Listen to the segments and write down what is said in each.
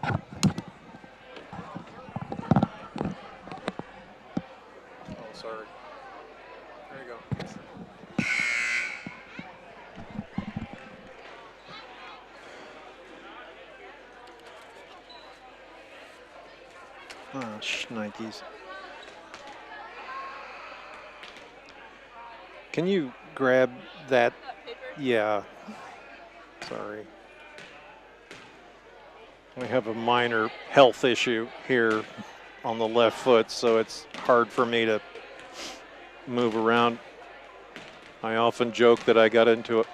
Oh, sorry. There you go. Oh, shnikes. Can you grab that? Yeah. Sorry. We have a minor health issue here on the left foot, so it's hard for me to move around. I often joke that I got into it.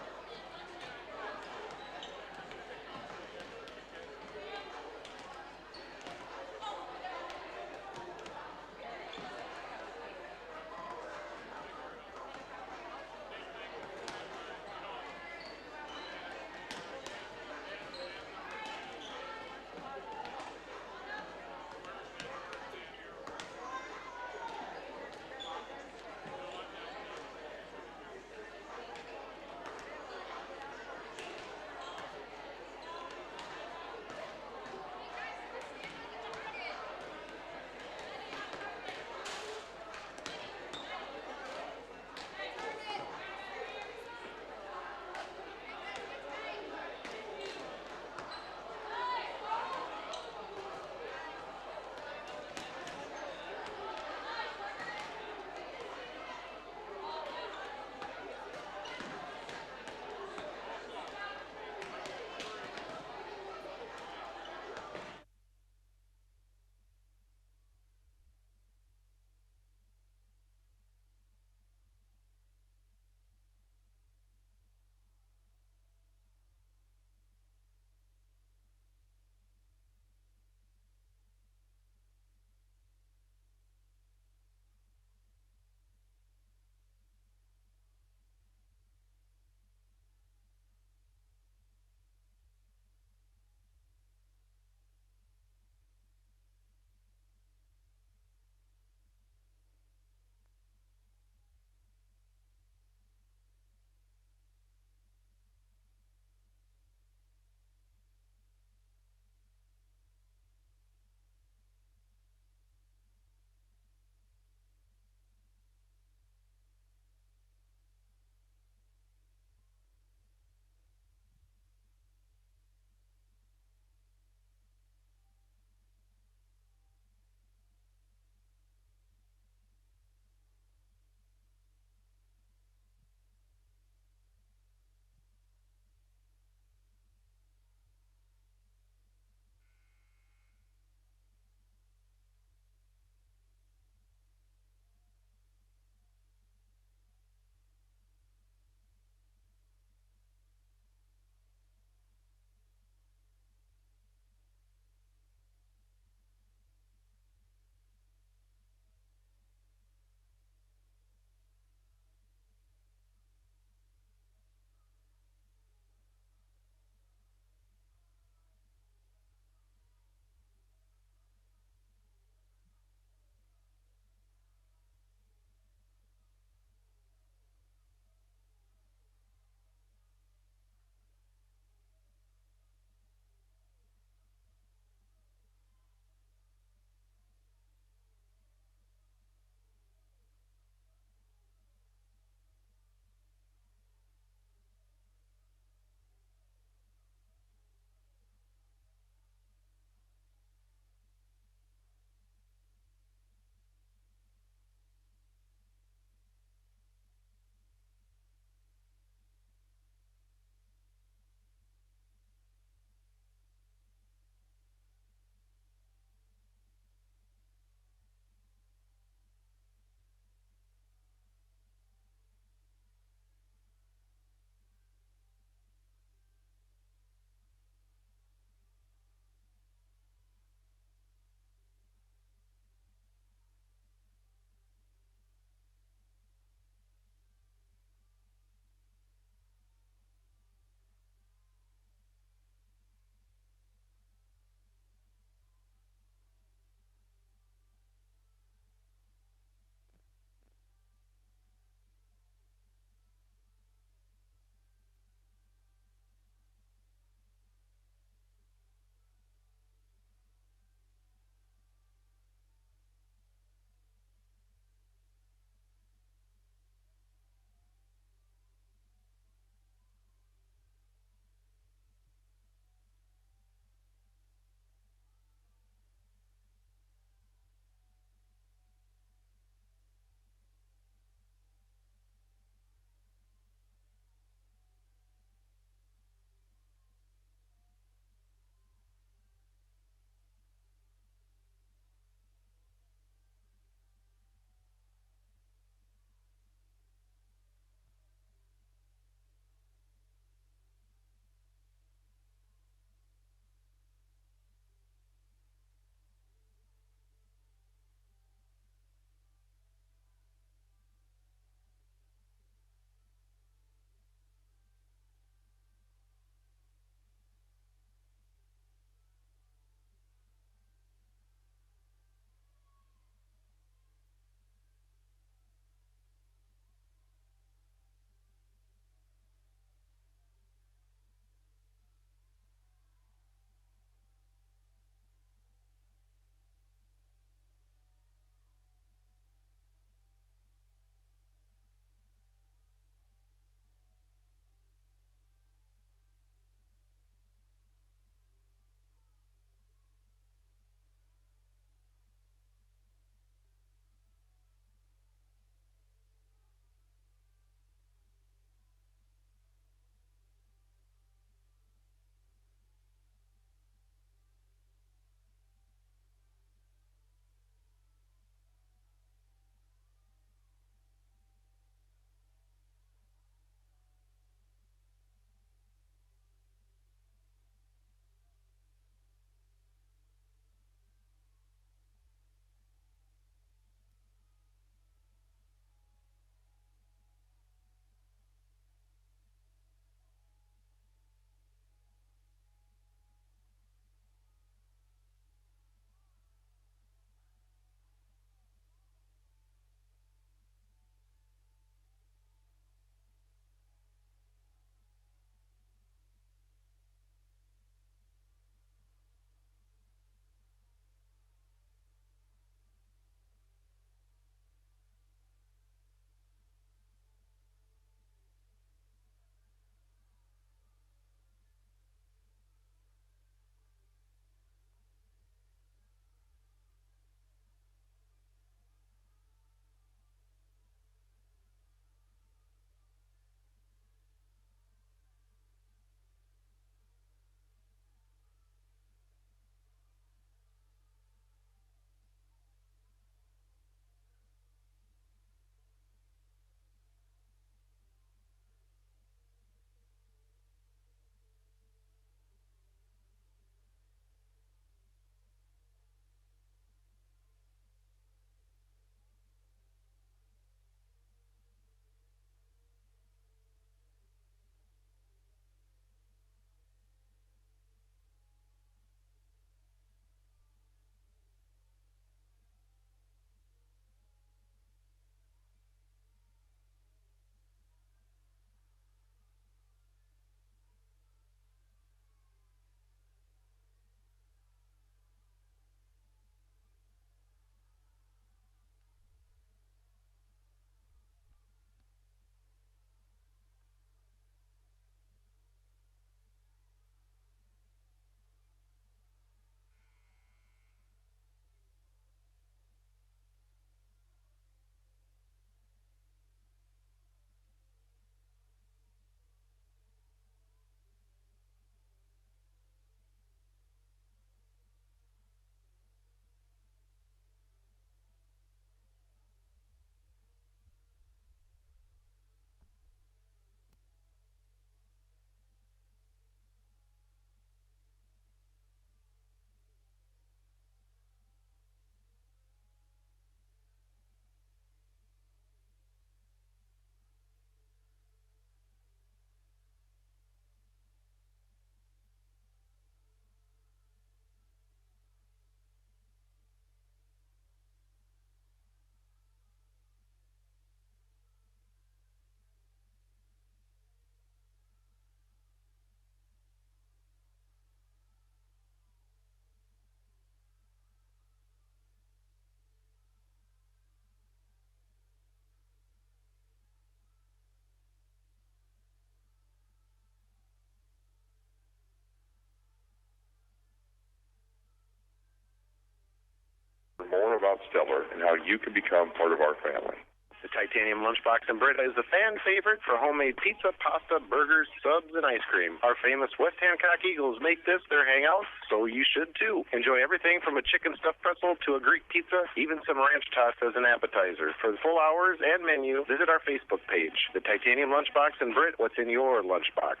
More about Stellar and how you can become part of our family. The Titanium Lunchbox in Brita is the fan favorite for homemade pizza, pasta, burgers, subs, and ice cream. Our famous West Hancock Eagles make this their hangout, so you should too. Enjoy everything from a chicken stuffed pretzel to a Greek pizza, even some ranch tossed as an appetizer. For the full hours and menu, visit our Facebook page. The Titanium Lunchbox in Brit, what's in your lunchbox?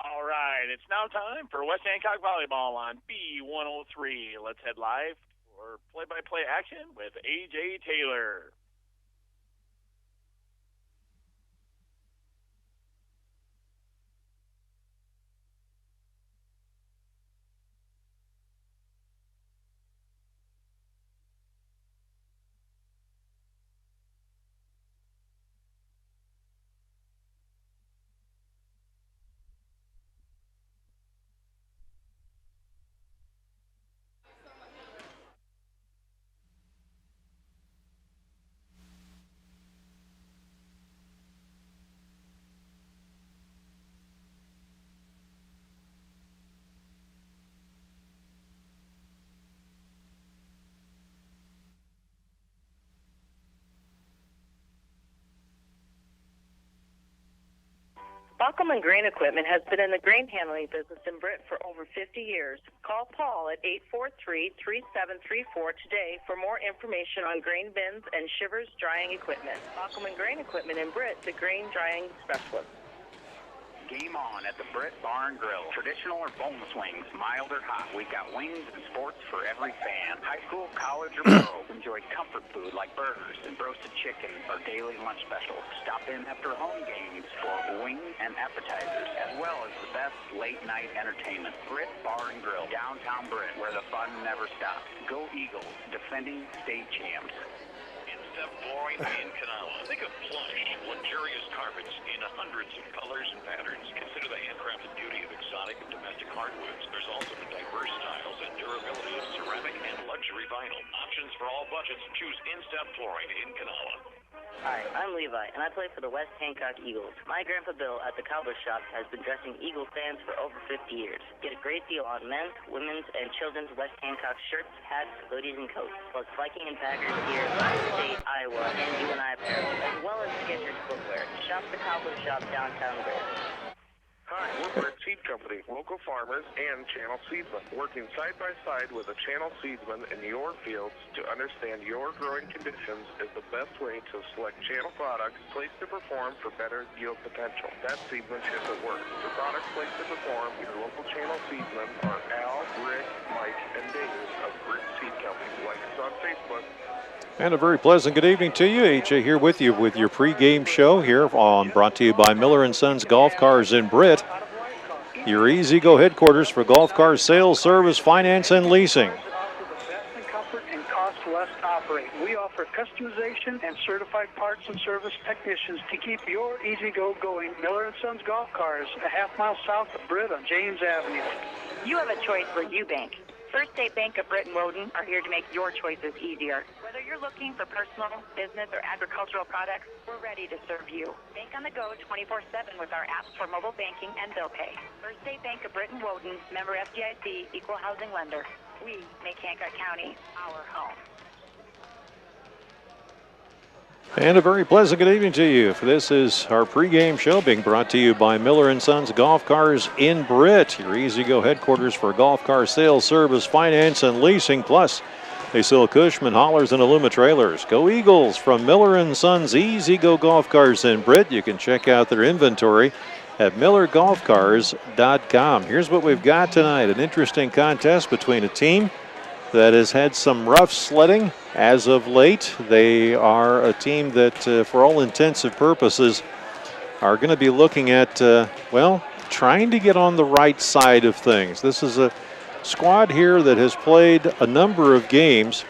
All right, it's now time for West Hancock Volleyball on B103. Let's head live for play-by-play action with A.J. Taylor. Baucom and Grain Equipment has been in the grain handling business in Britt for over 50 years. Call Paul at 843-3734 today for more information on grain bins and shivers drying equipment. Baucom and Grain Equipment in Britt, the grain drying specialist. Game on at the Britt Bar and Grill. Traditional or boneless wings, mild or hot. We've got wings and sports for every fan. High school, college, or pro. Enjoy comfort food like burgers and roasted chicken or daily lunch specials. Stop in after home games for wings and appetizers, as well as the best late-night entertainment. Britt Bar and Grill, downtown Britt, where the fun never stops. Go Eagles, defending state champs. In-step flooring in Kanawha. Think of plush, luxurious carpets in hundreds of colors and patterns. Consider the handcrafted beauty of exotic and domestic hardwoods. There's also the diverse styles and durability of ceramic and luxury vinyl. Options for all budgets. Choose in-step flooring in Kanawha. Hi, I'm Levi, and I play for the West Hancock Eagles. My Grandpa Bill at the Cowboy Shop has been dressing Eagle fans for over 50 years. Get a great deal on men's, women's, and children's West Hancock shirts, hats, hoodies, and coats, plus Viking and Packers gear, State, Iowa, and UNI apparel, as well as Skechers footwear. Shop the Cowboy Shop downtown Britt. Hi, we're Britt Seed Company, local farmers and channel seedsmen, working side by side with a channel seedsman in your fields to understand your growing conditions is the best way to select channel products placed to perform for better yield potential. That's seedsmanship at work. For products placed to perform, your local channel seedsmen are Al, Rick, Mike, and Dave of Britt Seed Company. Like us on Facebook. And a very pleasant good evening to you. AJ here with you with your pregame show here on brought to you by Miller & Sons Golf Cars in Britt. Your Easy Go headquarters for golf car sales, service, finance, and leasing. In comfort and cost less to operate. We offer customization and certified parts and service technicians to keep your Easy Go going. Miller & Sons Golf Cars, a half-mile south of Britt on James Avenue. You have a choice where you bank. First State Bank of Britt and Woden are here to make your choices easier. Whether you're looking for personal, business, or agricultural products, we're ready to serve you. Bank on the go 24/7 with our apps for mobile banking and bill pay. First State Bank of Britt and Woden, member FDIC, equal housing lender. We make Hancock County our home. And a very pleasant good evening to you. This is our pregame show being brought to you by Miller & Sons Golf Cars in Britt, your Easy Go headquarters for golf car sales, service, finance, and leasing. Plus, they sell Cushman haulers and Aluma trailers. Go Eagles from Miller & Sons Easy Go Golf Cars in Britt. You can check out their inventory at millergolfcars.com. Here's what we've got tonight. An interesting contest between a team that has had some rough sledding as of late. They are a team that, for all intensive purposes, are going to be looking at, trying to get on the right side of things. This is a squad here that has played a number of games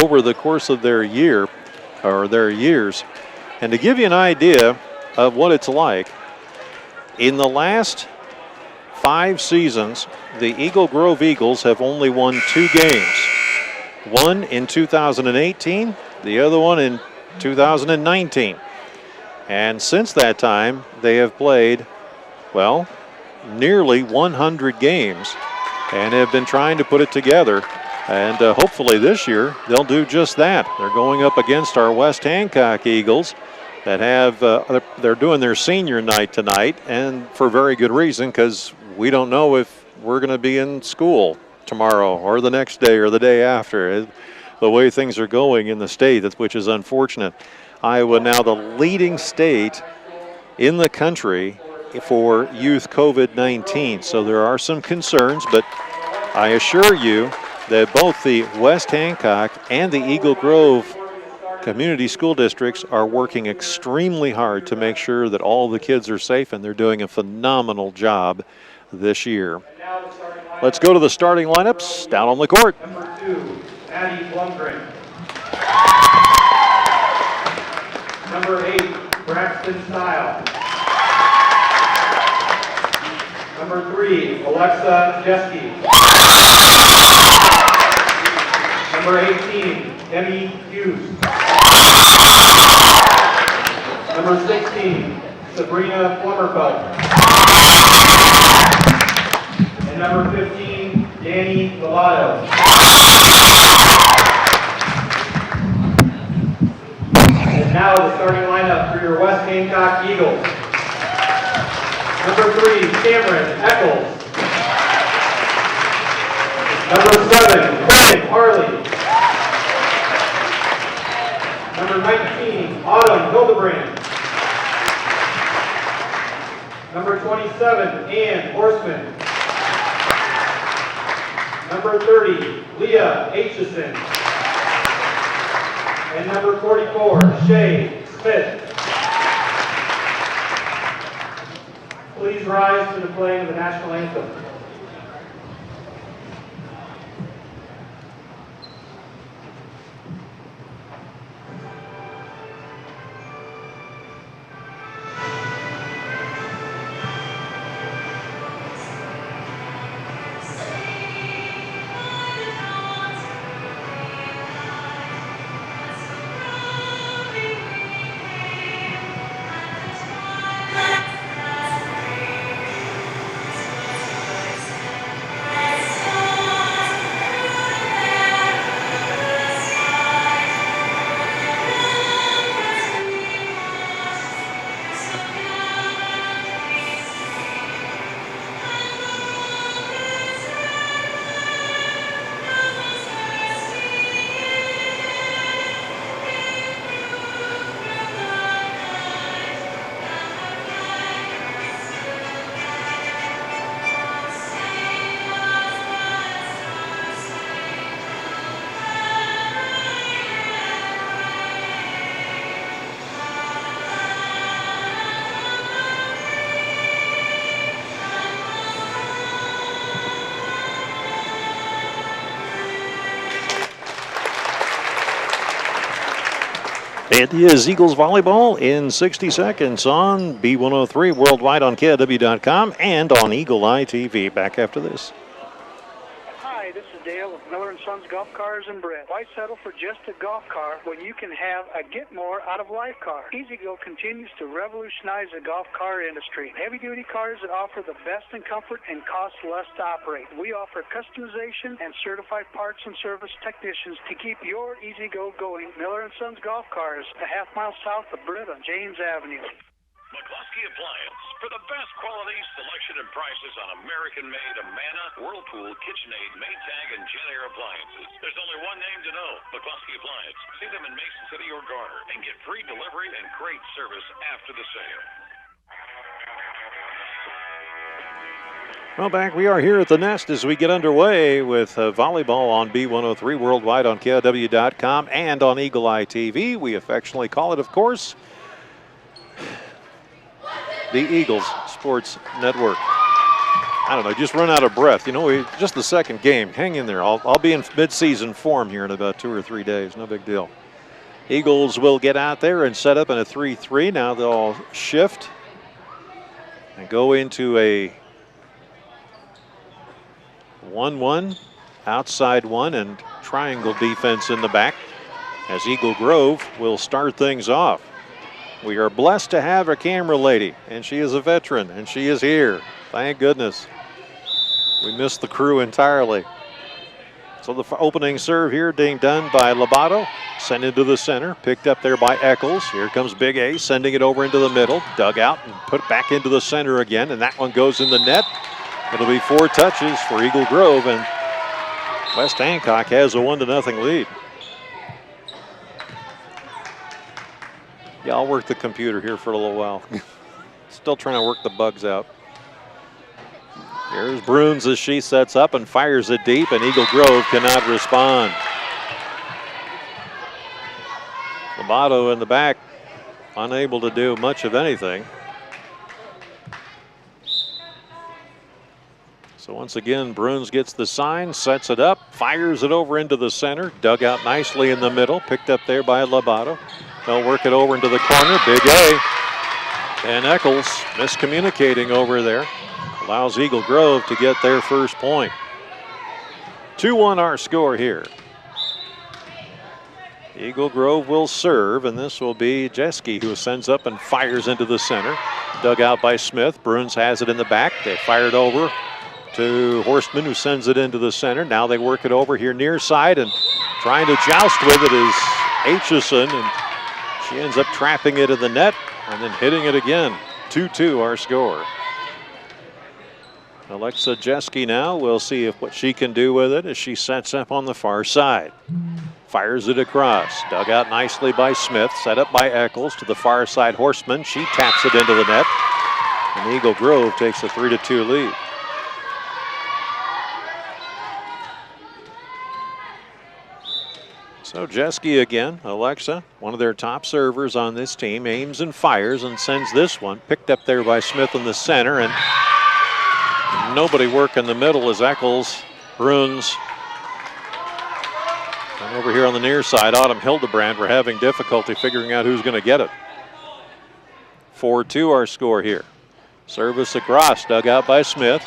over the course of their year, or their years. And to give you an idea of what it's like, in the last 5 seasons, the Eagle Grove Eagles have only won 2 games. One in 2018, the other one in 2019. And since that time, they have played, nearly 100 games and have been trying to put it together And hopefully this year they'll do just that. They're going up against our West Hancock Eagles that have, they're doing their senior night tonight, and for very good reason, because we don't know if we're going to be in school tomorrow or the next day or the day after. The way things are going in the state, which is unfortunate. Iowa now the leading state in the country for youth COVID-19. So there are some concerns, but I assure you that both the West Hancock and the Eagle Grove community school districts are working extremely hard to make sure that all the kids are safe, and they're doing a phenomenal job this year. Let's go to the starting lineups down on the court. Number 2, Maddie Blumgren. Number 8, Braxton Stile. Number 3, Alexa Jeske. Number 18, Demi Hughes. Number 16, Sabrina Flummerfeld. And number 15, Danny Villado. And now the starting lineup for your West Hancock Eagles. Number 3, Cameron Eccles. Number 7, Quinn Harley. Number 19, Autumn Hildebrand. Number 27, Ann Horseman. Number 30, Leah Aitchison. And number 44, Shay Smith. Please rise to the playing of the national anthem. It is Eagles volleyball in 60 seconds on B103 worldwide on KIW.com and on Eagle Eye TV. Back after this. Hi, this is Dale of Miller & Sons Golf Cars and Brett. Why settle for just a golf car when you can have a get more out of life car? E-Z-GO continues to revolutionize the golf car industry. Heavy-duty cars that offer the best in comfort and cost less to operate. We offer customization and certified parts and service technicians to keep your E-Z-GO going. Miller & Sons Golf Cars, a half-mile south of Britt on James Avenue. McCluskey Appliance. For the best quality, selection, and prices on American-made Amana, Whirlpool, KitchenAid, Maytag, and Genair appliances. There's only one name to know, McCluskey Appliance. See them in Mason City or Garner and get free delivery and great service after the sale. Well, back we are here at the Nest as we get underway with volleyball on B103 worldwide on KIW.com and on Eagle Eye TV. We affectionately call it, of course, the Eagles Sports Network. I don't know, just run out of breath. You know, just the second game. Hang in there. I'll be in mid-season form here in about 2 or 3 days. No big deal. Eagles will get out there and set up in a 3-3. Now they'll shift and go into a 1-1, outside one, and triangle defense in the back as Eagle Grove will start things off. We are blessed to have a camera lady, and she is a veteran, and she is here. Thank goodness. We missed the crew entirely. So the opening serve here being done by Lobato. Sent into the center, picked up there by Eccles. Here comes Big A, sending it over into the middle. Dug out and put back into the center again, and that one goes in the net. It'll be 4 touches for Eagle Grove, and West Hancock has a 1-0 lead. Yeah, I'll work the computer here for a little while. Still trying to work the bugs out. Here's Bruns as she sets up and fires it deep, and Eagle Grove cannot respond. Lobato in the back, unable to do much of anything. So once again, Bruns gets the sign, sets it up, fires it over into the center, dug out nicely in the middle, picked up there by Lobato. They'll work it over into the corner, Big A. And Eccles miscommunicating over there. Allows Eagle Grove to get their first point. 2-1 our score here. Eagle Grove will serve, and this will be Jeske who sends up and fires into the center. Dug out by Smith. Bruns has it in the back. They fire it over to Horstman, who sends it into the center. Now they work it over here near side, and trying to joust with it is Aitchison, and she ends up trapping it in the net and then hitting it again. 2-2 our score. Alexa Jeske now, we'll see what she can do with it as she sets up on the far side. Fires it across, dug out nicely by Smith, set up by Eccles to the far side. Horstman, she taps it into the net, and Eagle Grove takes a 3-2 lead. So Jeske again, Alexa, one of their top servers on this team, aims and fires and sends this one, picked up there by Smith in the center, and nobody working the middle as Eccles, Bruns, and over here on the near side, Autumn Hildebrand were having difficulty figuring out who's going to get it. 4-2 our score here. Service across, dug out by Smith,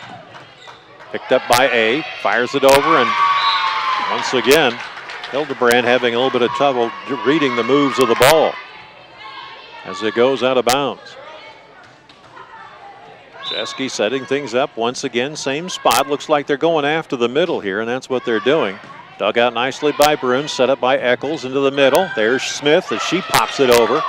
picked up by A, fires it over, and once again, Hildebrand having a little bit of trouble reading the moves of the ball as it goes out of bounds. Jeske setting things up once again, same spot. Looks like they're going after the middle here, and that's what they're doing. Dug out nicely by Bruns, set up by Eccles into the middle. There's Smith as she pops it over.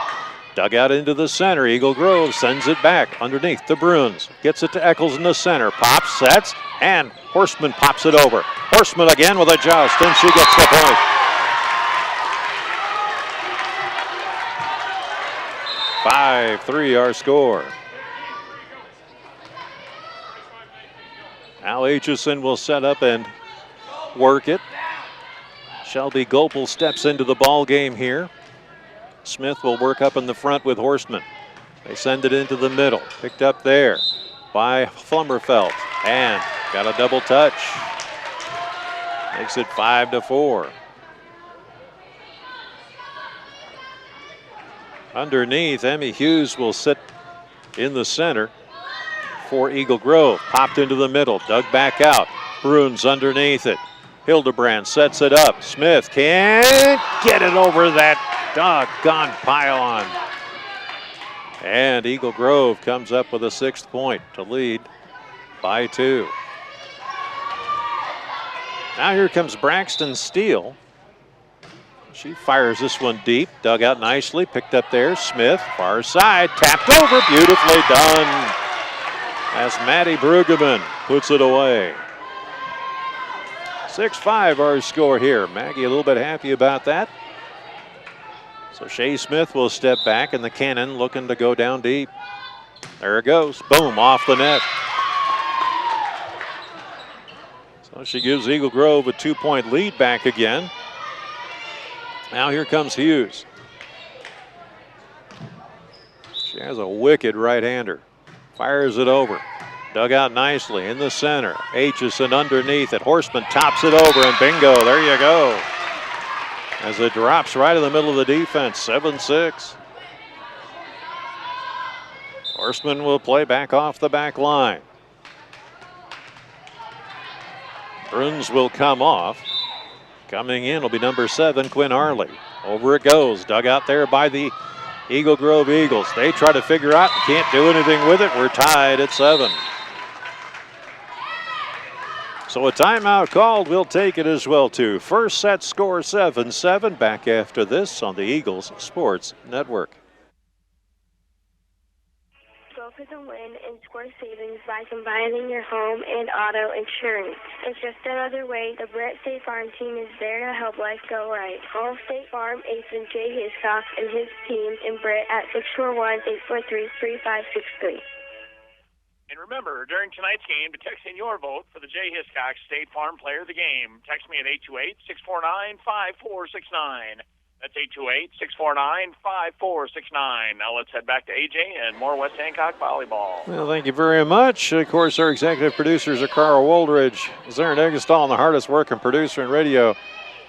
Dug out into the center. Eagle Grove sends it back underneath to Bruns. Gets it to Eccles in the center. Pops, sets, and Horstman pops it over. Horstman again with a joust, and she gets the point. Five-3 our score. Now Aitchison will set up and work it. Shelby Gopel steps into the ball game here. Smith will work up in the front with Horstman. They send it into the middle. Picked up there by Flummerfelt. And got a double touch. Makes it 5-4. Underneath, Emmy Hughes will sit in the center for Eagle Grove. Popped into the middle, dug back out. Bruns underneath it. Hildebrand sets it up. Smith can't get it over that doggone pylon. And Eagle Grove comes up with a 6th point to lead by 2. Now here comes Braxton Steele. She fires this one deep, dug out nicely, picked up there. Smith, far side, tapped over, beautifully done. As Maddie Brueggemann puts it away. 6-5 our score here. Maggie a little bit happy about that. So Shea Smith will step back, and the cannon looking to go down deep. There it goes, boom, off the net. So she gives Eagle Grove a 2-point lead back again. Now here comes Hughes. She has a wicked right-hander. Fires it over. Dug out nicely in the center. Aitchison underneath it. Horstman tops it over, and bingo, there you go. As it drops right in the middle of the defense, 7-6. Horstman will play back off the back line. Bruns will come off. Coming in will be number 7, Quinn Harley. Over it goes, dug out there by the Eagle Grove Eagles. They try to figure out, can't do anything with it. We're tied at 7. So a timeout called. We'll take it as well, too. First set score 7-7. Back after this on the Eagles Sports Network. Go for the win and score savings by combining your home and auto insurance. It's just another way the Brett State Farm team is there to help life go right. Call State Farm agent Jay Hiscock and his team in Brett at 641-843-3563. And remember, during tonight's game, to text in your vote for the Jay Hiscock State Farm Player of the Game. Text me at 828-649-5469. That's 828-649-5469. Now let's head back to AJ and more West Hancock volleyball. Well, thank you very much. Of course, our executive producers are Carl Woldridge, Zarin Eggleston, the hardest working producer in radio,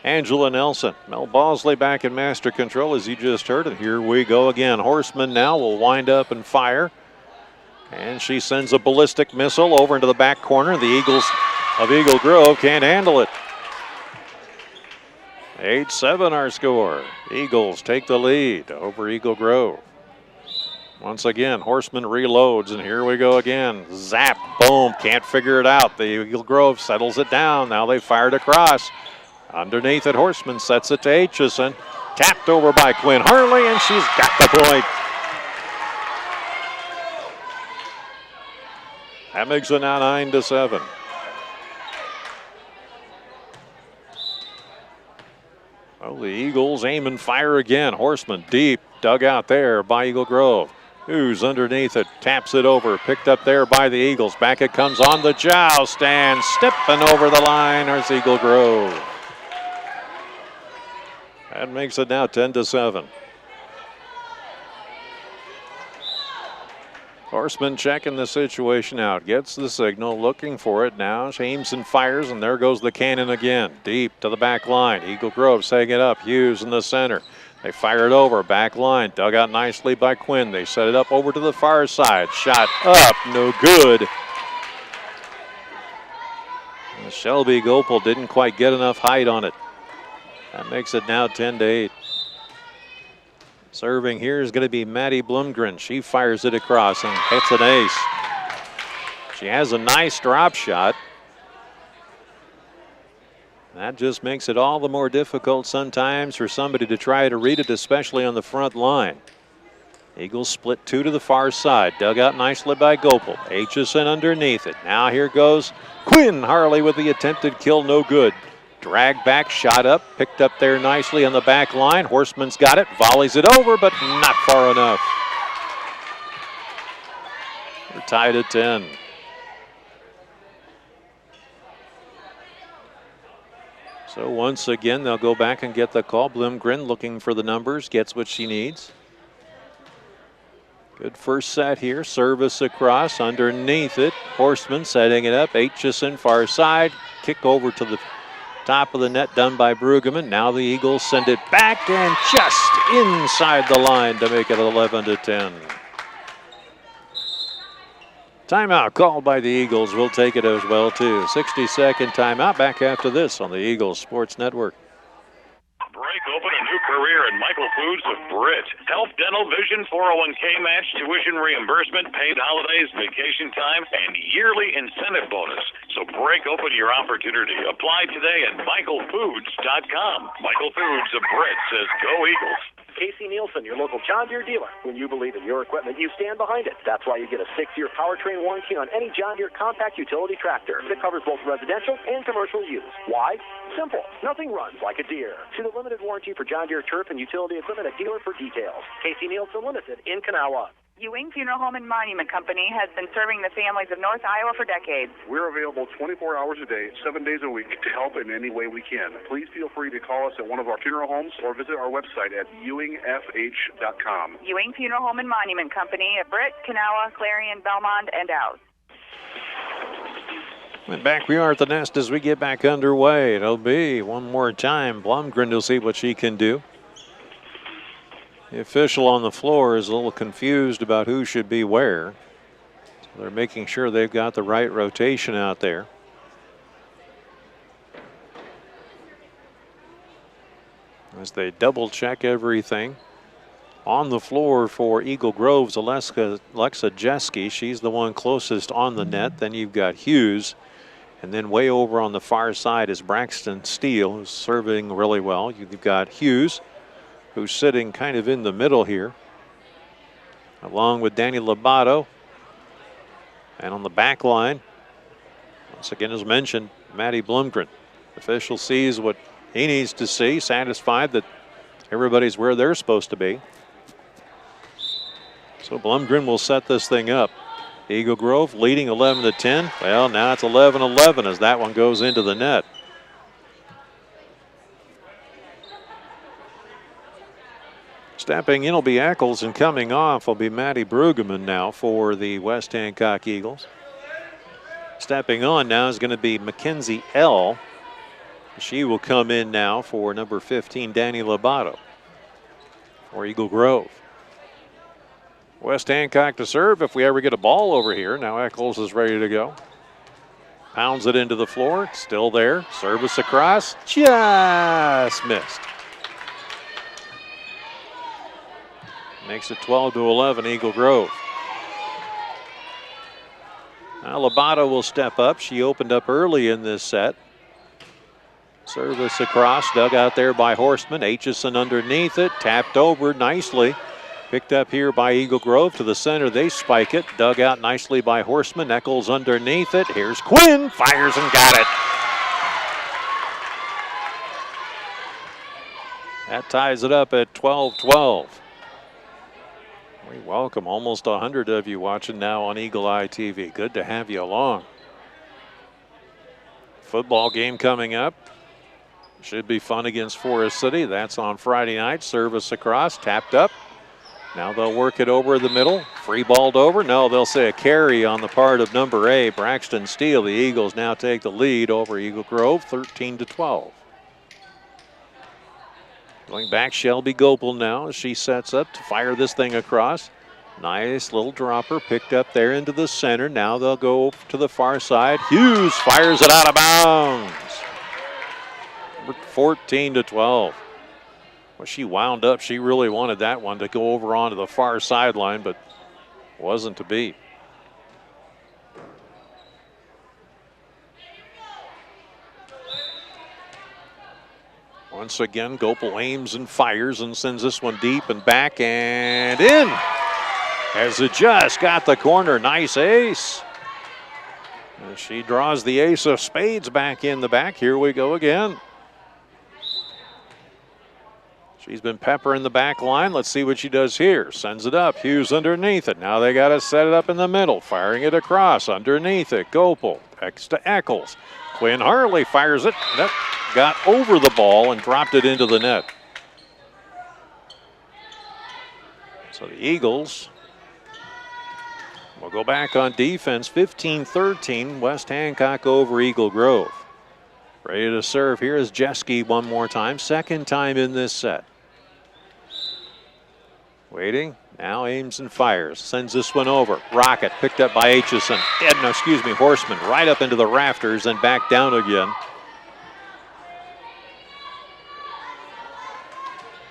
Angela Nelson. Mel Bosley back in master control, as you just heard. And here we go again. Horseman now will wind up and fire. And she sends a ballistic missile over into the back corner. The Eagles of Eagle Grove can't handle it. 8-7 our score. Eagles take the lead over Eagle Grove. Once again, Horseman reloads, and here we go again. Zap, boom, can't figure it out. The Eagle Grove settles it down. Now they fired across. Underneath it, Horseman sets it to Aitchison. Tapped over by Quinn Harley, and she's got the point. That makes it now 9-7. Well, the Eagles aim and fire again. Horseman deep, dug out there by Eagle Grove. Who's underneath it, taps it over, picked up there by the Eagles. Back it comes on the joust, and stepping over the line is Eagle Grove. That makes it now 10-7. Horseman checking the situation out, gets the signal, looking for it now. She aims and fires, and there goes the cannon again. Deep to the back line. Eagle Grove setting it up. Hughes in the center. They fire it over. Back line. Dug out nicely by Quinn. They set it up over to the far side. Shot up. No good. And Shelby Gopel didn't quite get enough height on it. That makes it now 10-8. Serving here is going to be Maddie Blumgren. She fires it across and hits an ace. She has a nice drop shot. That just makes it all the more difficult sometimes for somebody to try to read it, especially on the front line. Eagles split two to the far side. Dug out nicely by Gopel. Aitchison underneath it. Now here goes Quinn Harley with the attempted kill. No good. Drag back, shot up, picked up there nicely on the back line. Horseman's got it, volleys it over, but not far enough. We're tied at 10. So once again, they'll go back and get the call. Blumgren looking for the numbers, gets what she needs. Good first set here. Service across, underneath it. Horseman setting it up. Aitchison far side. Kick over to the top of the net done by Brueggemann. Now the Eagles send it back and just inside the line to make it 11-10. Timeout called by the Eagles. We'll take it as well, too. 60-second timeout. Back after this on the Eagles Sports Network. Break open a new career at Michael Foods of Britt. Health, dental, vision, 401k match, tuition reimbursement, paid holidays, vacation time, and yearly incentive bonus. So break open your opportunity. Apply today at michaelfoods.com. Michael Foods of Britt says go Eagles. Casey Nielsen, your local John Deere dealer. When you believe in your equipment, you stand behind it. That's why you get a 6-year powertrain warranty on any John Deere compact utility tractor that covers both residential and commercial use. Why? Simple. Nothing runs like a Deere. See the limited warranty for John Deere turf and utility equipment at dealer for details. Casey Nielsen Limited in Kanawha. Ewing Funeral Home and Monument Company has been serving the families of North Iowa for decades. We're available 24 hours a day, 7 days a week to help in any way we can. Please feel free to call us at one of our funeral homes or visit our website at ewingfh.com. Ewing Funeral Home and Monument Company at Britt, Kanawha, Clarion, Belmont, and Out. And back we are at the nest as we get back underway. It'll be one more time. Blumgren will see what she can do. The official on the floor is a little confused about who should be where. So they're making sure they've got the right rotation out there. As they double check everything. On the floor for Eagle Grove's Alexa Jeske. She's the one closest on the net. Then you've got Hughes. And then way over on the far side is Braxton Steele, who's serving really well. You've got Hughes, who's sitting kind of in the middle here, along with Danny Lobato. And on the back line, once again, as mentioned, Matty Blumgren. The official sees what he needs to see, satisfied that everybody's where they're supposed to be. So Blumgren will set this thing up. Eagle Grove leading 11-10. Well, now it's 11-11 as that one goes into the net. Stepping in will be Eccles, and coming off will be Maddie Brueggemann now for the West Hancock Eagles. Stepping on now is going to be Mackenzie L. She will come in now for number 15, Danny Lobato for Eagle Grove. West Hancock to serve if we ever get a ball over here. Now Eccles is ready to go. Pounds it into the floor, still there. Service across, just missed. Makes it 12-11, Eagle Grove. Now Lobato will step up. She opened up early in this set. Service across, dug out there by Horstman. Aitchison underneath it, tapped over nicely. Picked up here by Eagle Grove to the center. They spike it. Dug out nicely by Horstman. Eccles underneath it. Here's Quinn. Fires and got it. That ties it up at 12-12. We welcome almost 100 of you watching now on Eagle Eye TV. Good to have you along. Football game coming up. Should be fun against Forest City. That's on Friday night. Service across, tapped up. Now they'll work it over the middle. Free balled over. No, they'll say a carry on the part of number 8, Braxton Steele. The Eagles now take the lead over Eagle Grove, 13-12. Going back, Shelby Gopel now as she sets up to fire this thing across. Nice little dropper picked up there into the center. Now they'll go to the far side. Hughes fires it out of bounds. 14-12. Well, she wound up. She really wanted that one to go over onto the far sideline, but wasn't to be. Once again, Gopel aims and fires and sends this one deep and back and in. As it just got the corner. Nice ace. And she draws the ace of spades back in the back. Here we go again. She's been peppering the back line. Let's see what she does here. Sends it up. Hughes underneath it. Now they got to set it up in the middle. Firing it across. Underneath it. Gopel. X to Eccles. Quinn Harley fires it. That got over the ball and dropped it into the net. So the Eagles will go back on defense. 15-13. West Hancock over Eagle Grove. Ready to serve here is Jeske one more time. Second time in this set. Waiting, now aims and fires. Sends this one over. Rocket picked up by Aitchison. Horstman right up into the rafters and back down again.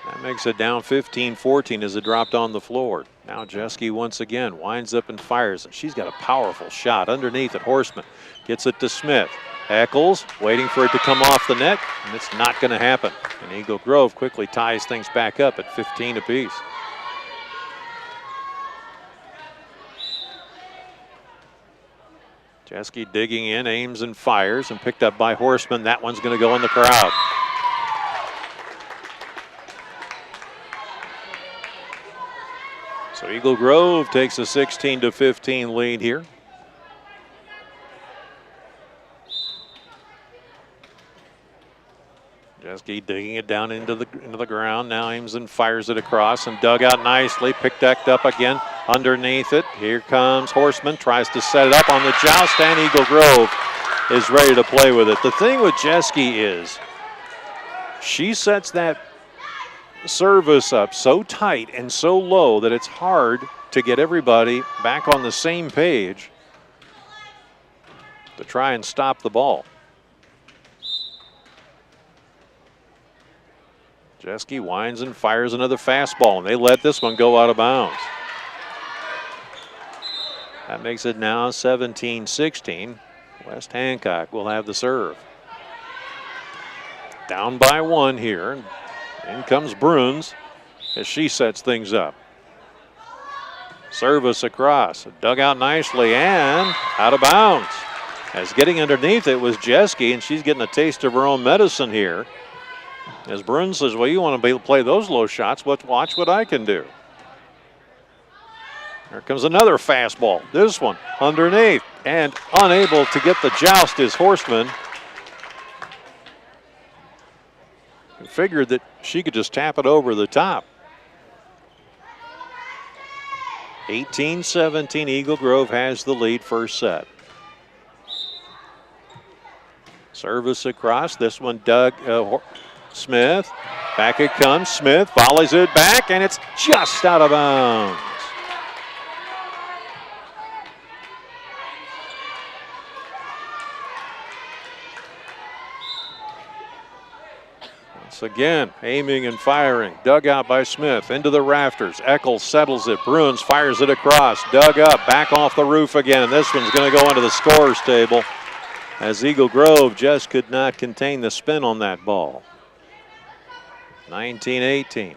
That makes it down 15-14 as it dropped on the floor. Now Jeske once again winds up and fires. And she's got a powerful shot underneath it. Horstman gets it to Smith. Eccles waiting for it to come off the net, and it's not going to happen. And Eagle Grove quickly ties things back up at 15 apiece. Jeske digging in, aims and fires, and picked up by Horstman. That one's going to go in the crowd. So Eagle Grove takes a 16-15 lead here. Jeske digging it down into the ground. Now aims and fires it across and dug out nicely. Picked up again underneath it. Here comes Horstman. Tries to set it up on the joust, and Eagle Grove is ready to play with it. The thing with Jeske is she sets that service up so tight and so low that it's hard to get everybody back on the same page to try and stop the ball. Jeske winds and fires another fastball, and they let this one go out of bounds. That makes it now 17-16. West Hancock will have the serve. Down by 1 here. In comes Bruns as she sets things up. Service across, dug out nicely and out of bounds. As getting underneath it was Jeske, and she's getting a taste of her own medicine here. As Bruns says, well, you want to play those low shots, watch what I can do. Here comes another fastball. This one underneath and unable to get the joust is Horstman. Figured that she could just tap it over the top. 18-17, Eagle Grove has the lead first set. Service across, this one Doug Smith. Back it comes, Smith volleys it back and it's just out of bounds. Again, aiming and firing. Dug out by Smith. Into the rafters. Eccles settles it. Bruns fires it across. Dug up. Back off the roof again. And this one's going to go into the scorer's table as Eagle Grove just could not contain the spin on that ball. 19-18.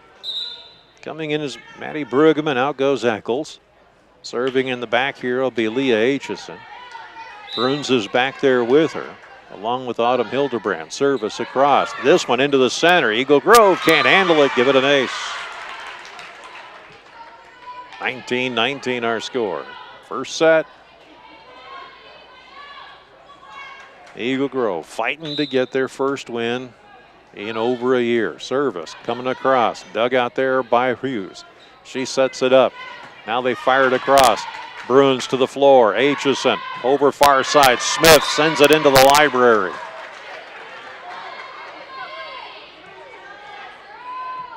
Coming in is Maddie Bruggeman. Out goes Eccles. Serving in the back here will be Leah Aitchison. Bruns is back there with her, along with Autumn Hildebrand. Service across. This one into the center. Eagle Grove can't handle it. Give it an ace. 19-19 our score. First set. Eagle Grove fighting to get their first win in over a year. Service coming across. Dug out there by Hughes. She sets it up. Now they fire it across. Bruns to the floor. Aitchison over far side. Smith sends it into the library.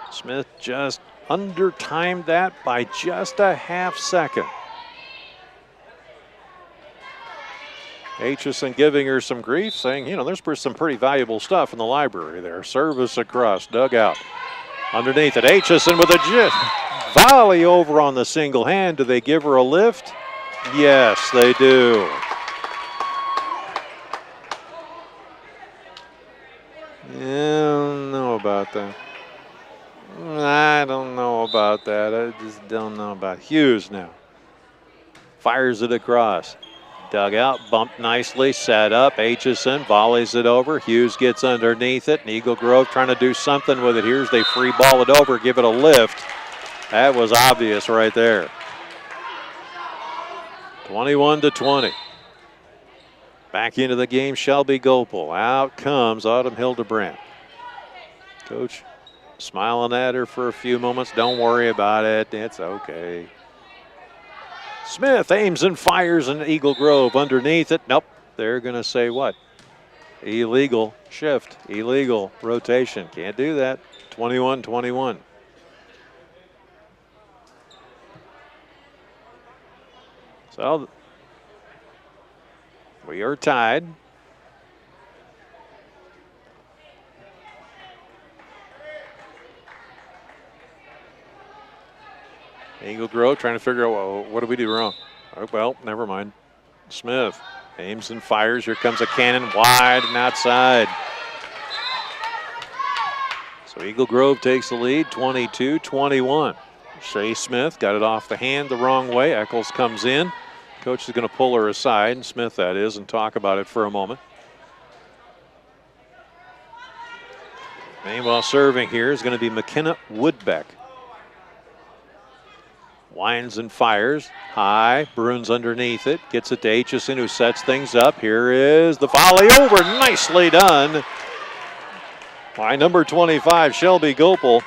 Smith just under-timed that by just a half second. Aitchison giving her some grief, saying, you know, there's some pretty valuable stuff in the library there. Service across, dug out. Underneath it, Aitchison with a volley over on the single hand. Do they give her a lift? Yes, they do. I don't know about that. I don't know about that. I just don't know about Hughes now. Fires it across. Dug out, bumped nicely, set up. Aitchison volleys it over. Hughes gets underneath it. And Eagle Grove trying to do something with it. Here's they free ball it over, give it a lift. That was obvious right there. 21-20. Back into the game, Shelby Gopel. Out comes Autumn Hildebrand. Coach smiling at her for a few moments. Don't worry about it. It's okay. Smith aims and fires in Eagle Grove underneath it. Nope. They're going to say what? Illegal shift. Illegal rotation. Can't do that. 21-21. So we are tied. Eagle Grove trying to figure out, well, what did we do wrong? Oh, well, never mind. Smith aims and fires. Here comes a cannon wide and outside. So Eagle Grove takes the lead, 22-21. Shea Smith got it off the hand the wrong way. Eccles comes in. Coach is going to pull her aside, and Smith that is, and talk about it for a moment. Meanwhile, serving here is going to be McKenna Woodbeck. Winds and fires. High. Bruns underneath it. Gets it to Aitchison, who sets things up. Here is the volley over. Nicely done by number 25, Shelby Gopel.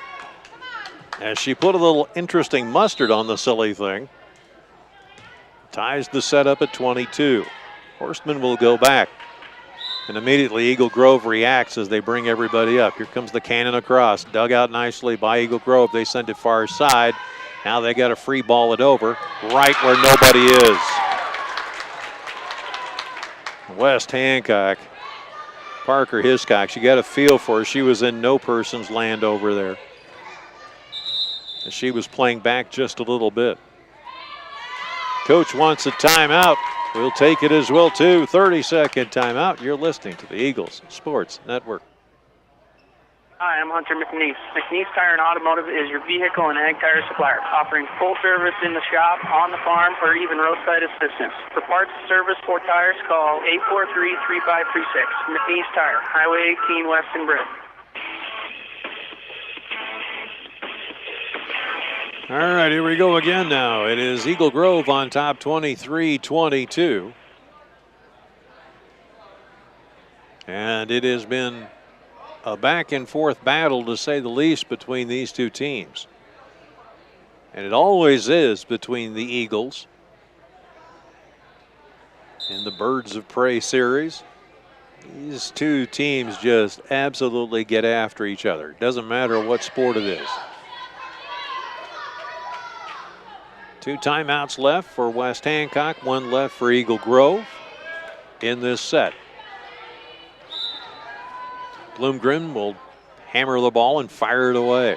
As she put a little interesting mustard on the silly thing. Ties the setup at 22. Horstman will go back. And immediately Eagle Grove reacts as they bring everybody up. Here comes the cannon across. Dug out nicely by Eagle Grove. They send it far side. Now they got to free ball it over right where nobody is. West Hancock. Parker Hiscox, you got a feel for her. She was in no person's land over there. And she was playing back just a little bit. Coach wants a timeout. We'll take it as well, too. 30-second timeout. You're listening to the Eagles Sports Network. Hi, I'm Hunter McNeese. McNeese Tire and Automotive is your vehicle and ag tire supplier, offering full service in the shop, on the farm, or even roadside assistance. For parts, service, or tires, call 843-3536. McNeese Tire, Highway 18 West in Britain. All right, here we go again now. It is Eagle Grove on top 23-22. And it has been a back and forth battle, to say the least, between these two teams. And it always is between the Eagles in the Birds of Prey series. These two teams just absolutely get after each other. Doesn't matter what sport it is. 2 timeouts left for West Hancock, 1 left for Eagle Grove in this set. Bloomgren will hammer the ball and fire it away.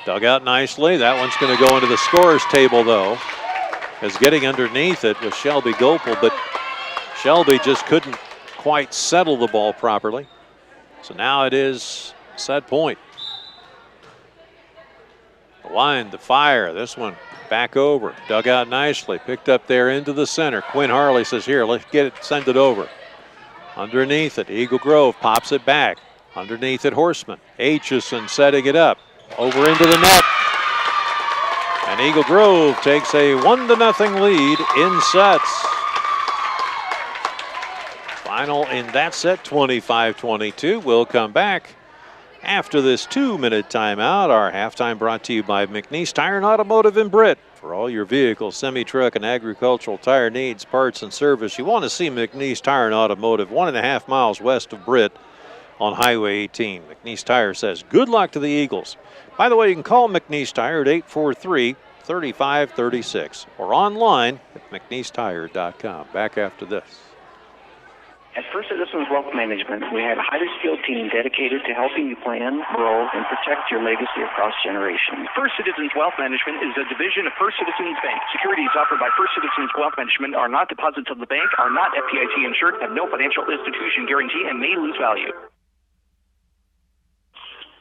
Dug out nicely. That one's going to go into the scorer's table, though, as getting underneath it was Shelby Gopel, but Shelby just couldn't quite settle the ball properly. So now it is set point. The line, the fire, this one back over. Dug out nicely, picked up there into the center. Quinn Harley says, here, let's get it, send it over. Underneath it, Eagle Grove pops it back. Underneath it, Horseman. Aitchison setting it up. Over into the net. And Eagle Grove takes a 1-0 lead in sets. Final in that set, 25-22. We'll come back after this 2-minute timeout. Our halftime brought to you by McNeese Tire and Automotive in Britt. For all your vehicle, semi-truck, and agricultural tire needs, parts, and service, you want to see McNeese Tire and Automotive 1.5 miles west of Britt on Highway 18. McNeese Tire says good luck to the Eagles. By the way, you can call McNeese Tire at 843-3536 or online at mcneesetire.com. Back after this. At First Citizens Wealth Management, we have a highly skilled team dedicated to helping you plan, grow, and protect your legacy across generations. First Citizens Wealth Management is a division of First Citizens Bank. Securities offered by First Citizens Wealth Management are not deposits of the bank, are not FDIC insured, have no financial institution guarantee, and may lose value.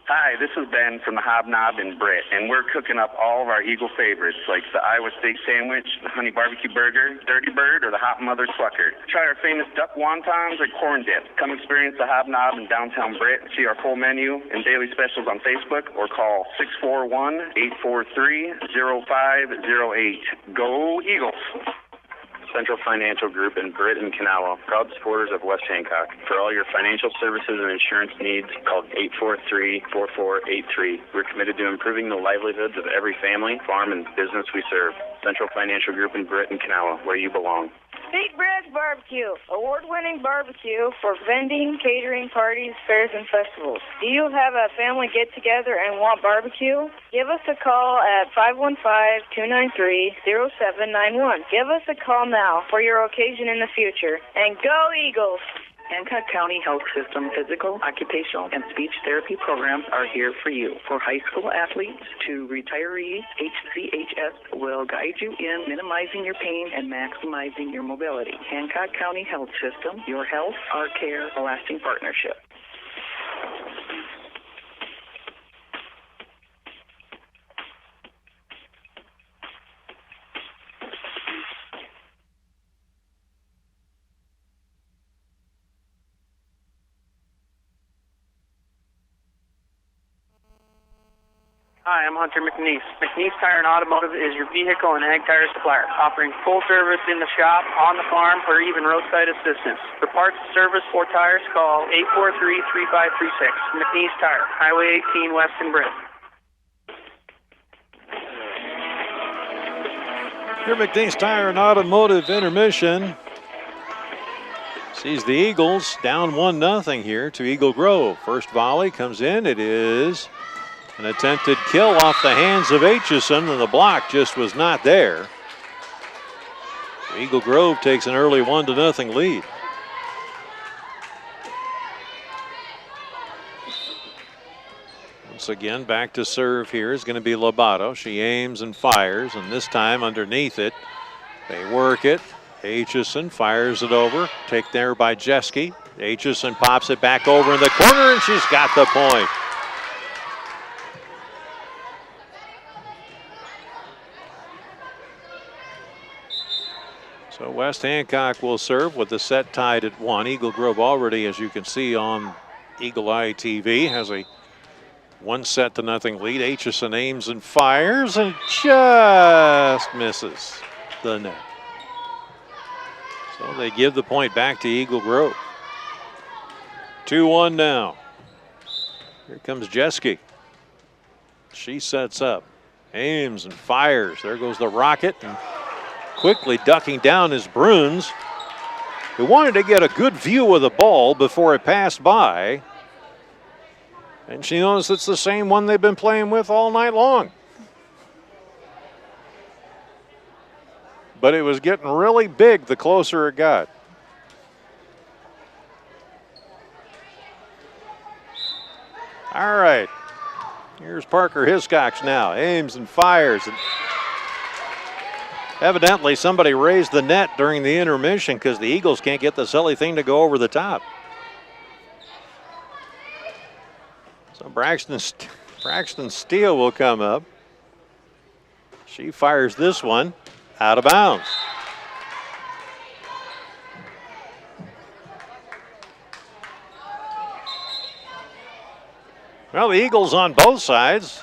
Hi, this is Ben from the Hobnob in Britt, and we're cooking up all of our Eagle favorites like the Iowa Steak Sandwich, the Honey Barbecue Burger, Dirty Bird, or the Hot Mother Clucker. Try our famous duck wontons or corn dip. Come experience the Hobnob in downtown Britt. See our full menu and daily specials on Facebook or call 641-843-0508. Go Eagles! Central Financial Group in Britt and Kanawha, proud supporters of West Hancock. For all your financial services and insurance needs, call 843-4483. We're committed to improving the livelihoods of every family, farm, and business we serve. Central Financial Group in Britt and Kanawha, where you belong. Big Brad's Barbecue, award-winning barbecue for vending, catering, parties, fairs, and festivals. Do you have a family get-together and want barbecue? Give us a call at 515-293-0791. Give us a call now for your occasion in the future. And go Eagles! Hancock County Health System physical, occupational, and speech therapy programs are here for you. For high school athletes to retirees, HCHS will guide you in minimizing your pain and maximizing your mobility. Hancock County Health System, your health, our care, a lasting partnership. Hi, I'm Hunter McNeese. McNeese Tire and Automotive is your vehicle and ag tire supplier, offering full service in the shop, on the farm, or even roadside assistance. For parts, service, or tires, call 843-3536. McNeese Tire, Highway 18 West in Britt. Your McNeese Tire and Automotive intermission sees the Eagles down 1-0 here to Eagle Grove. First volley comes in. It is an attempted kill off the hands of Aitchison, and the block just was not there. Eagle Grove takes an early 1-0 lead. Once again, back to serve here is going to be Lobato. She aims and fires, and this time underneath it. They work it. Aitchison fires it over. Take there by Jeske. Aitchison pops it back over in the corner, and she's got the point. So West Hancock will serve with the set tied at 1. Eagle Grove already, as you can see on Eagle Eye TV, has a 1-0 lead. Aitchison aims and fires and just misses the net. So they give the point back to Eagle Grove. 2-1 now. Here comes Jeske. She sets up, aims and fires. There goes the rocket, and quickly ducking down is Bruns, who wanted to get a good view of the ball before it passed by. And she knows it's the same one they've been playing with all night long. But it was getting really big the closer it got. All right. Here's Parker Hiscox now. Aims and fires. And evidently somebody raised the net during the intermission because the Eagles can't get the silly thing to go over the top. So Braxton Steele will come up. She fires this one out of bounds. Well, the Eagles on both sides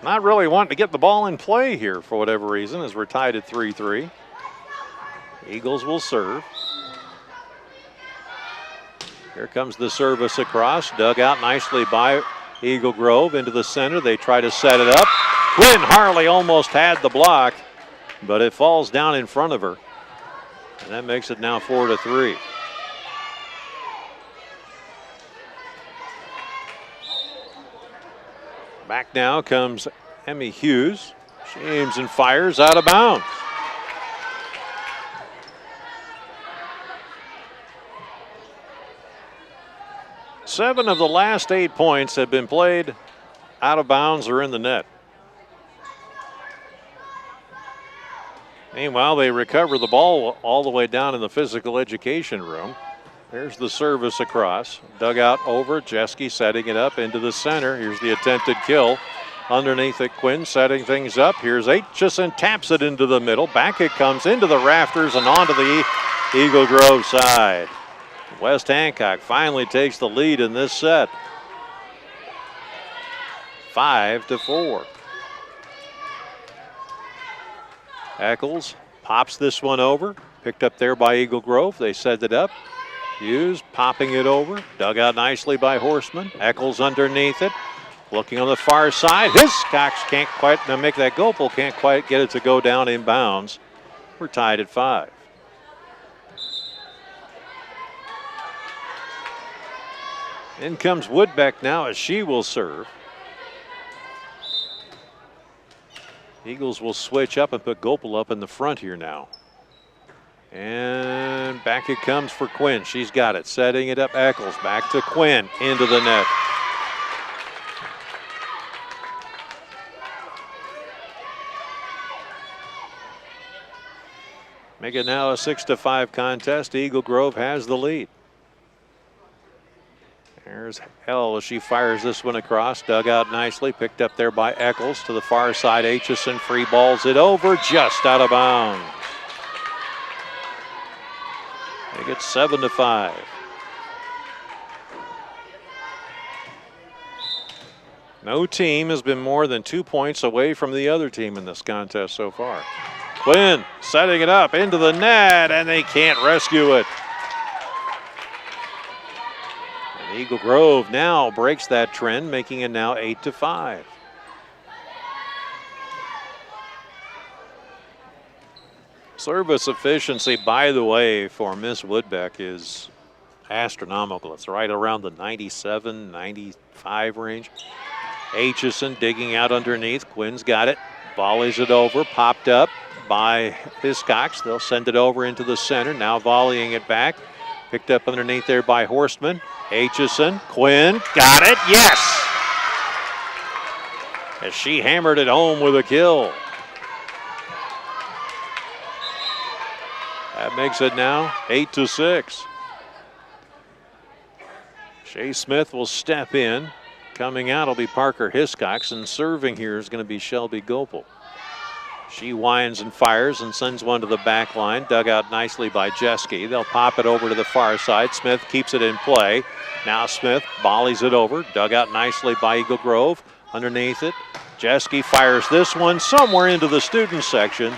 not really wanting to get the ball in play here for whatever reason, as we're tied at 3-3. Eagles will serve. Here comes the service across, dug out nicely by Eagle Grove into the center. They try to set it up. Quinn Harley almost had the block, but it falls down in front of her. And that makes it now 4-3. Back now comes Emmy Hughes. She aims and fires out of bounds. Seven of the last 8 points have been played out of bounds or in the net. Meanwhile, they recover the ball all the way down in the physical education room. There's the service across. Dug out over. Jeske setting it up into the center. Here's the attempted kill. Underneath it, Quinn setting things up. Here's Aitchison, taps it into the middle. Back it comes into the rafters and onto the Eagle Grove side. West Hancock finally takes the lead in this set. 5-4. Eccles pops this one over. Picked up there by Eagle Grove. They set it up. Hughes popping it over. Dug out nicely by Horseman. Eccles underneath it. Looking on the far side. Hiscox can't quite make that Gopel. Can't quite get it to go down in bounds. We're tied at 5. In comes Woodbeck now as she will serve. Eagles will switch up and put Gopel up in the front here now. And back it comes for Quinn. She's got it. Setting it up. Eccles back to Quinn. Into the net. Make it now a 6-5 contest. Eagle Grove has the lead. There's Hell as she fires this one across. Dug out nicely. Picked up there by Eccles to the far side. Aitchison free balls it over. Just out of bounds. Make it 7-5. No team has been more than 2 points away from the other team in this contest so far. Quinn setting it up into the net, and they can't rescue it. And Eagle Grove now breaks that trend, making it now 8-5. Service efficiency, by the way, for Miss Woodbeck is astronomical. It's right around the 97, 95 range. Aitchison digging out underneath. Quinn's got it. Volleys it over. Popped up by Hiscox. They'll send it over into the center. Now volleying it back. Picked up underneath there by Horseman. Aitchison. Quinn. Got it. Yes! As she hammered it home with a kill. makes it now 8-6. Shea Smith will step in. Coming out will be Parker Hiscox, and serving here is going to be Shelby Gopel. She winds and fires and sends one to the back line. Dug out nicely by Jeske. They'll pop it over to the far side. Smith keeps it in play. Now Smith volleys it over. Dug out nicely by Eagle Grove. Underneath it, Jeske fires this one somewhere into the student section.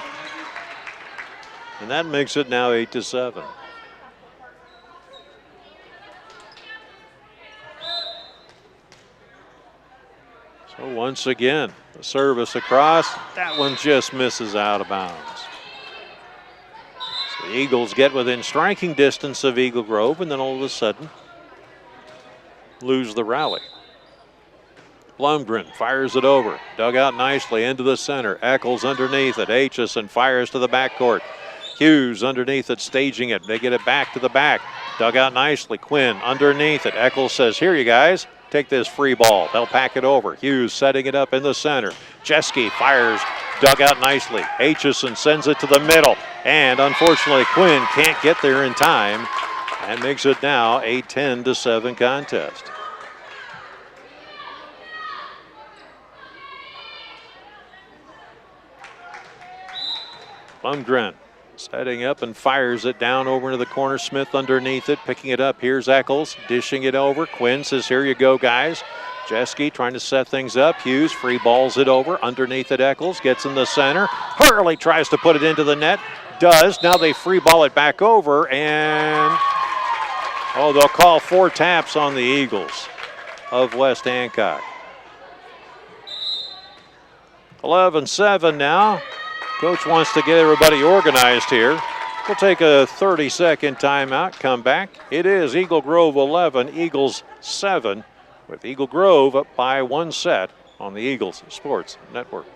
And that makes it now 8-7. So once again, the service across. That one just misses out of bounds. So the Eagles get within striking distance of Eagle Grove, and then all of a sudden lose the rally. Blumgren fires it over. Dug out nicely into the center. Eccles underneath it. Aitchison fires to the backcourt. Hughes underneath it, staging it. They get it back to the back. Dug out nicely. Quinn underneath it. Eccles says, here you guys, take this free ball. They'll pack it over. Hughes setting it up in the center. Jeske fires, dug out nicely. Aitchison sends it to the middle. And unfortunately, Quinn can't get there in time and makes it now a 10-7 contest. Blumgren setting up and fires it down over into the corner. Smith underneath it, picking it up. Here's Eccles, dishing it over. Quinn says, here you go, guys. Jeske trying to set things up. Hughes free balls it over. Underneath it, Eccles gets in the center. Hurley tries to put it into the net. Does. Now they free ball it back over, and they'll call 4 taps on the Eagles of West Hancock. 11-7 now. Coach wants to get everybody organized here. We'll take a 30-second timeout, come back. It is Eagle Grove 11, Eagles 7, with Eagle Grove up by 1 set on the Eagles Sports Network.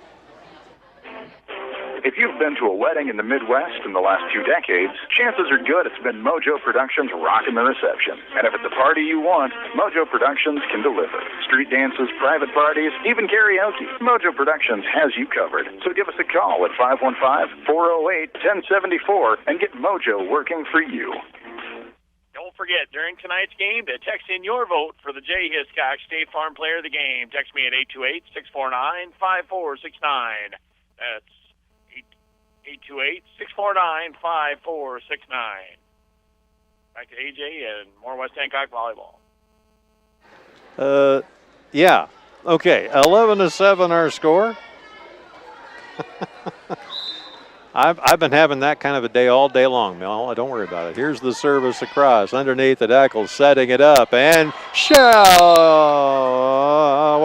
If you've been to a wedding in the Midwest in the last 2 decades, chances are good it's been Mojo Productions rocking the reception. And if it's a party you want, Mojo Productions can deliver. Street dances, private parties, even karaoke. Mojo Productions has you covered. So give us a call at 515-408-1074 and get Mojo working for you. Don't forget, during tonight's game, to text in your vote for the Jay Hiscock State Farm Player of the Game. Text me at 828-649-5469. That's 828-649-5469. Back to AJ and more West Hancock volleyball. Yeah. Okay, 11-7 our score. I've been having that kind of a day all day long, Mel. Don't worry about it. Here's the service across. Underneath it, Eccles setting it up. And what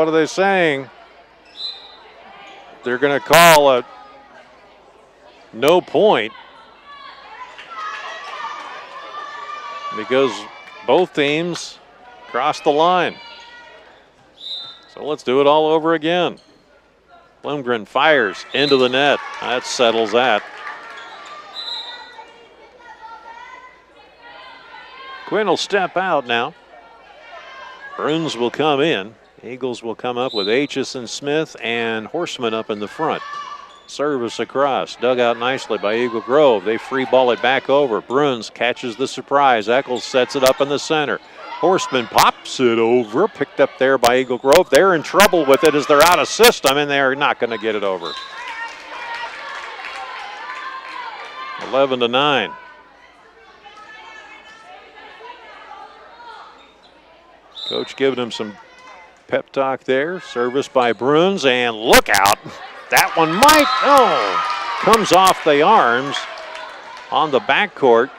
are they saying? They're going to call a no point because both teams crossed the line. So let's do it all over again. Blumgren fires into the net. That settles that. Quinn will step out now. Bruns will come in. Eagles will come up with Aitchison, Smith, and Horseman up in the front. Service across, dug out nicely by Eagle Grove. They free ball it back over. Bruns catches the surprise. Eccles sets it up in the center. Horseman pops it over, picked up there by Eagle Grove. They're in trouble with it as they're out of system, and they're not going to get it over. 11-9. Coach giving him some pep talk there. Service by Bruns, and look out. That one might, comes off the arms on the backcourt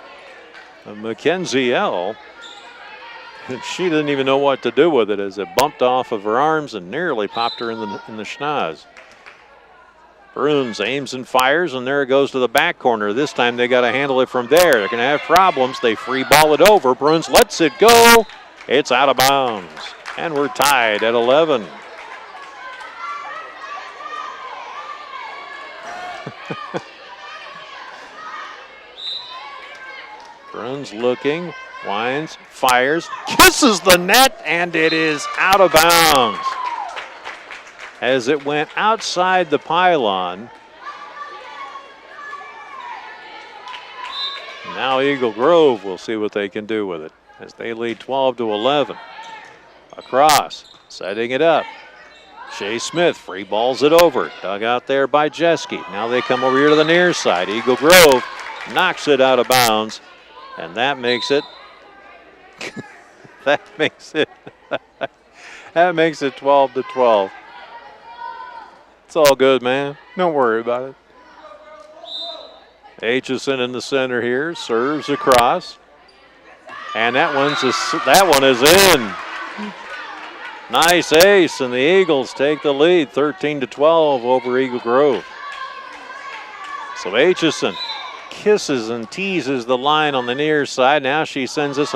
of Mackenzie L. And she didn't even know what to do with it as it bumped off of her arms and nearly popped her in the schnoz. Bruns aims and fires, and there it goes to the back corner. This time they got to handle it from there. They're going to have problems. They free ball it over. Bruns lets it go. It's out of bounds. And we're tied at 11. Bruns looking, winds, fires, kisses the net, and it is out of bounds. As it went outside the pylon. Now Eagle Grove will see what they can do with it as they lead 12-11. Across, setting it up. Shea Smith free balls it over. Dug out there by Jeske. Now they come over here to the near side. Eagle Grove knocks it out of bounds, and that makes it that makes it 12-12. It's all good, man. Don't worry about it. Aitchison in the center here, serves across. And that one is in. Nice ace, and the Eagles take the lead 13-12 over Eagle Grove. So Aitchison kisses and teases the line on the near side. Now she sends us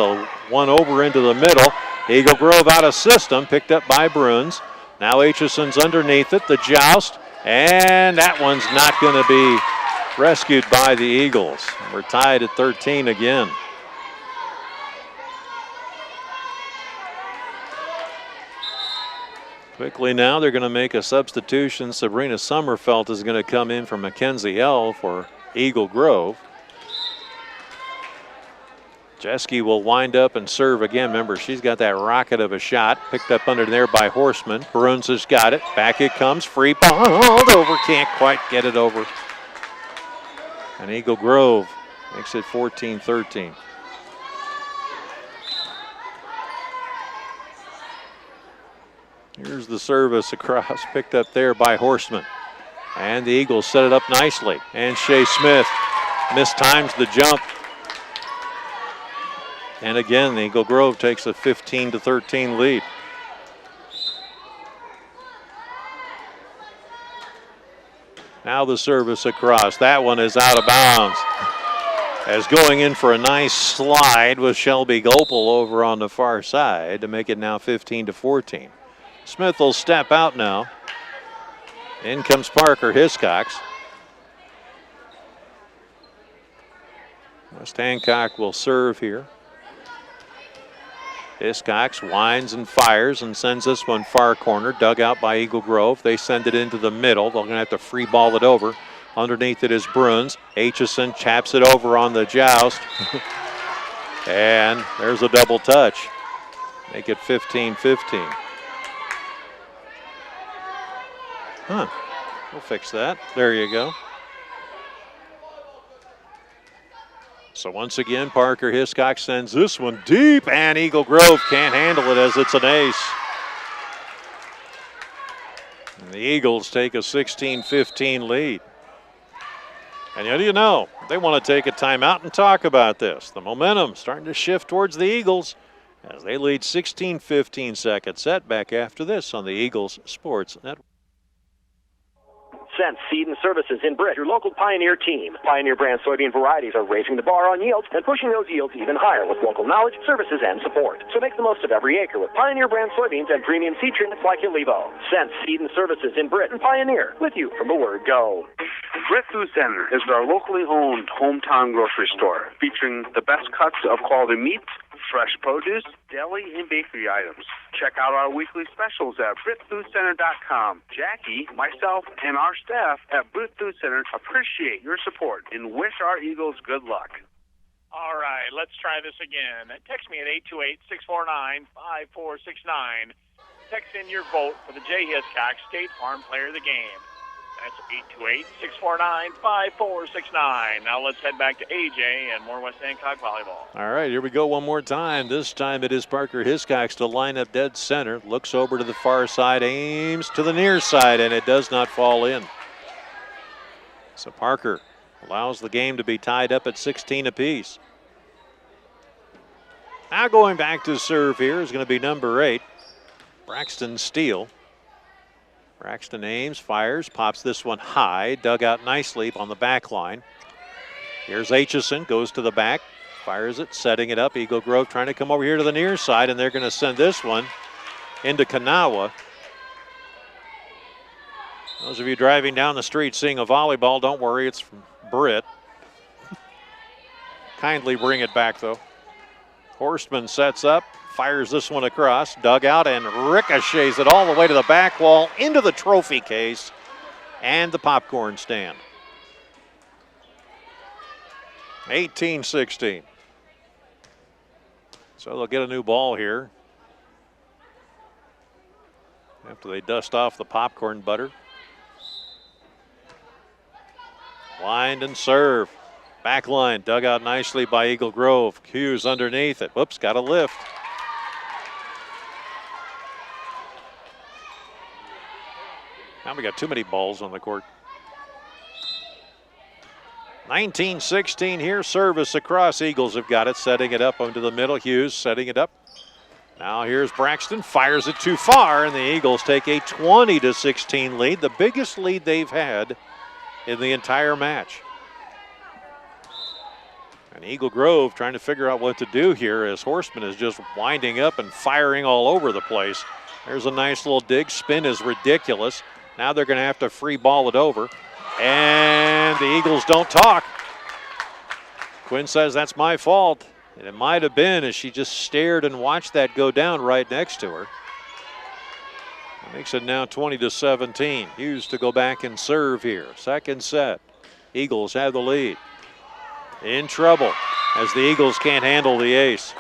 one over into the middle. Eagle Grove out of system, picked up by Bruns. Now Aitchison's underneath it, the joust, and that one's not going to be rescued by the Eagles. We're tied at 13 again. Quickly now, they're going to make a substitution. Sabrina Sommerfeld is going to come in for Mackenzie L. for Eagle Grove. Jeske will wind up and serve again. Remember, she's got that rocket of a shot. Picked up under there by Horseman. Bruns has got it. Back it comes. Free ball over. Can't quite get it over. And Eagle Grove makes it 14-13. Here's the service across, picked up there by Horseman. And the Eagles set it up nicely. And Shea Smith mistimes the jump. And again, the Eagle Grove takes a 15-13 lead. Now the service across. That one is out of bounds. As going in for a nice slide with Shelby Gopel over on the far side to make it now 15-14. Smith will step out now. In comes Parker Hiscox. West Hancock will serve here. Hiscox winds and fires and sends this one far corner, dug out by Eagle Grove. They send it into the middle. They're going to have to free ball it over. Underneath it is Bruns. Aitchison chaps it over on the joust. And there's a double touch. Make it 15-15. Huh. We'll fix that. There you go. So once again, Parker Hiscox sends this one deep, and Eagle Grove can't handle it as it's an ace. And the Eagles take a 16-15 lead. And how do you know? They want to take a timeout and talk about this. The momentum starting to shift towards the Eagles as they lead 16-15 second set. Back after this on the Eagles Sports Network. Sense Seed and Services in Britt, your local Pioneer team. Pioneer brand soybean varieties are raising the bar on yields and pushing those yields even higher with local knowledge, services, and support. So make the most of every acre with Pioneer brand soybeans and premium seed treatments like Levo. Sense Seed and Services in Britt and Pioneer, with you from the word go. Britt Food Center is our locally owned hometown grocery store featuring the best cuts of quality meats, fresh produce, deli, and bakery items. Check out our weekly specials at BrittFoodCenter.com. Jackie, myself, and our staff at Britt Food Center appreciate your support and wish our Eagles good luck. All right, let's try this again. Text me at 828-649-5469. Text in your vote for the Jay Hiscox State Farm Player of the Game. That's 828-649-5469. Now let's head back to AJ and more West Hancock volleyball. All right, here we go one more time. This time it is Parker Hiscox to line up dead center. Looks over to the far side, aims to the near side, and it does not fall in. So Parker allows the game to be tied up at 16 apiece. Now going back to serve here is going to be number 8, Braxton Steele. Braxton aims, fires, pops this one high, dug out nicely on the back line. Here's Aitchison, goes to the back, fires it, setting it up. Eagle Grove trying to come over here to the near side, and they're going to send this one into Kanawha. Those of you driving down the street seeing a volleyball, don't worry, it's from Britt. Kindly bring it back, though. Horstman sets up, fires this one across, dug out, and ricochets it all the way to the back wall, into the trophy case, and the popcorn stand. 18-16. So they'll get a new ball here after they dust off the popcorn butter. Wind and serve. Back line dug out nicely by Eagle Grove. Hughes underneath it. Whoops, got a lift. Now we got too many balls on the court. 19-16 here. Service across. Eagles have got it. Setting it up into the middle. Hughes setting it up. Now here's Braxton. Fires it too far, and the Eagles take a 20-16 lead. The biggest lead they've had in the entire match. And Eagle Grove trying to figure out what to do here as Horseman is just winding up and firing all over the place. There's a nice little dig. Spin is ridiculous. Now they're going to have to free ball it over. And the Eagles don't talk. Quinn says that's my fault. And it might have been as she just stared and watched that go down right next to her. It makes it now 20-17. Hughes to go back and serve here. Second set. Eagles have the lead. In trouble as the Eagles can't handle the ace.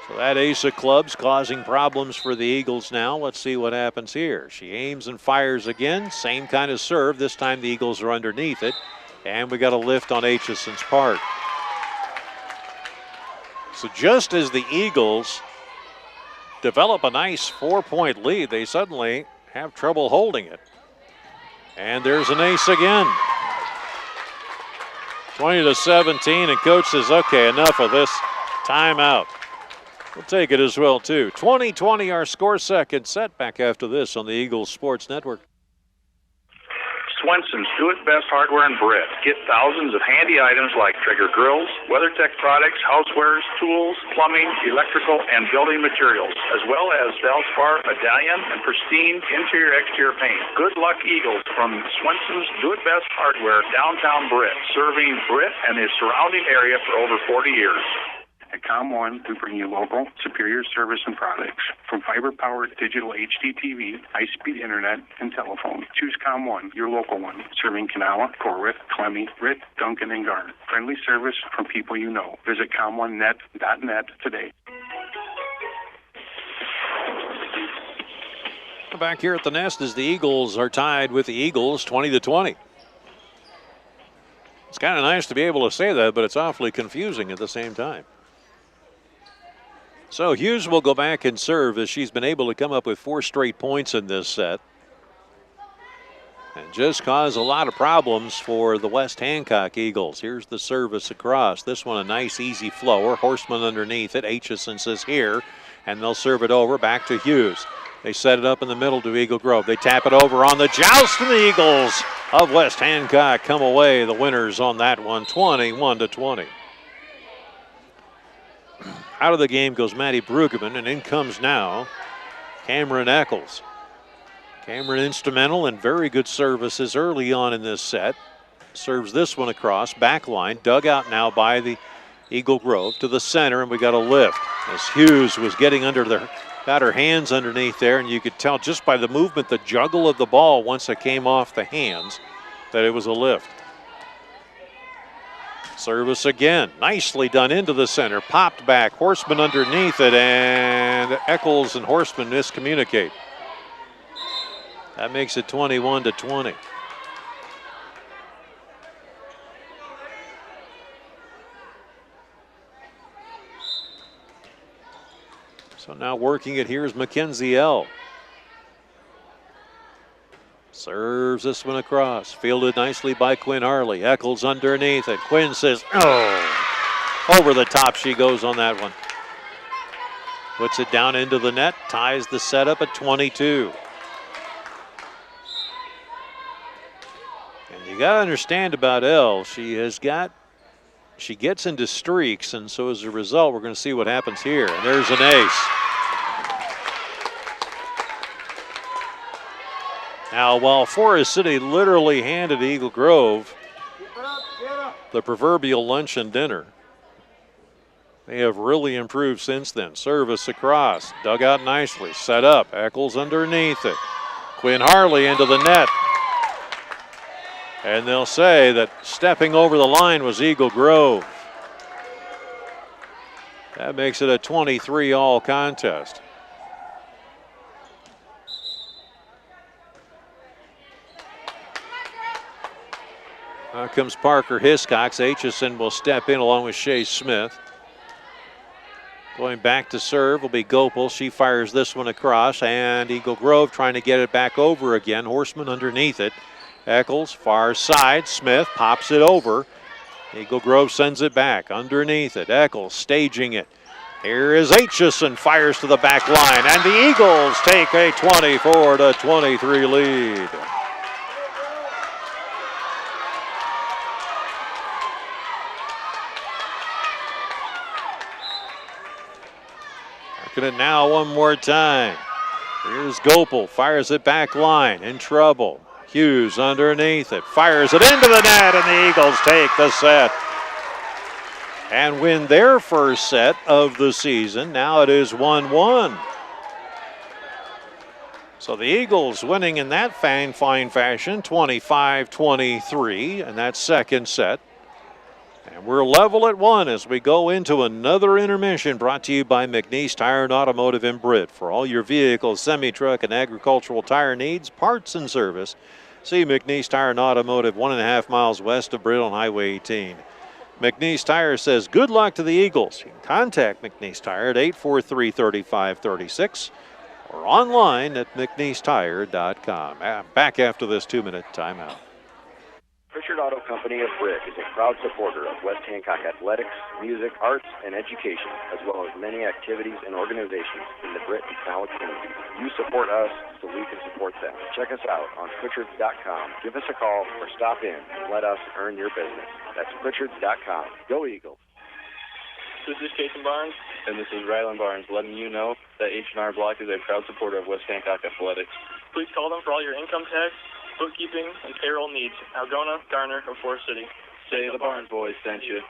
So that ace of clubs causing problems for the Eagles now. Let's see what happens here. She aims and fires again. Same kind of serve. This time the Eagles are underneath it. And we got a lift on Aitchison's part. So just as the Eagles develop a nice 4-point lead, they suddenly have trouble holding it. And there's an ace again. 20-17, and coach says, okay, enough of this. Timeout. We'll take it as well, too. 20-20 our score. Second set. Back after this on the Eagles Sports Network. Swenson's Do-It-Best Hardware and Britt. Get thousands of handy items like Trigger grills, WeatherTech products, housewares, tools, plumbing, electrical, and building materials, as well as Valspar, medallion, and pristine interior-exterior paint. Good luck, Eagles, from Swenson's Do-It-Best Hardware, downtown Britt, serving Britt and the surrounding area for over 40 years. At COM1, we bring you local, superior service and products. From fiber-powered digital HD TV, high-speed internet, and telephone. Choose COM1, your local one. Serving Kanawha, Corwith, Clemmy, Britt, Duncan, and Garner. Friendly service from people you know. Visit COM1net.net today. Back here at the nest as the Eagles are tied with the Eagles 20-20. It's kind of nice to be able to say that, but it's awfully confusing at the same time. So Hughes will go back and serve as she's been able to come up with 4 straight points in this set. And just cause a lot of problems for the West Hancock Eagles. Here's the service across. This one a nice easy flower. Horseman underneath it. Aitchison says here. And they'll serve it over back to Hughes. They set it up in the middle to Eagle Grove. They tap it over on the joust, and the Eagles of West Hancock come away the winners on that one, 21-20. Out of the game goes Maddie Brueggemann, and in comes now Cameron Eccles. Cameron instrumental in very good services early on in this set. Serves this one across, back line, dug out now by the Eagle Grove to the center, and we got a lift. As Hughes was getting under there, got her hands underneath there, and you could tell just by the movement, the juggle of the ball once it came off the hands, that it was a lift. Service again, nicely done into the center, popped back, Horseman underneath it, and Eccles and Horseman miscommunicate. That makes it 21-20. So now working it here is Mackenzie L. Serves this one across. Fielded nicely by Quinn Harley. Eccles underneath it. Quinn says, oh! Over the top she goes on that one. Puts it down into the net. Ties the setup at 22. And you got to understand about Elle. She gets into streaks, and so as a result, we're going to see what happens here. And there's an ace. Now, while Forest City literally handed Eagle Grove the proverbial lunch and dinner, they have really improved since then. Service across, dug out nicely, set up. Eccles underneath it. Quinn Harley into the net. And they'll say that stepping over the line was Eagle Grove. That makes it a 23-all contest. Now comes Parker Hiscox. Aitchison will step in along with Shea Smith. Going back to serve will be Gopal. She fires this one across, and Eagle Grove trying to get it back over again. Horseman underneath it. Eccles, far side. Smith pops it over. Eagle Grove sends it back underneath it. Eccles staging it. Here is Aitchison, fires to the back line, and the Eagles take a 24-23 lead. Look at it now one more time. Here's Gopal, fires it back line, in trouble. Hughes underneath it, fires it into the net, and the Eagles take the set and win their first set of the season. Now it is 1-1. So the Eagles winning in that fine fashion, 25-23 in that second set. And we're level at 1 as we go into another intermission, brought to you by McNeese Tire and Automotive in Britt. For all your vehicle, semi-truck, and agricultural tire needs, parts and service, see McNeese Tire and Automotive 1.5 miles west of Britt on Highway 18. McNeese Tire says good luck to the Eagles. You can contact McNeese Tire at 843-3536 or online at McNeeseTire.com. Back after this 2-minute timeout. Pritchard Auto Company of Britt is a proud supporter of West Hancock athletics, music, arts, and education, as well as many activities and organizations in the Britt and Kanawha community. You support us, so we can support them. Check us out on Pritchards.com. Give us a call or stop in and let us earn your business. That's Pritchards.com. Go Eagles. This is Jason Barnes. And this is Rylan Barnes, letting you know that H&R Block is a proud supporter of West Hancock athletics. Please call them for all your income tax, bookkeeping, and payroll needs. Algona, Garner, or Forest City. Say the Barnes boys sent you.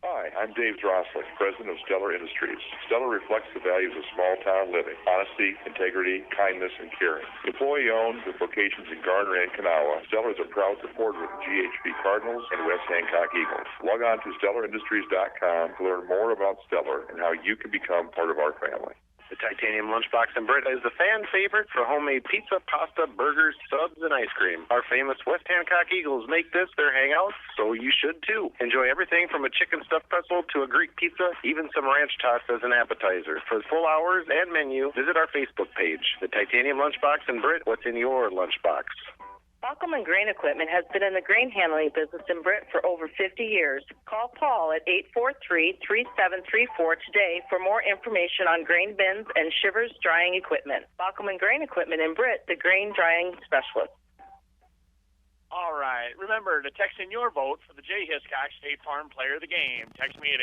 Hi, I'm Dave Drosling, president of Stellar Industries. Stellar reflects the values of small-town living: honesty, integrity, kindness, and caring. Employee-owned with locations in Garner and Kanawha, Stellar is a proud supporter of the GHB Cardinals and West Hancock Eagles. Log on to StellarIndustries.com to learn more about Stellar and how you can become part of our family. The Titanium Lunchbox in Britt is the fan favorite for homemade pizza, pasta, burgers, subs, and ice cream. Our famous West Hancock Eagles make this their hangout, so you should too. Enjoy everything from a chicken stuffed pretzel to a Greek pizza, even some ranch tots as an appetizer. For full hours and menu, visit our Facebook page. The Titanium Lunchbox in Britt, what's in your lunchbox? Baukelman Grain Equipment has been in the grain handling business in Britt for over 50 years. Call Paul at 843-3734 today for more information on grain bins and Shivers drying equipment. Baukelman Grain Equipment in Britt, the grain drying specialist. All right. Remember to text in your vote for the Jay Hiscox State Farm Player of the Game. Text me at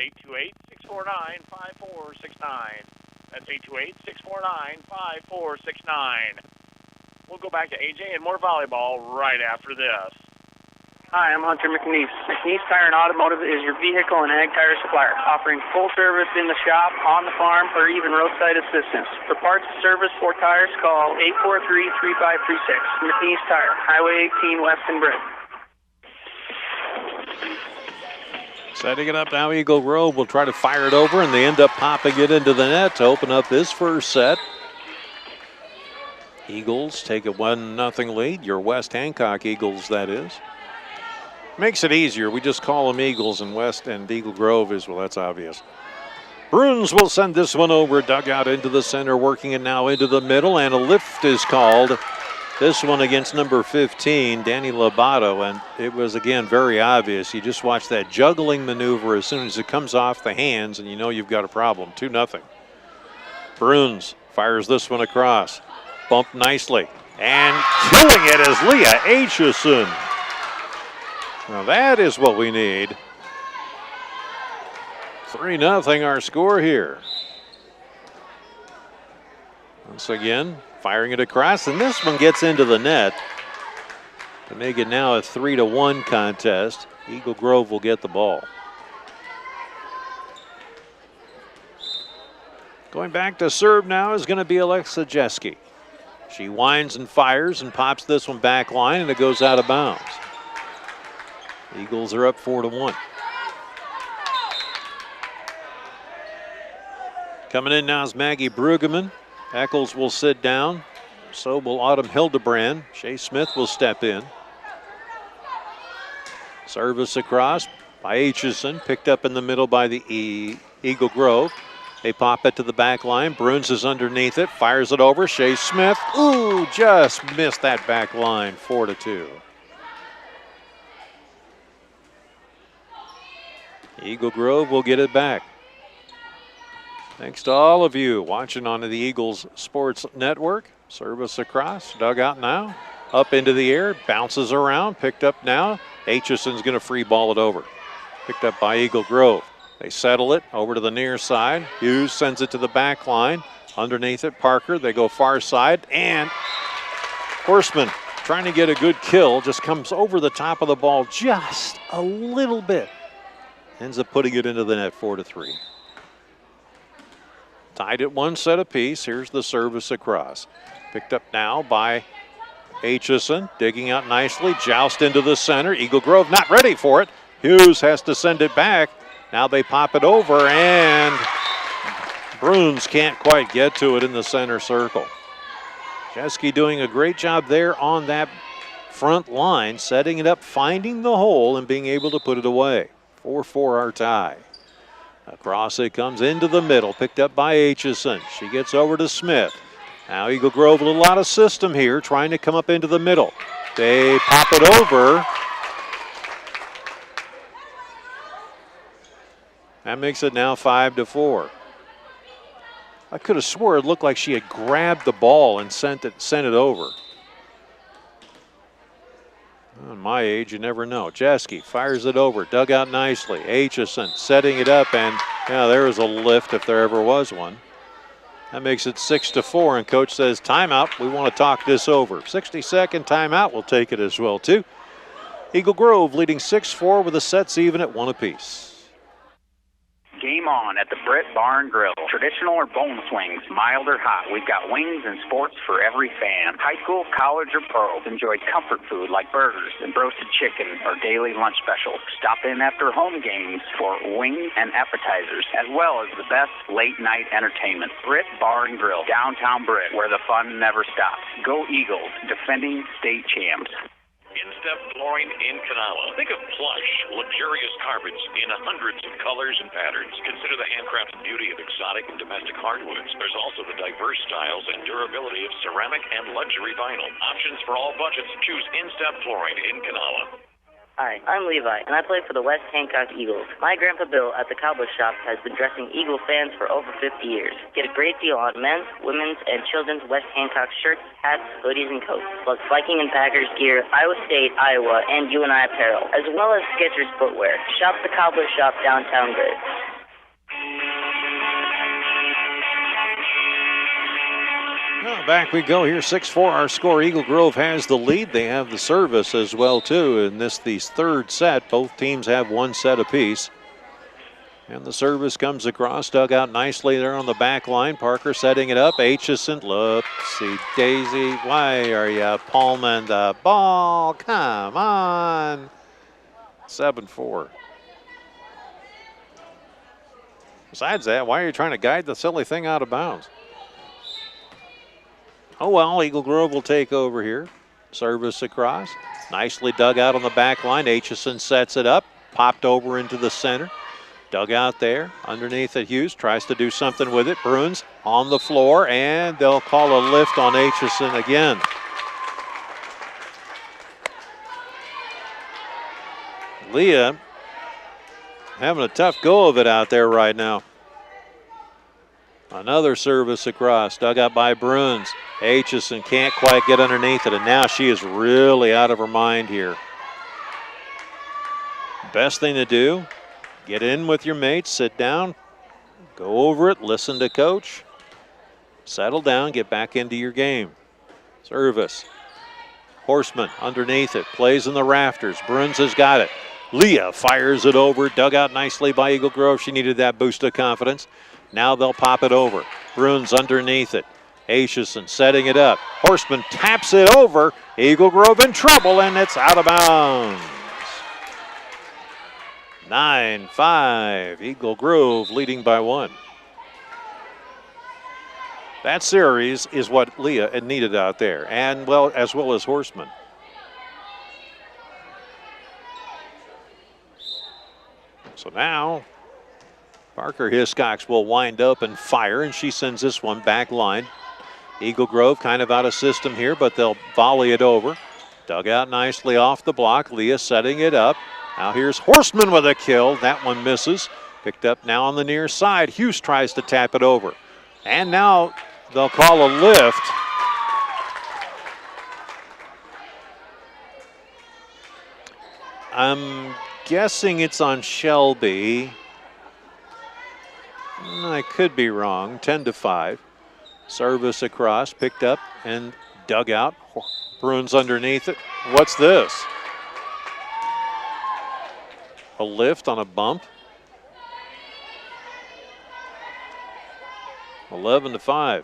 828-649-5469. That's 828-649-5469. We'll go back to AJ and more volleyball right after this. Hi, I'm Hunter McNeese. McNeese Tire and Automotive is your vehicle and ag tire supplier, offering full service in the shop, on the farm, or even roadside assistance. For parts, service, or tires, call 843-3536. McNeese Tire, Highway 18 West in Britt. Setting it up now, Eagle Grove will try to fire it over, and they end up popping it into the net to open up this first set. Eagles take a 1-0 lead. Your West Hancock Eagles, that is. Makes it easier. We just call them Eagles, and West and Eagle Grove is, well, that's obvious. Bruins will send this one over, dugout into the center, working it now into the middle, and a lift is called. This one against number 15, Danny Lobato, and it was, again, very obvious. You just watch that juggling maneuver as soon as it comes off the hands, and you know you've got a problem. 2-0. Bruins fires this one across. Bumped nicely, and killing it is Leah Aitchison. Now that is what we need. 3-0 our score here. Once again, firing it across, and this one gets into the net to make it now a 3-1 contest. Eagle Grove will get the ball. Going back to serve now is going to be Alexa Jeske. She winds and fires and pops this one back line, and it goes out of bounds. Eagles are up 4-1. Coming in now is Maggie Brueggemann. Eccles will sit down. So will Autumn Hildebrand. Shea Smith will step in. Service across by Aitchison. Picked up in the middle by the Eagle Grove. They pop it to the back line. Bruns is underneath it. Fires it over. Shea Smith. Ooh, just missed that back line. 4-2. Eagle Grove will get it back. Thanks to all of you watching on the Eagles Sports Network. Service across, dugout now, up into the air, bounces around, picked up now. Aitchison's going to free ball it over. Picked up by Eagle Grove. They settle it over to the near side. Hughes sends it to the back line. Underneath it, Parker. They go far side, and Horseman trying to get a good kill, just comes over the top of the ball just a little bit. Ends up putting it into the net, 4-3. Tied at 1 set apiece. Here's the service across. Picked up now by Aitchison. Digging out nicely. Joust into the center. Eagle Grove not ready for it. Hughes has to send it back. Now they pop it over, and Bruns can't quite get to it in the center circle. Jeske doing a great job there on that front line, setting it up, finding the hole, and being able to put it away. 4-4 our tie. Across it comes into the middle, picked up by Aitchison. She gets over to Smith. Now Eagle Grove a little out of system here, trying to come up into the middle. They pop it over. That makes it now 5-4. I could have swore it looked like she had grabbed the ball and sent it over. At my age, you never know. Jeske fires it over, dug out nicely. Aitchison setting it up, and yeah, there was a lift if there ever was one. That makes it 6-4, and coach says, timeout, we want to talk this over. 60-second timeout, we'll take it as well, too. Eagle Grove leading 6-4 with the sets even at 1 apiece. Game on at the Britt Barn Grill. Traditional or boneless wings, mild or hot. We've got wings and sports for every fan. High school, college, or pro. Enjoy comfort food like burgers and roasted chicken or daily lunch specials. Stop in after home games for wings and appetizers, as well as the best late night entertainment. Britt Barn Grill, downtown Britt, where the fun never stops. Go Eagles, defending state champs. In-step flooring in Kanawha. Think of plush, luxurious carpets in hundreds of colors and patterns. Consider the handcrafted beauty of exotic and domestic hardwoods. There's also the diverse styles and durability of ceramic and luxury vinyl. Options for all budgets. Choose in-step flooring in Kanawha. Hi, I'm Levi, and I play for the West Hancock Eagles. My Grandpa Bill at the Cowboy Shop has been dressing Eagle fans for over 50 years. Get a great deal on men's, women's, and children's West Hancock shirts, hats, hoodies, and coats, plus Viking and Packers gear, Iowa State, Iowa, and UNI apparel, as well as Skechers footwear. Shop the Cowboy Shop downtown Britt. Well, back we go here, 6-4 our score. Eagle Grove has the lead. They have the service as well, too. In this third set, both teams have 1 set apiece. And the service comes across, dug out nicely there on the back line. Parker setting it up. Aitchison, let's see, Daisy, why are you palming the ball? Come on. 7-4. Besides that, why are you trying to guide the silly thing out of bounds? Oh well, Eagle Grove will take over here. Service across. Nicely dug out on the back line. Aitchison sets it up. Popped over into the center. Dug out there. Underneath it, Hughes tries to do something with it. Bruns on the floor, and they'll call a lift on Aitchison again. Leah having a tough go of it out there right now. Another service across, dug out by Bruns. Aitchison can't quite get underneath it, and now she is really out of her mind here. Best thing to do, get in with your mates, sit down, go over it, listen to coach, settle down, get back into your game. Service. Horseman underneath it, plays in the rafters. Bruns has got it. Leah fires it over, dug out nicely by Eagle Grove. She needed that boost of confidence. Now they'll pop it over. Bruns underneath it. Aitchison setting it up. Horseman taps it over. Eagle Grove in trouble, and it's out of bounds. 9-5. Eagle Grove leading by 1. That series is what Leah had needed out there, and as well as Horseman. So now Parker Hiscox will wind up and fire, and she sends this one back line. Eagle Grove kind of out of system here, but they'll volley it over. Dug out nicely off the block. Leah setting it up. Now here's Horseman with a kill. That one misses. Picked up now on the near side. Hughes tries to tap it over. And now they'll call a lift. I'm guessing it's on Shelby. I could be wrong. 10-5. Service across, picked up and dug out. Bruins underneath it. What's this? A lift on a bump. 11-5.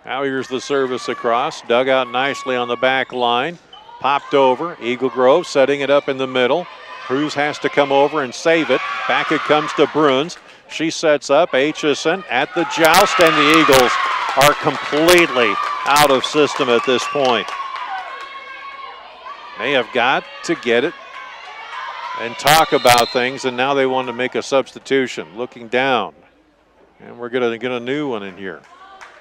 Now here's the service across, dug out nicely on the back line, popped over. Eagle Grove setting it up in the middle. Cruz has to come over and save it. Back it comes to Bruins. She sets up. Aitchison at the joust, and the Eagles are completely out of system at this point. They have got to get it and talk about things, and now they want to make a substitution. Looking down, and we're going to get a new one in here.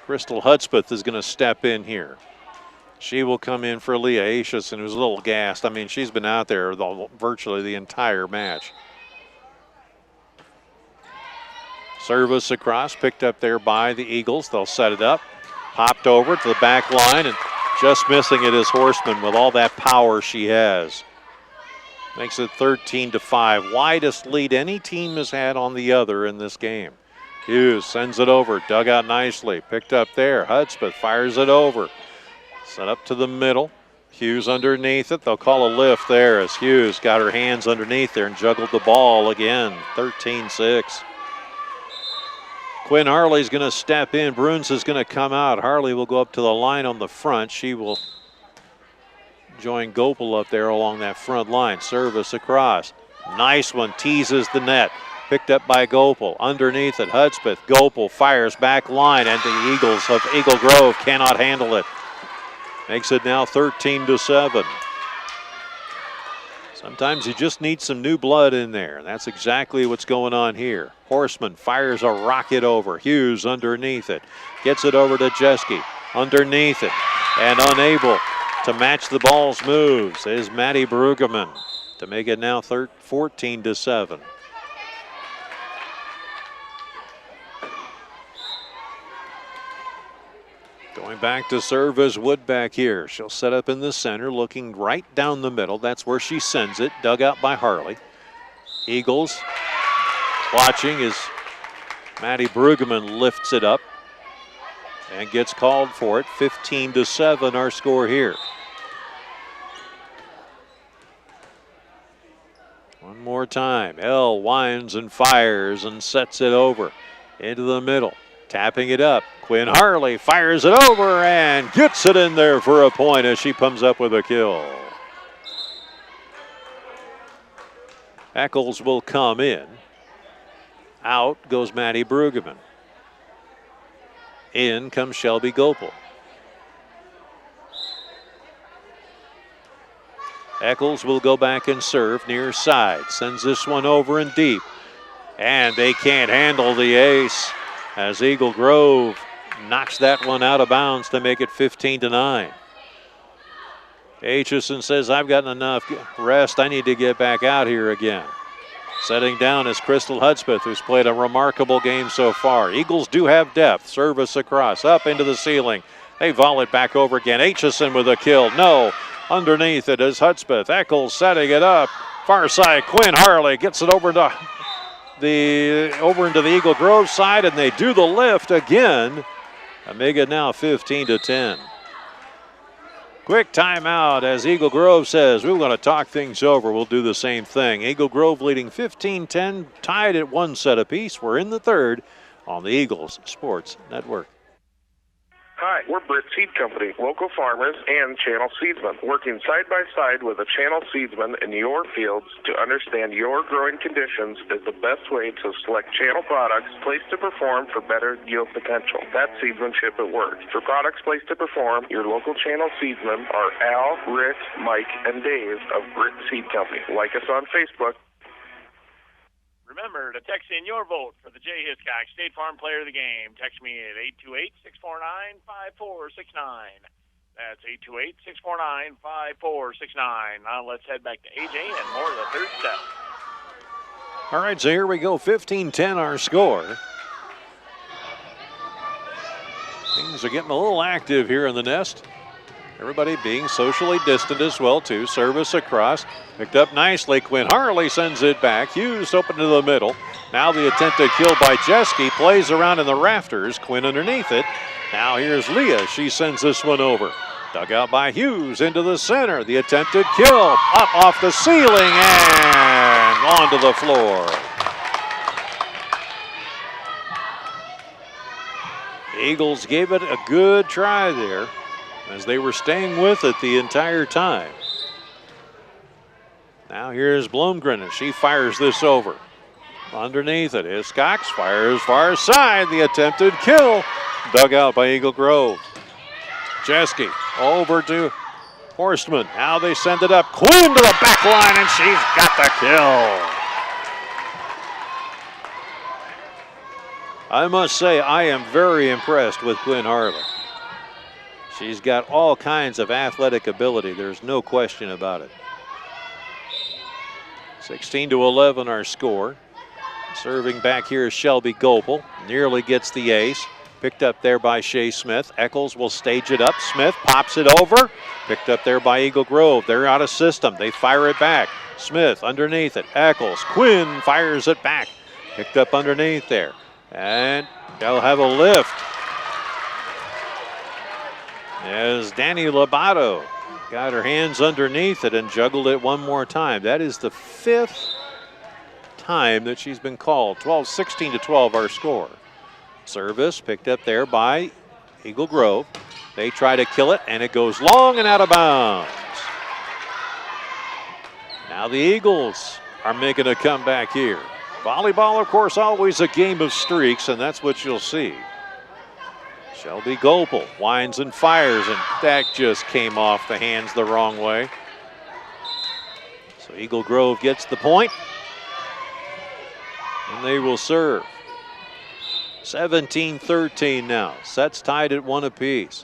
Crystal Hudspeth is going to step in here. She will come in for Leah Aitchison, who's a little gassed. I mean, she's been out there virtually the entire match. Service across, picked up there by the Eagles. They'll set it up. Popped over to the back line, and just missing it is Horseman with all that power she has. Makes it 13-5. Widest lead any team has had on the other in this game. Hughes sends it over, dug out nicely, picked up there. Hudspeth fires it over. Set up to the middle. Hughes underneath it. They'll call a lift there as Hughes got her hands underneath there and juggled the ball again. 13-6. Quinn Harley's going to step in. Bruins is going to come out. Harley will go up to the line on the front. She will join Gopal up there along that front line. Service across. Nice one. Teases the net. Picked up by Gopal. Underneath it, Hudspeth. Gopal fires back line, and the Eagles of Eagle Grove cannot handle it. Makes it now 13-7. Sometimes you just need some new blood in there, and that's exactly what's going on here. Horseman fires a rocket over. Hughes underneath it. Gets it over to Jeske. Underneath it, and unable to match the ball's moves is Maddie Brueggemann to make it now 14-7. Going back to serve is Wood back here. She'll set up in the center, looking right down the middle. That's where she sends it. Dug out by Harley. Eagles watching as Maddie Brueggemann lifts it up and gets called for it. 15-7 our score here. One more time. L winds and fires and sets it over into the middle. Tapping it up. Quinn Harley fires it over and gets it in there for a point as she comes up with a kill. Eccles will come in. Out goes Maddie Brueggemann. In comes Shelby Gopal. Eccles will go back and serve near side. Sends this one over and deep. And they can't handle the ace as Eagle Grove knocks that one out of bounds to make it 15-9. Aitchison says, I've gotten enough rest. I need to get back out here again. Setting down is Crystal Hudspeth, who's played a remarkable game so far. Eagles do have depth. Service across, up into the ceiling. They volley it back over again. Aitchison with a kill. No. Underneath it is Hudspeth. Eccles setting it up. Far side, Quinn Harley gets it over into the Eagle Grove side, and they do the lift again. And make it now 15-10. Quick timeout as Eagle Grove says, we're going to talk things over. We'll do the same thing. Eagle Grove leading 15-10, tied at 1 set apiece. We're in the third on the Eagles Sports Network. Hi, we're Britt Seed Company, local farmers and channel seedsmen, working side by side with a channel seedsman in your fields to understand your growing conditions is the best way to select channel products placed to perform for better yield potential. That's seedsmanship at work. For products placed to perform, your local channel seedsmen are Al, Rick, Mike, and Dave of Britt Seed Company. Like us on Facebook. Remember to text in your vote for the Jay Hiscock State Farm Player of the Game. Text me at 828-649-5469. That's 828-649-5469. Now let's head back to AJ and more of the third set. All right, so here we go. 15-10 our score. Things are getting a little active here in the nest. Everybody being socially distant as well, too. Service across. Picked up nicely. Quinn Harley sends it back. Hughes open to the middle. Now the attempted kill by Jeske. Plays around in the rafters. Quinn underneath it. Now here's Leah. She sends this one over. Dug out by Hughes into the center. The attempted kill. Up off the ceiling and onto the floor. The Eagles gave it a good try there, as they were staying with it the entire time. Now here's Blomgren as she fires this over. Underneath it is Cox, fires far side, the attempted kill. Dug out by Eagle Grove. Jeske over to Horstman. Now they send it up. Quinn to the back line, and she's got the kill. I must say, I am very impressed with Quinn Harley. She's got all kinds of athletic ability. There's no question about it. 16-11 our score. Serving back here is Shelby Gopel. Nearly gets the ace. Picked up there by Shea Smith. Eccles will stage it up. Smith pops it over. Picked up there by Eagle Grove. They're out of system. They fire it back. Smith underneath it. Eccles. Quinn fires it back. Picked up underneath there. And they'll have a lift. As Danny Lobato got her hands underneath it and juggled it one more time. That is the 5th time that she's been called. 16-12 our score. Service picked up there by Eagle Grove. They try to kill it, and it goes long and out of bounds. Now the Eagles are making a comeback here. Volleyball, of course, always a game of streaks, and that's what you'll see. Shelby Gopel winds and fires, and that just came off the hands the wrong way. So Eagle Grove gets the point, and they will serve. 17-13 now. Sets tied at 1 apiece.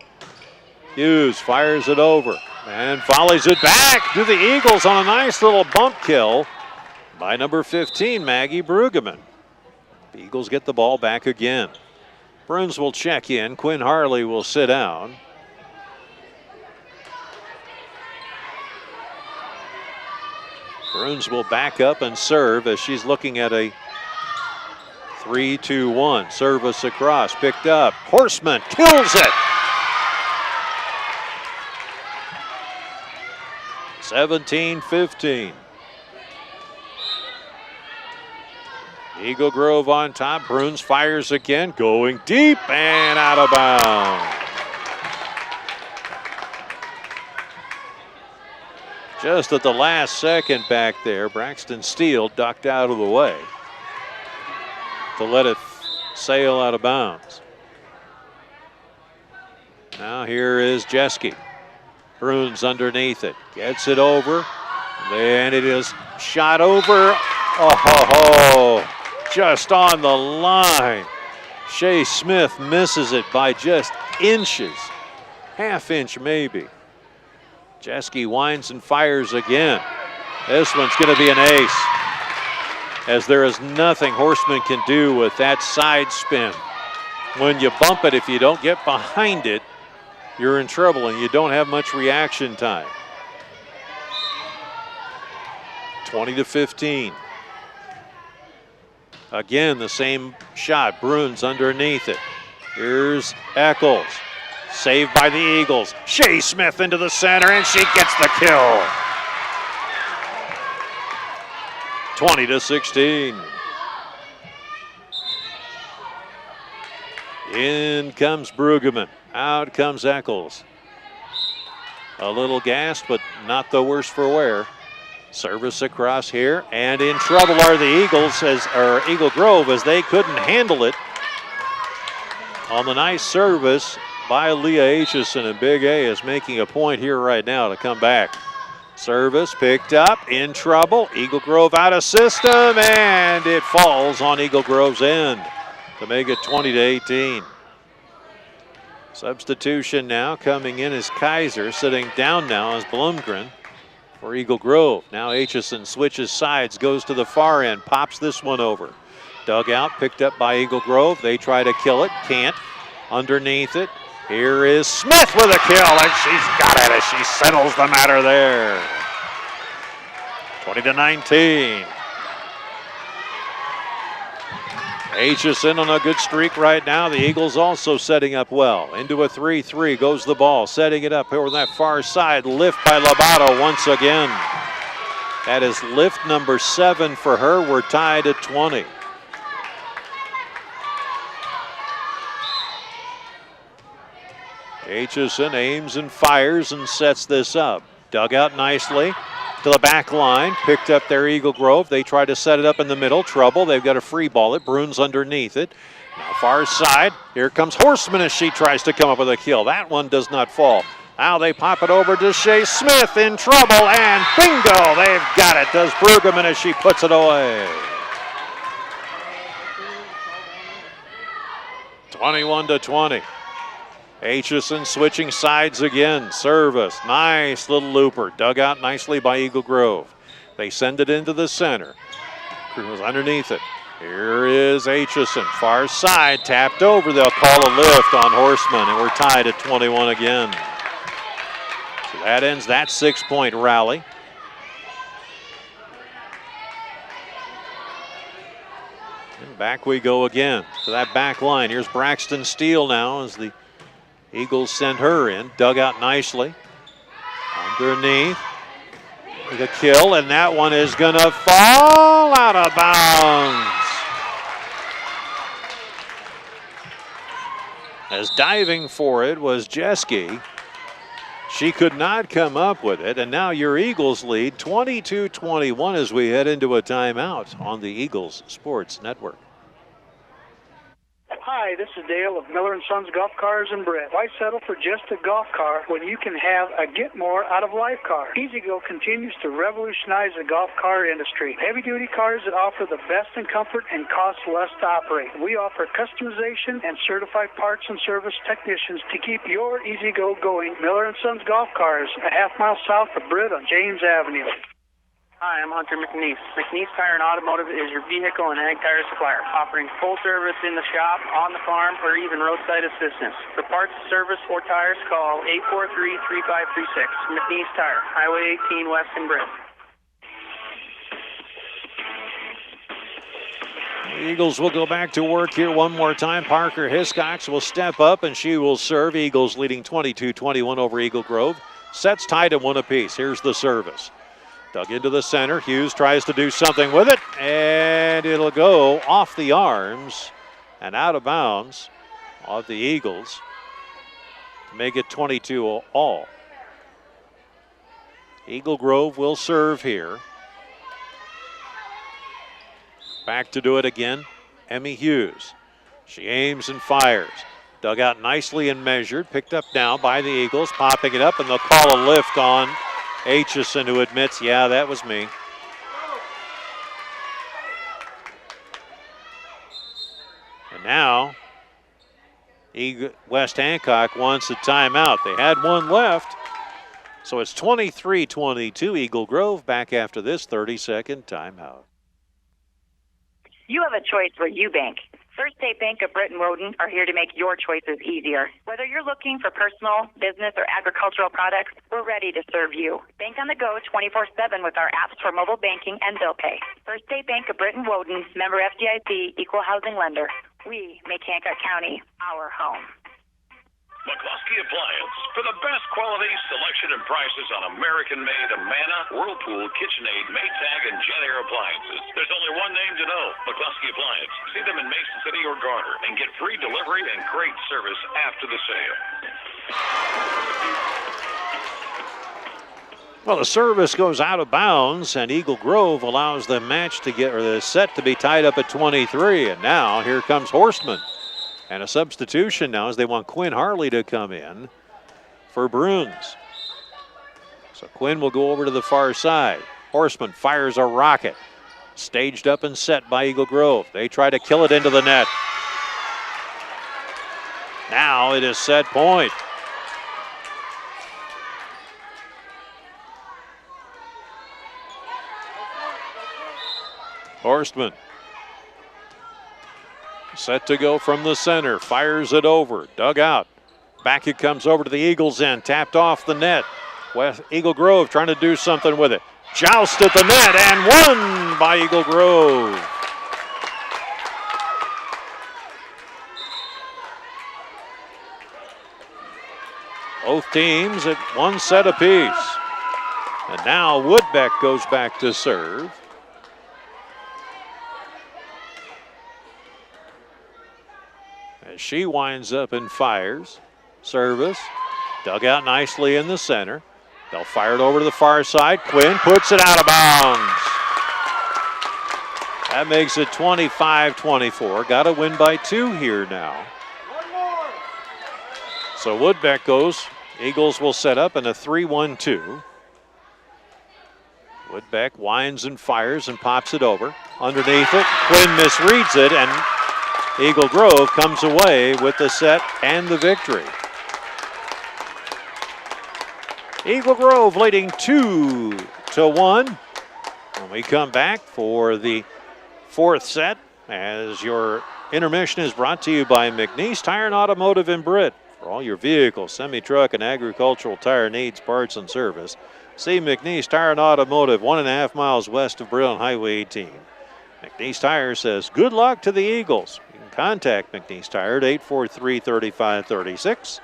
Hughes fires it over and volleys it back to the Eagles on a nice little bump kill by number 15, Maggie Brueggemann. The Eagles get the ball back again. Bruns will check in. Quinn Harley will sit down. Bruns will back up and serve as she's looking at a 3-2-1. Service across, picked up. Horstman kills it. 17-15. Eagle Grove on top. Bruns fires again, going deep and out of bounds. Just at the last second back there, Braxton Steele ducked out of the way to let it sail out of bounds. Now here is Jeske. Bruns underneath it. Gets it over. And it is shot over. Oh, just on the line. Shea Smith misses it by just inches. Half inch maybe. Jeske winds and fires again. This one's going to be an ace, as there is nothing Horstman can do with that side spin. When you bump it, if you don't get behind it, you're in trouble and you don't have much reaction time. 20-15. Again, the same shot. Bruns underneath it. Here's Eccles. Saved by the Eagles. Shea Smith into the center, and she gets the kill. 20-16. In comes Brueggemann. Out comes Eccles. A little gassed, but not the worse for wear. Service across here, and in trouble are the Eagles, Eagle Grove, as they couldn't handle it. On the nice service by Leah Aitchison, and Big A is making a point here right now to come back. Service picked up, in trouble. Eagle Grove out of system, and it falls on Eagle Grove's end to make it 20-18. Substitution now coming in is Kaiser, sitting down now as Blumgren for Eagle Grove. Now Aitchison switches sides, goes to the far end, pops this one over. Dugout picked up by Eagle Grove. They try to kill it, can't. Underneath it, here is Smith with a kill, and she's got it as she settles the matter there. 20-19. Aitchison on a good streak right now. The Eagles also setting up well. Into a 3-3 goes the ball, setting it up over that far side. Lift by Lobato once again. That is lift number 7 for her. We're tied at 20. Aitchison aims and fires and sets this up. Dug out nicely to the back line. Picked up their Eagle Grove. They try to set it up in the middle. Trouble. They've got a free ball. It Bruins underneath it. Now far side. Here comes Horseman as she tries to come up with a kill. That one does not fall. Now they pop it over to Shea Smith, in trouble, and bingo! They've got it. Does Brueggemann as she puts it away. 21-20. Aitchison switching sides again. Service. Nice little looper. Dug out nicely by Eagle Grove. They send it into the center. Cruz underneath it. Here is Aitchison. Far side. Tapped over. They'll call a lift on Horseman, and we're tied at 21 again. So that ends that 6-point rally. And back we go again to that back line. Here's Braxton Steele now as the Eagles send her in. Dug out nicely. Underneath. With a kill, and that one is going to fall out of bounds. As diving for it was Jeske. She could not come up with it, and now your Eagles lead 22-21 as we head into a timeout on the Eagles Sports Network. Hi, this is Dale of Miller & Sons Golf Cars in Britt. Why settle for just a golf car when you can have a get more out of life car? E-Z-GO continues to revolutionize the golf car industry. Heavy-duty cars that offer the best in comfort and cost less to operate. We offer customization and certified parts and service technicians to keep your E-Z-GO going. Miller & Sons Golf Cars, a half-mile south of Britt on James Avenue. Hi, I'm Hunter McNeese. McNeese Tire and Automotive is your vehicle and ag tire supplier, offering full service in the shop, on the farm, or even roadside assistance. For parts, service, or tires, call 843-3536. McNeese Tire, Highway 18 West in Britt. The Eagles will go back to work here one more time. Parker Hiscox will step up, and she will serve. Eagles leading 22-21 over Eagle Grove. Sets tied at 1 apiece. Here's the service. Dug into the center. Hughes tries to do something with it, and it'll go off the arms and out of bounds of the Eagles to make it 22 all. Eagle Grove will serve here. Back to do it again, Emmy Hughes. She aims and fires. Dug out nicely and measured. Picked up now by the Eagles, popping it up, and they'll call a lift on Aitchison, who admits, yeah, that was me. And now, West Hancock wants a timeout. They had one left. So it's 23-22, Eagle Grove back after this 30-second timeout. You have a choice where you bank. First State Bank of Britt and Woden are here to make your choices easier. Whether you're looking for personal, business, or agricultural products, we're ready to serve you. Bank on the go 24/7 with our apps for mobile banking and bill pay. First State Bank of Britt and Woden, member FDIC, equal housing lender. We make Hancock County our home. McCluskey Appliance. For the best quality, selection, and prices on American-made Amana, Whirlpool, KitchenAid, Maytag, and JetAir appliances. There's only one name to know, McCluskey Appliance. See them in Mason City or Garner and get free delivery and great service after the sale. Well, the service goes out of bounds, and Eagle Grove allows the match to get, or the set to be tied up at 23. And now here comes Horstman. And a substitution now as they want Quinn Harley to come in for Bruins. So Quinn will go over to the far side. Horstman fires a rocket. Staged up and set by Eagle Grove. They try to kill it into the net. Now it is set point. Horstman set to go from the center, fires it over, dug out. Back it comes over to the Eagles end, tapped off the net. Eagle Grove trying to do something with it. Joust at the net and won by Eagle Grove. Both teams at one set apiece. And now Woodbeck goes back to serve. As she winds up and fires. Service. Dug out nicely in the center. They'll fire it over to the far side. Quinn puts it out of bounds. That makes it 25-24. Got to win by 2 here now. So Woodbeck goes. Eagles will set up in a 3-1-2. Woodbeck winds and fires and pops it over. Underneath it, Quinn misreads it, and Eagle Grove comes away with the set and the victory. Eagle Grove leading 2-1. When we come back for the 4th set, as your intermission is brought to you by McNeese Tire and Automotive in Britt. For all your vehicle, semi-truck, and agricultural tire needs, parts, and service, see McNeese Tire and Automotive 1.5 miles west of Britt on Highway 18. McNeese Tire says good luck to the Eagles. You can contact McNeese Tire at 843-3536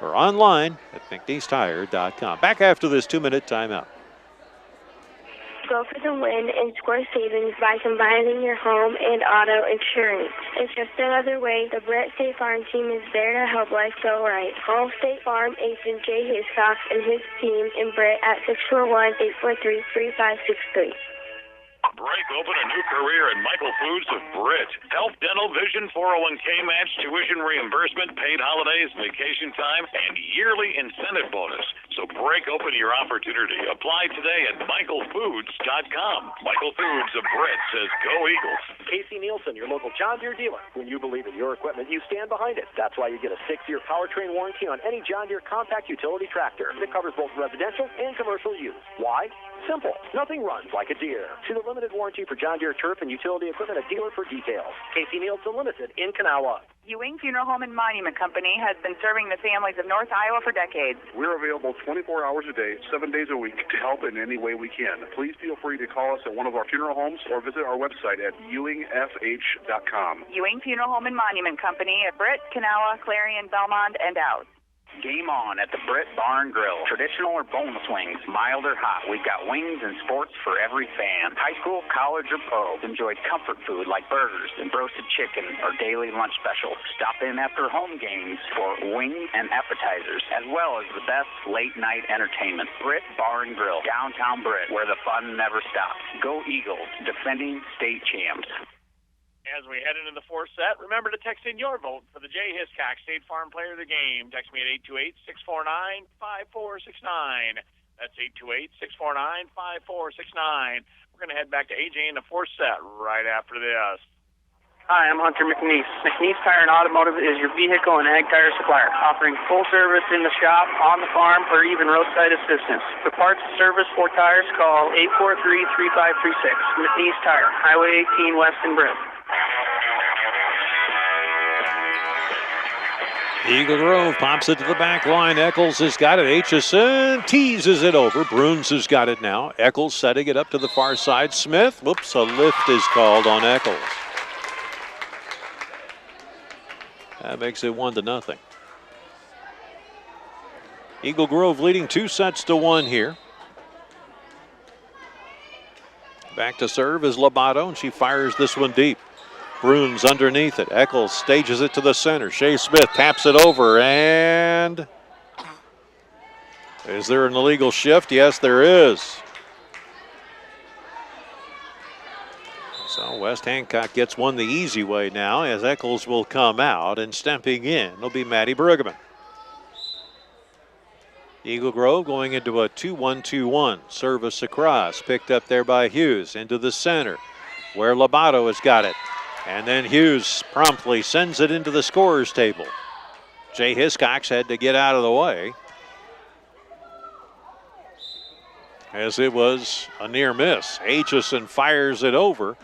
or online at McNeeseTire.com. Back after this 2-minute timeout. Go for the win and score savings by combining your home and auto insurance. It's just another way the Brett State Farm team is there to help life go right. Call State Farm agent Jay Hiscox and his team in Brett at 641-843-3563. Break open a new career at Michael Foods of Britt. Health, dental, vision, 401k match, tuition reimbursement, paid holidays, vacation time, and yearly incentive bonus. So break open your opportunity. Apply today at michaelfoods.com. Michael Foods of Britt says go Eagles. Casey Nielsen, your local John Deere dealer. When you believe in your equipment, you stand behind it. That's why you get a 6-year powertrain warranty on any John Deere compact utility tractor that covers both residential and commercial use. Why? Simple. Nothing runs like a Deere. See the limited warranty for John Deere turf and utility equipment at dealer for details. Casey Nielsen Limited in Kanawha. Ewing Funeral Home and Monument Company has been serving the families of North Iowa for decades. We're available 24 hours a day, 7 days a week to help in any way we can. Please feel free to call us at one of our funeral homes or visit our website at ewingfh.com. Ewing Funeral Home and Monument Company at Britt, Kanawha, Clarion, Belmont, and Out. Game on at the Britt Bar and Grill. Traditional or boneless wings, mild or hot. We've got wings and sports for every fan. High school, college, or pro. Enjoy comfort food like burgers and roasted chicken or daily lunch specials. Stop in after home games for wings and appetizers, as well as the best late-night entertainment. Britt Bar and Grill, downtown Britt, where the fun never stops. Go Eagles, defending state champs. As we head into the 4th set, remember to text in your vote for the Jay Hiscox State Farm Player of the Game. Text me at 828-649-5469. That's 828-649-5469. We're going to head back to AJ in the 4th set right after this. Hi, I'm Hunter McNeese. McNeese Tire and Automotive is your vehicle and ag tire supplier, offering full service in the shop, on the farm, or even roadside assistance. For parts, service, or tires, call 843-3536. McNeese Tire, Highway 18 West in Britt. Eagle Grove pops it to the back line. Eccles has got it. Aitchison teases it over. Bruins has got it now. Eccles setting it up to the far side. Smith, whoops, a lift is called on Eccles. That makes it 1-0. Eagle Grove leading 2-1 here. Back to serve is Lobato, and she fires this one deep. Bruns underneath it. Eccles stages it to the center. Shea Smith taps it over, and is there an illegal shift? Yes, there is. So West Hancock gets one the easy way now, as Eccles will come out, and stepping in will be Maddie Bruggeman. Eagle Grove going into a 2-1-2-1. Service across, picked up there by Hughes into the center, where Lobato has got it. And then Hughes promptly sends it into the scorer's table. Jay Hiscox had to get out of the way, as it was a near miss. Aitchison fires it over.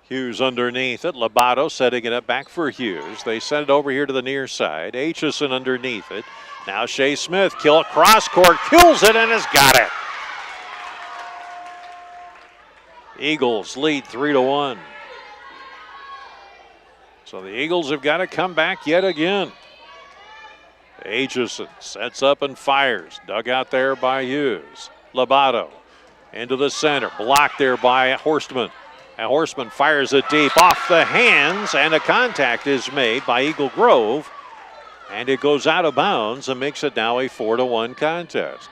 Hughes underneath it. Lobato setting it up back for Hughes. They send it over here to the near side. Aitchison underneath it. Now Shea Smith, cross court, kills it and has got it. Eagles lead 3-1. So the Eagles have got to come back yet again. Aitchison sets up and fires. Dug out there by Hughes. Lobato into the center. Blocked there by Horstman. And Horstman fires it deep off the hands, and a contact is made by Eagle Grove. And it goes out of bounds and makes it now a 4-1 contest.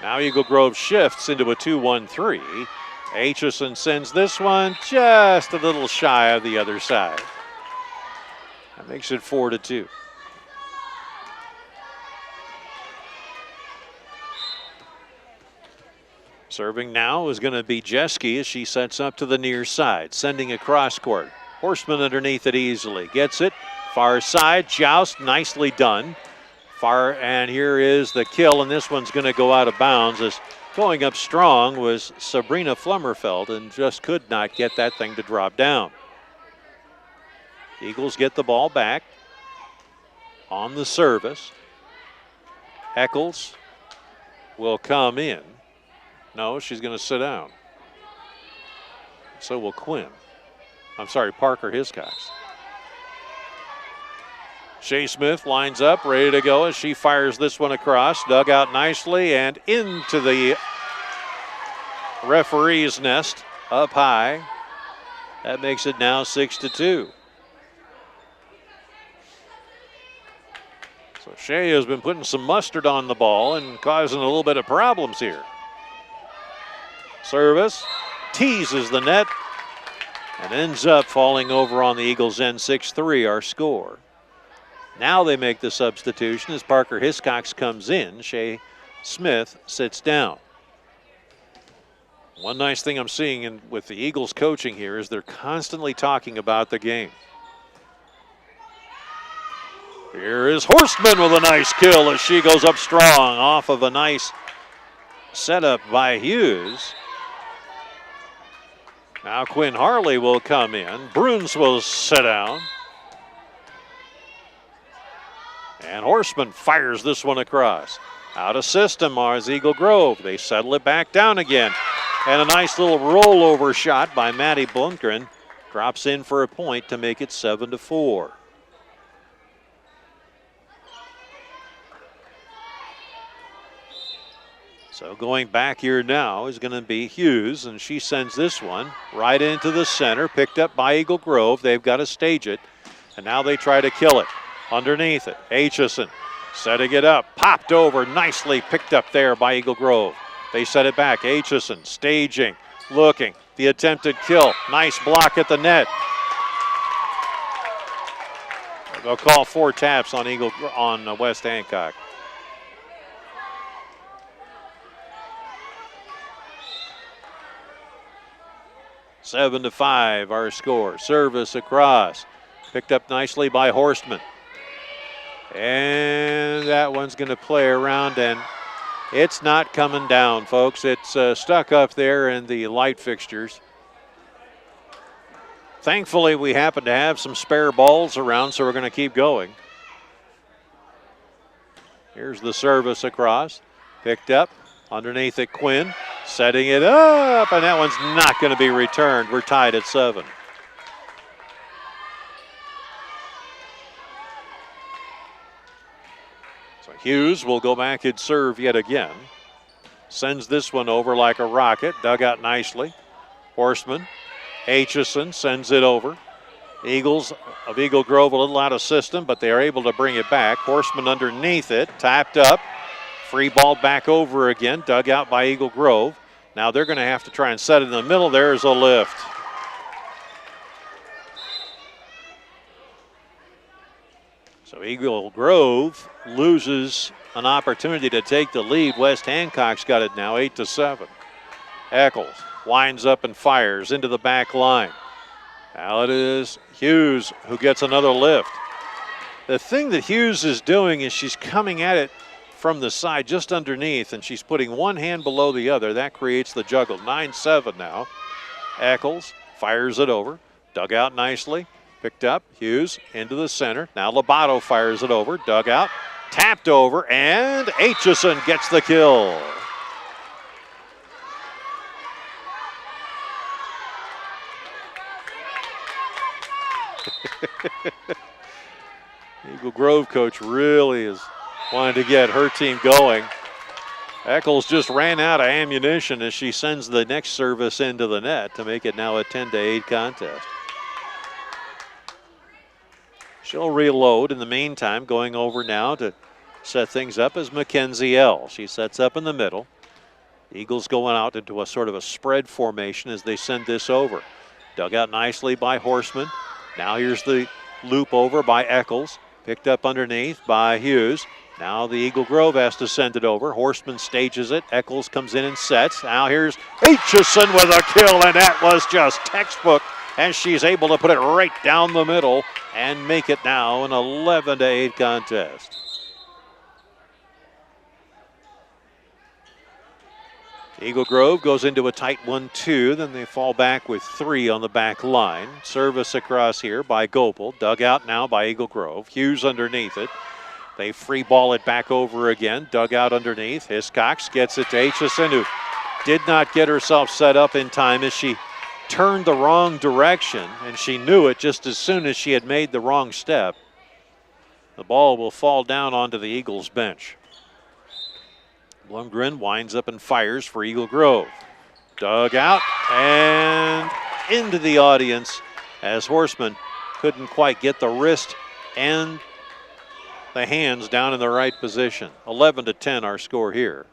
Now Eagle Grove shifts into a 2-1-3. Aitchison sends this one just a little shy of the other side. That makes it 4-2. Serving now is going to be Jeske as she sets up to the near side, sending a cross court. Horstman underneath it easily. Gets it. Far side. Joust. Nicely done. And here is the kill, and this one's going to go out of bounds, as going up strong was Sabrina Flummerfeld and just could not get that thing to drop down. Eagles get the ball back on the service. Eccles will come in. No, she's going to sit down. So will Quinn. I'm sorry, Parker Hiscox. Shea Smith lines up, ready to go as she fires this one across. Dug out nicely and into the referee's nest, up high. That makes it now 6-2. So Shea has been putting some mustard on the ball and causing a little bit of problems here. Service teases the net and ends up falling over on the Eagles' end. 6-3 our score. Now they make the substitution as Parker Hiscox comes in. Shea Smith sits down. One nice thing I'm seeing with the Eagles coaching here is they're constantly talking about the game. Here is Horstman with a nice kill as she goes up strong off of a nice setup by Hughes. Now Quinn Harley will come in. Bruns will sit down. And Horstman fires this one across. Out of system is Eagle Grove. They settle it back down again. And a nice little rollover shot by Maddie Blomgren drops in for a point to make it 7-4. So going back here now is going to be Hughes, and she sends this one right into the center, picked up by Eagle Grove. They've got to stage it, and now they try to kill it. Underneath it, Aitchison setting it up, popped over, nicely picked up there by Eagle Grove. They set it back, Aitchison staging, looking, the attempted kill, nice block at the net. They'll call 4 taps on West Hancock. Seven to 5 our score. Service across, picked up nicely by Horstman. And that one's going to play around, and it's not coming down, folks. It's stuck up there in the light fixtures. Thankfully, we happen to have some spare balls around, so we're going to keep going. Here's the service across. Picked up. Underneath it, Quinn. Setting it up, and that one's not going to be returned. We're tied at 7. Hughes will go back and serve yet again. Sends this one over like a rocket. Dug out nicely. Horseman. Aitchison sends it over. Eagles of Eagle Grove a little out of system, but they are able to bring it back. Horseman underneath it. Tapped up. Free ball back over again. Dug out by Eagle Grove. Now they're going to have to try and set it in the middle. There's a lift. So Eagle Grove loses an opportunity to take the lead. West Hancock's got it now, 8-7. Eccles winds up and fires into the back line. Now it is Hughes who gets another lift. The thing that Hughes is doing is she's coming at it from the side just underneath, and she's putting one hand below the other. That creates the juggle. 9-7 now. Eccles fires it over. Dug out nicely. Picked up. Hughes into the center. Now Lobato fires it over. Dug out. Tapped over, and Aitchison gets the kill. Eagle Grove coach really is wanting to get her team going. Eccles just ran out of ammunition as she sends the next service into the net to make it now a 10-8 contest. She'll reload in the meantime. Going over now to set things up is Mackenzie L. She sets up in the middle. Eagles going out into a sort of a spread formation as they send this over. Dug out nicely by Horseman. Now here's the loop over by Eccles. Picked up underneath by Hughes. Now the Eagle Grove has to send it over. Horseman stages it. Eccles comes in and sets. Now here's Aitchison with a kill, and that was just textbook as she's able to put it right down the middle and make it now an 11-8 contest. Eagle Grove goes into a tight 1-2, then they fall back with 3 on the back line. Service across here by Gopal. Dug out now by Eagle Grove. Hughes underneath it. They free ball it back over again. Dug out underneath. Hiscox gets it to Aitchison, who did not get herself set up in time as she turned the wrong direction, and she knew it just as soon as she had made the wrong step. The ball will fall down onto the Eagles bench. Blumgren winds up and fires for Eagle Grove. Dug out and into the audience as Horseman couldn't quite get the wrist and the hands down in the right position. 11-10 our score here.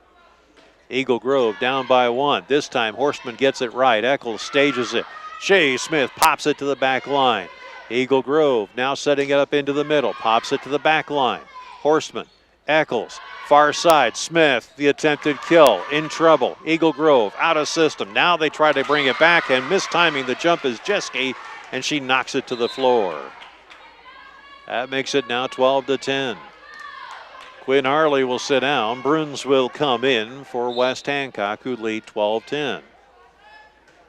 Eagle Grove down by 1. This time Horseman gets it right. Eccles stages it. Shea Smith pops it to the back line. Eagle Grove now setting it up into the middle. Pops it to the back line. Horseman, Eccles, far side. Smith, the attempted kill, in trouble. Eagle Grove out of system. Now they try to bring it back, and mistiming the jump is Jeske, and she knocks it to the floor. That makes it now 12-10. Quinn Harley will sit down. Bruns will come in for West Hancock, who lead 12-10.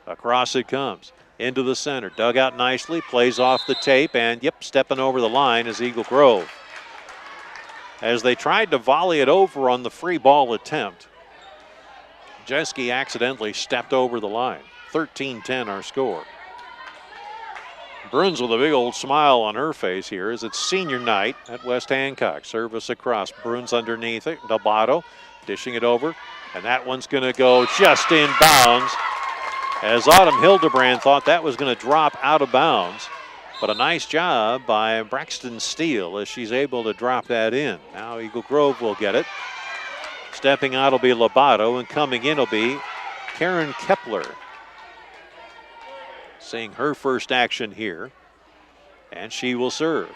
Across it comes. Into the center. Dug out nicely. Plays off the tape. And, stepping over the line is Eagle Grove. As they tried to volley it over on the free ball attempt, Jeske accidentally stepped over the line. 13-10 our score. Bruns with a big old smile on her face here as it's senior night at West Hancock. Service across. Bruns underneath it. Lobato dishing it over. And that one's going to go just in bounds as Autumn Hildebrand thought that was going to drop out of bounds. But a nice job by Braxton Steele as she's able to drop that in. Now Eagle Grove will get it. Stepping out will be Lobato, and coming in will be Karen Kepler. Seeing her first action here, and she will serve.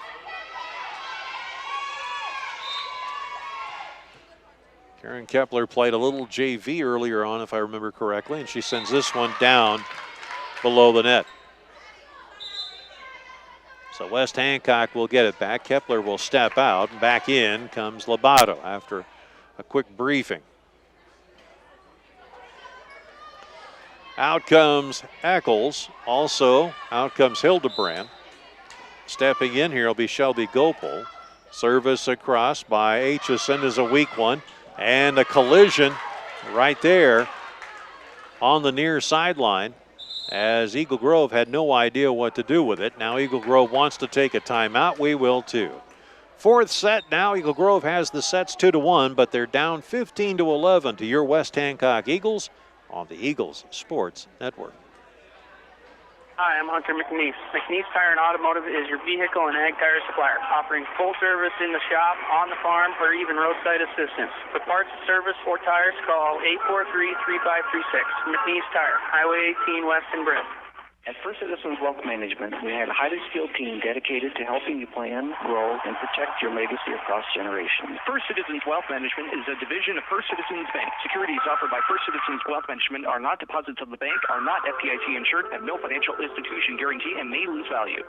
Karen Kepler played a little JV earlier on, if I remember correctly, and she sends this one down below the net. So West Hancock will get it back. Kepler will step out, and back in comes Lobato after a quick briefing. Out comes Eccles. Also, out comes Hildebrand. Stepping in here will be Shelby Gopal. Service across by Aitchison is a weak one. And a collision right there on the near sideline as Eagle Grove had no idea what to do with it. Now Eagle Grove wants to take a timeout. We will too. Fourth set now. Eagle Grove has the sets 2-1, but they're down 15-11 to your West Hancock Eagles on the Eagles Sports Network. Hi, I'm Hunter McNeese. McNeese Tire and Automotive is your vehicle and ag tire supplier, offering full service in the shop, on the farm, or even roadside assistance. For parts, service, or tires, call 843-3536. McNeese Tire, Highway 18 West in Britt. At First Citizens Wealth Management, we have a highly skilled team dedicated to helping you plan, grow, and protect your legacy across generations. First Citizens Wealth Management is a division of First Citizens Bank. Securities offered by First Citizens Wealth Management are not deposits of the bank, are not FDIC insured, have no financial institution guarantee, and may lose value.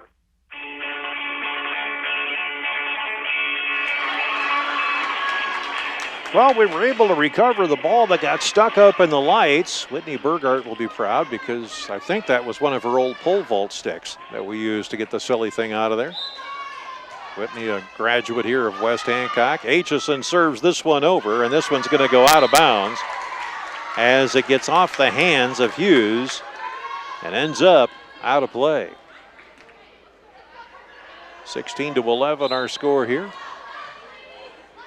Well, we were able to recover the ball that got stuck up in the lights. Whitney Burgart will be proud because I think that was one of her old pole vault sticks that we used to get the silly thing out of there. Whitney, a graduate here of West Hancock. Aitchison serves this one over, and this one's going to go out of bounds as it gets off the hands of Hughes and ends up out of play. 16-11 our score here.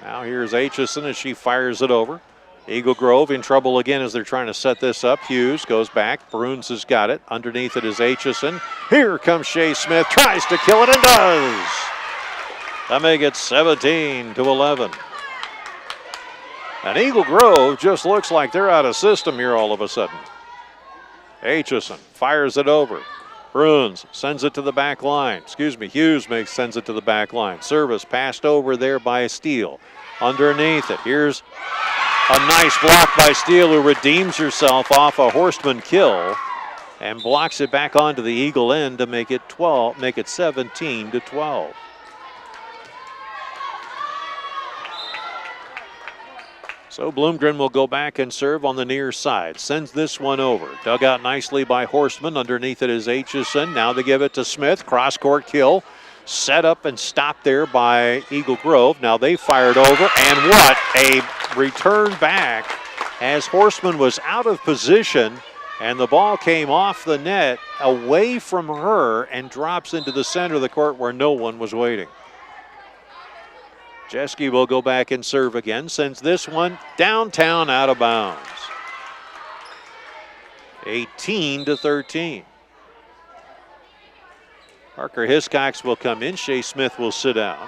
Now here's Aitchison as she fires it over. Eagle Grove in trouble again as they're trying to set this up. Hughes goes back. Bruns has got it. Underneath it is Aitchison. Here comes Shea Smith. Tries to kill it and does. That make it 17-11. And Eagle Grove just looks like they're out of system here all of a sudden. Aitchison fires it over. Bruns sends it to the back line. Hughes sends it to the back line. Service passed over there by Steele. Underneath it, here's a nice block by Steele, who redeems herself off a Horstman kill and blocks it back onto the Eagle end to make it 17-12. So Bloomgren will go back and serve on the near side. Sends this one over. Dug out nicely by Horstman. Underneath it is Aitchison. Now they give it to Smith. Cross-court kill. Set up and stopped there by Eagle Grove. Now they fired over. And what a return back as Horstman was out of position. And the ball came off the net away from her and drops into the center of the court where no one was waiting. Jeske will go back and serve again. Sends this one downtown out of bounds. 18-13. Parker Hiscox will come in. Shea Smith will sit down.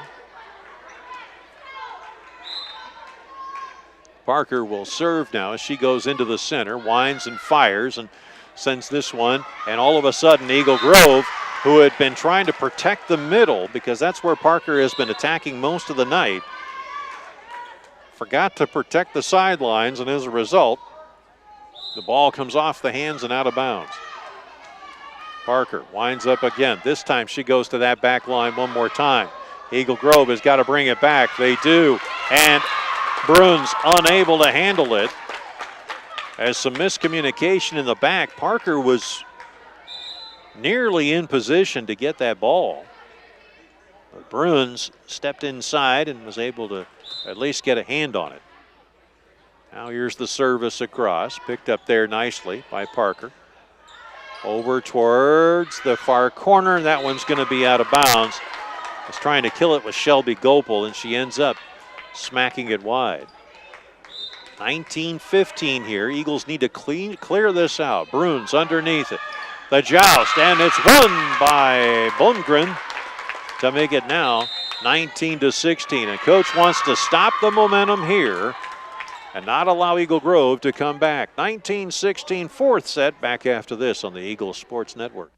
Parker will serve now as she goes into the center. Winds and fires and sends this one. And all of a sudden, Eagle Grove, who had been trying to protect the middle because that's where Parker has been attacking most of the night, forgot to protect the sidelines, and as a result, the ball comes off the hands and out of bounds. Parker winds up again. This time she goes to that back line one more time. Eagle Grove has got to bring it back. They do, and Bruns unable to handle it. As some miscommunication in the back, Parker was nearly in position to get that ball. But Bruns stepped inside and was able to at least get a hand on it. Now here's the service across, picked up there nicely by Parker. Over towards the far corner, and that one's going to be out of bounds. Was trying to kill it with Shelby Gopel, and she ends up smacking it wide. 19-15 here. Eagles need to clear this out. Bruns underneath it. The joust, and it's won by Blumgren to make it now 19-16. And coach wants to stop the momentum here and not allow Eagle Grove to come back. 19-16, fourth set, back after this on the Eagles Sports Network.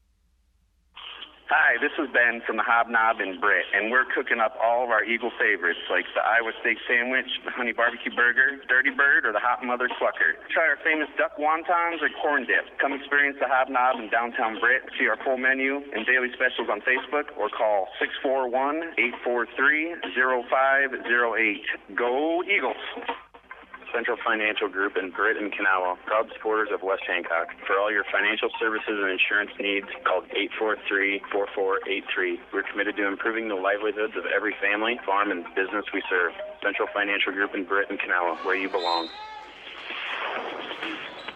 Hi, this is Ben from the Hobnob in Britt, and we're cooking up all of our Eagle favorites like the Iowa steak sandwich, the honey barbecue burger, Dirty Bird, or the Hot Mother Clucker. Try our famous duck wontons or corn dip. Come experience the Hobnob in downtown Britt. See our full menu and daily specials on Facebook or call 641-843-0508. Go Eagles! Central Financial Group in Britt and Kanawha, proud supporters of West Hancock. For all your financial services and insurance needs, call 843-4483. We're committed to improving the livelihoods of every family, farm, and business we serve. Central Financial Group in Britt and Kanawha, where you belong.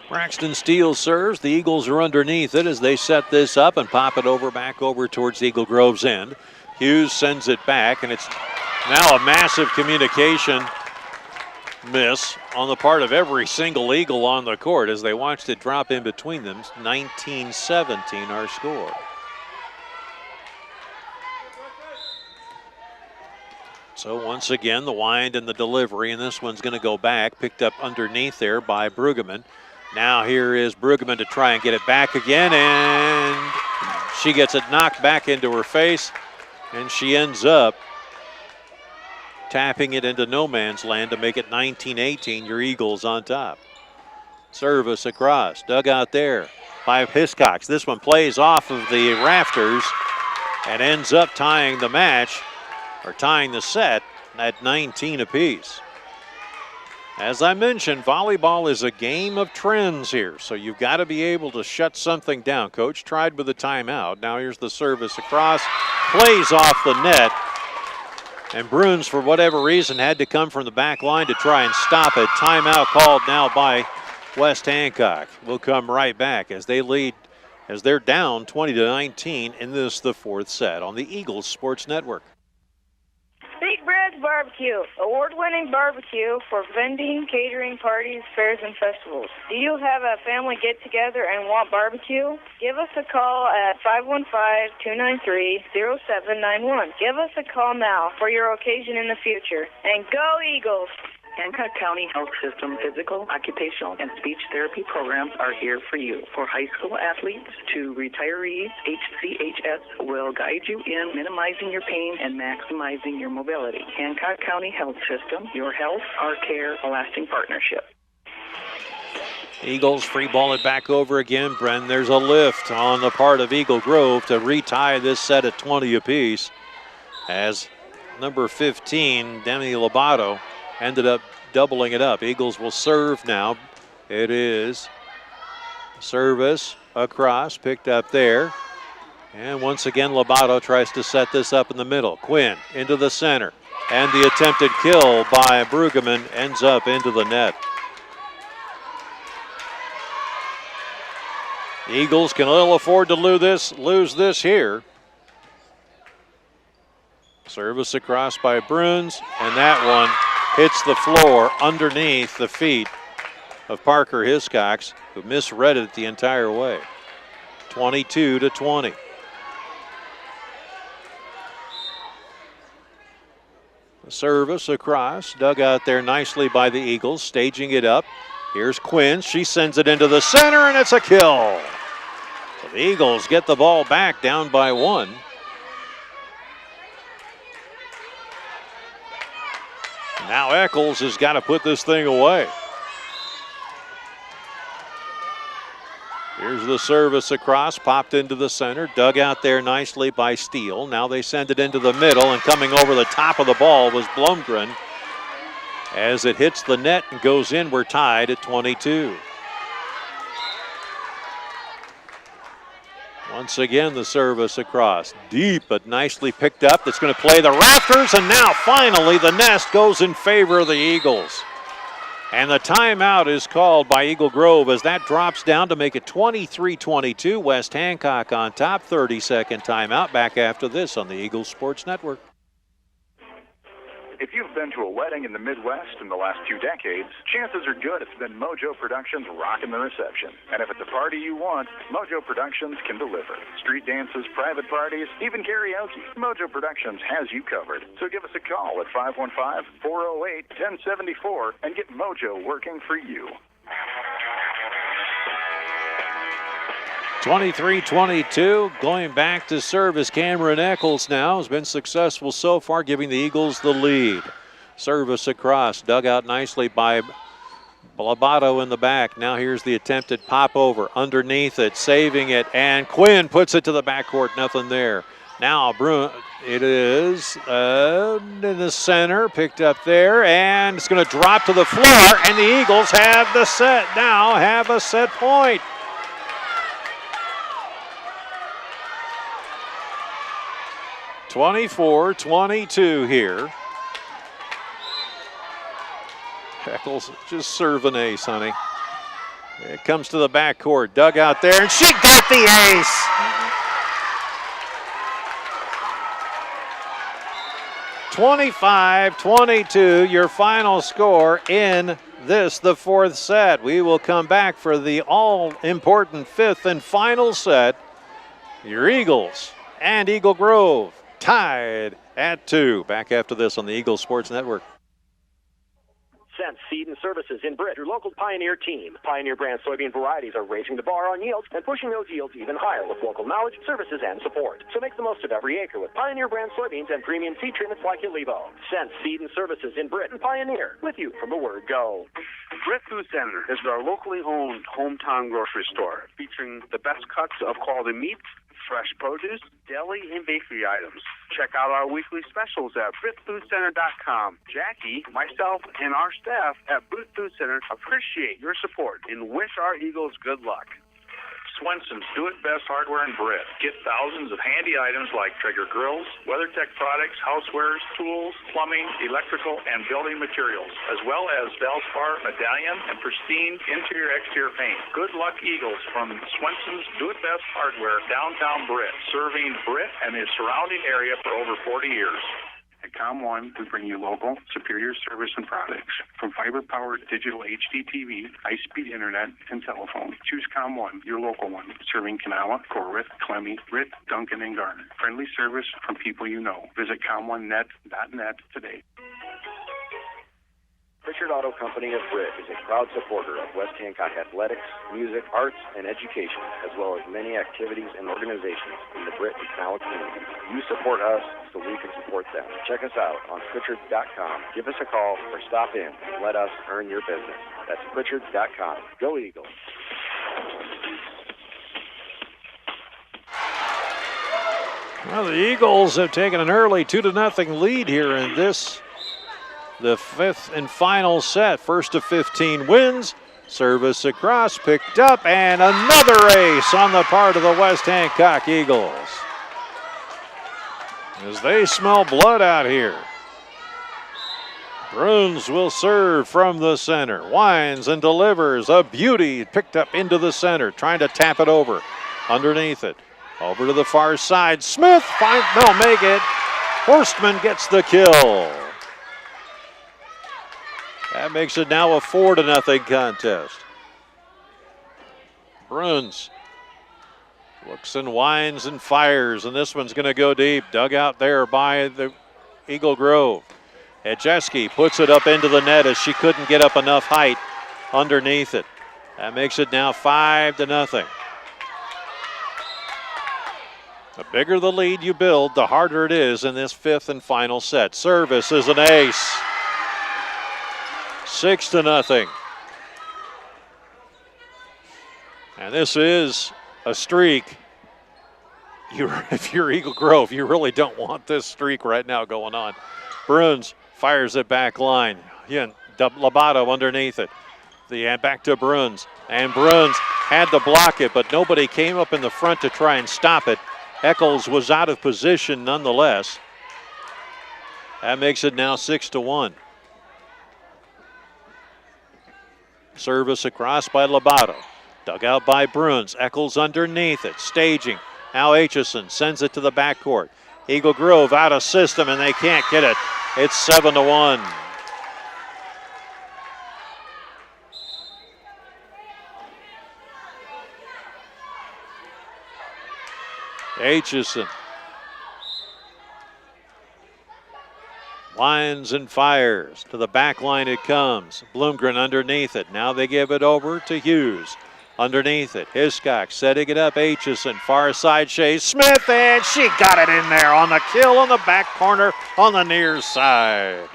Braxton Steele serves. The Eagles are underneath it as they set this up and pop it back over towards Eagle Grove's end. Hughes sends it back, and it's Now a massive communication miss on the part of every single Eagle on the court as they watched it drop in between them. 19-17 our score. So once again, the wind and the delivery, and this one's going to go back, picked up underneath there by Brueggemann. Now here is Brueggemann to try and get it back again, and she gets it knocked back into her face, and she ends up tapping it into no man's land to make it 19-18, your Eagles on top. Service across, dug out there by Hiscox. This one plays off of the rafters and ends up tying the match, or tying the set at 19 apiece. As I mentioned, volleyball is a game of trends here, so you've got to be able to shut something down. Coach tried with a timeout. Now here's the service across, plays off the net, and Bruins, for whatever reason, had to come from the back line to try and stop it. Timeout called now by West Hancock. We'll come right back as they lead, as they're down 20-19 in this, the fourth set on the Eagles Sports Network. Big Brad's Barbecue, award-winning barbecue for vending, catering, parties, fairs, and festivals. Do you have a family get-together and want barbecue? Give us a call at 515-293-0791. Give us a call now for your occasion in the future. And go Eagles! Hancock County Health System physical, occupational, and speech therapy programs are here for you. For high school athletes to retirees, HCHS will guide you in minimizing your pain and maximizing your mobility. Hancock County Health System, your health, our care, a lasting partnership. Eagles free ball it back over again. Bren, there's a lift on the part of Eagle Grove to retie this set at 20 apiece as number 15, Demi Lobato, ended up doubling it up. Eagles will serve now. It is service across, picked up there. And once again, Lobato tries to set this up in the middle. Quinn into the center. And the attempted kill by Brueggemann ends up into the net. Eagles can ill afford to lose this here. Service across by Bruins, and that one hits the floor underneath the feet of Parker Hiscox, who misread it the entire way. 22-20. The service across, dug out there nicely by the Eagles, staging it up. Here's Quinn, she sends it into the center, and it's a kill. So the Eagles get the ball back, down by one. Now Eccles has got to put this thing away. Here's the service across, popped into the center, dug out there nicely by Steele. Now they send it into the middle, and coming over the top of the ball was Blomgren. As it hits the net and goes in, we're tied at 22. Once again, the service across. Deep, but nicely picked up. That's going to play the rafters, and now finally the nest goes in favor of the Eagles. And the timeout is called by Eagle Grove as that drops down to make it 23-22. West Hancock on top. 30-second timeout. Back after this on the Eagles Sports Network. If you've been to a wedding in the Midwest in the last 2 decades, chances are good it's been Mojo Productions rocking the reception. And if it's a party you want, Mojo Productions can deliver. Street dances, private parties, even karaoke. Mojo Productions has you covered. So give us a call at 515-408-1074 and get Mojo working for you. 23-22, going back to service. Cameron Eccles now has been successful so far, giving the Eagles the lead. Service across, dug out nicely by Lobato in the back. Now here's the attempted pop over, underneath it, saving it, and Quinn puts it to the backcourt, nothing there. Now it is in the center, picked up there, and it's going to drop to the floor, and the Eagles have the set, now have a set point. (24-22) here. Eccles just serve an ace, honey. It comes to the backcourt, dug out there, and she got the ace. 25-22, your final score in this, the fourth set. We will come back for the all-important fifth and final set. Your Eagles and Eagle Grove tied at 2. Back after this on the Eagles Sports Network. Sense Seed and Services in Britt, your local Pioneer team. Pioneer brand soybean varieties are raising the bar on yields and pushing those yields even higher with local knowledge, services, and support. So make the most of every acre with Pioneer brand soybeans and premium seed treatments like Levo. Sense Seed and Services in Britt and Pioneer, with you from the word go. Britt Food Center is our locally owned hometown grocery store featuring the best cuts of quality meats, fresh produce, deli, and bakery items. Check out our weekly specials at BrittFoodCenter.com. Jackie, myself, and our staff at Britt Food Center appreciate your support and wish our Eagles good luck. Swenson's Do-It-Best Hardware in Britt. Get thousands of handy items like Traeger grills, WeatherTech products, housewares, tools, plumbing, electrical, and building materials, as well as Valspar, medallion, and pristine interior-exterior paint. Good luck, Eagles, from Swenson's Do-It-Best Hardware, downtown Britt, serving Britt and the surrounding area for over 40 years. At COM1, we bring you local, superior service and products. From fiber-powered digital HD TV, high-speed internet, and telephone. Choose COM1, your local one, serving Kanawha, Corwith, Clemmy, Britt, Duncan, and Garner. Friendly service from people you know. Visit com1net.net today. Pritchard Auto Company of Britt is a proud supporter of West Hancock athletics, music, arts, and education, as well as many activities and organizations in the Britt and Kanawha community. You support us so we can support them. Check us out on Pritchard.com. Give us a call or stop in and let us earn your business. That's Pritchard.com. Go Eagles. Well, the Eagles have taken an early 2-0 lead here in this, the fifth and final set. First of 15 wins. Service across, picked up, and another ace on the part of the West Hancock Eagles. As they smell blood out here. Bruns will serve from the center. Winds and delivers a beauty, picked up into the center, trying to tap it over. Underneath it. Over to the far side. Smith they'll make it. Horstman gets the kill. That makes it now a 4-0 contest. Bruns looks and winds and fires, and this one's going to go deep. Dug out there by the Eagle Grove. Edjeski puts it up into the net as she couldn't get up enough height underneath it. That makes it now 5-0. The bigger the lead you build, the harder it is in this fifth and final set. Service is an ace. 6-0. And this is a streak. If you're Eagle Grove, you really don't want this streak right now going on. Bruns fires it back line. Lobato underneath it. Back to Bruns. And Bruns had to block it, but nobody came up in the front to try and stop it. Eccles was out of position nonetheless. That makes it now 6-1. Service across by Lobato. Dug out by Bruns. Eccles underneath it. Staging. Now Aitchison sends it to the backcourt. Eagle Grove out of system, and they can't get it. It's 7-1. Aitchison winds and fires. To the back line it comes. Bloomgren underneath it. Now they give it over to Hughes. Underneath it, Hiscock setting it up. Aitchison, far side, Shea Smith, and she got it in there on the kill on the back corner on the near side.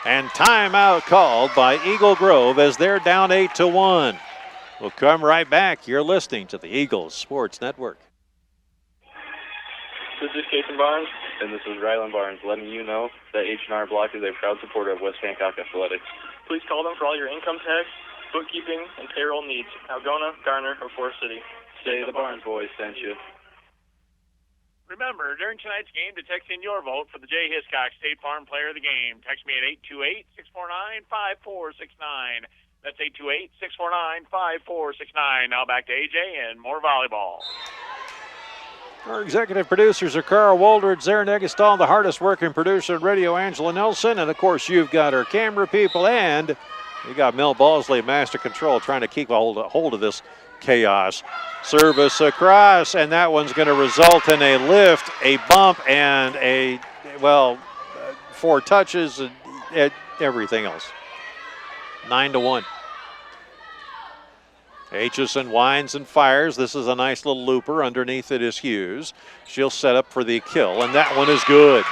And timeout called by Eagle Grove as they're down 8-1. We'll come right back. You're listening to the Eagles Sports Network. This is Jason Barnes, and this is Rylan Barnes, letting you know that H&R Block is a proud supporter of West Hancock Athletics. Please call them for all your income tax, bookkeeping, and payroll needs. Algona, Garner, or Forest City. Say the Barnes boys sent you. Remember, during tonight's game, to text in your vote for the Jay Hiscock State Farm Player of the Game. Text me at 828-649-5469. That's 828-649-5469. Now back to AJ and more volleyball. Our executive producers are Carl Waldred, Zaren Eggestal, the hardest working producer at radio, Angela Nelson. And, of course, you've got our camera people, and you got Mel Balsley, master control, trying to keep a hold of this chaos. Service across, and that one's going to result in a lift, a bump, and a, well, 4 touches and everything else. 9-1. Aitchison winds and fires. This is a nice little looper. Underneath it is Hughes. She'll set up for the kill, and that one is good.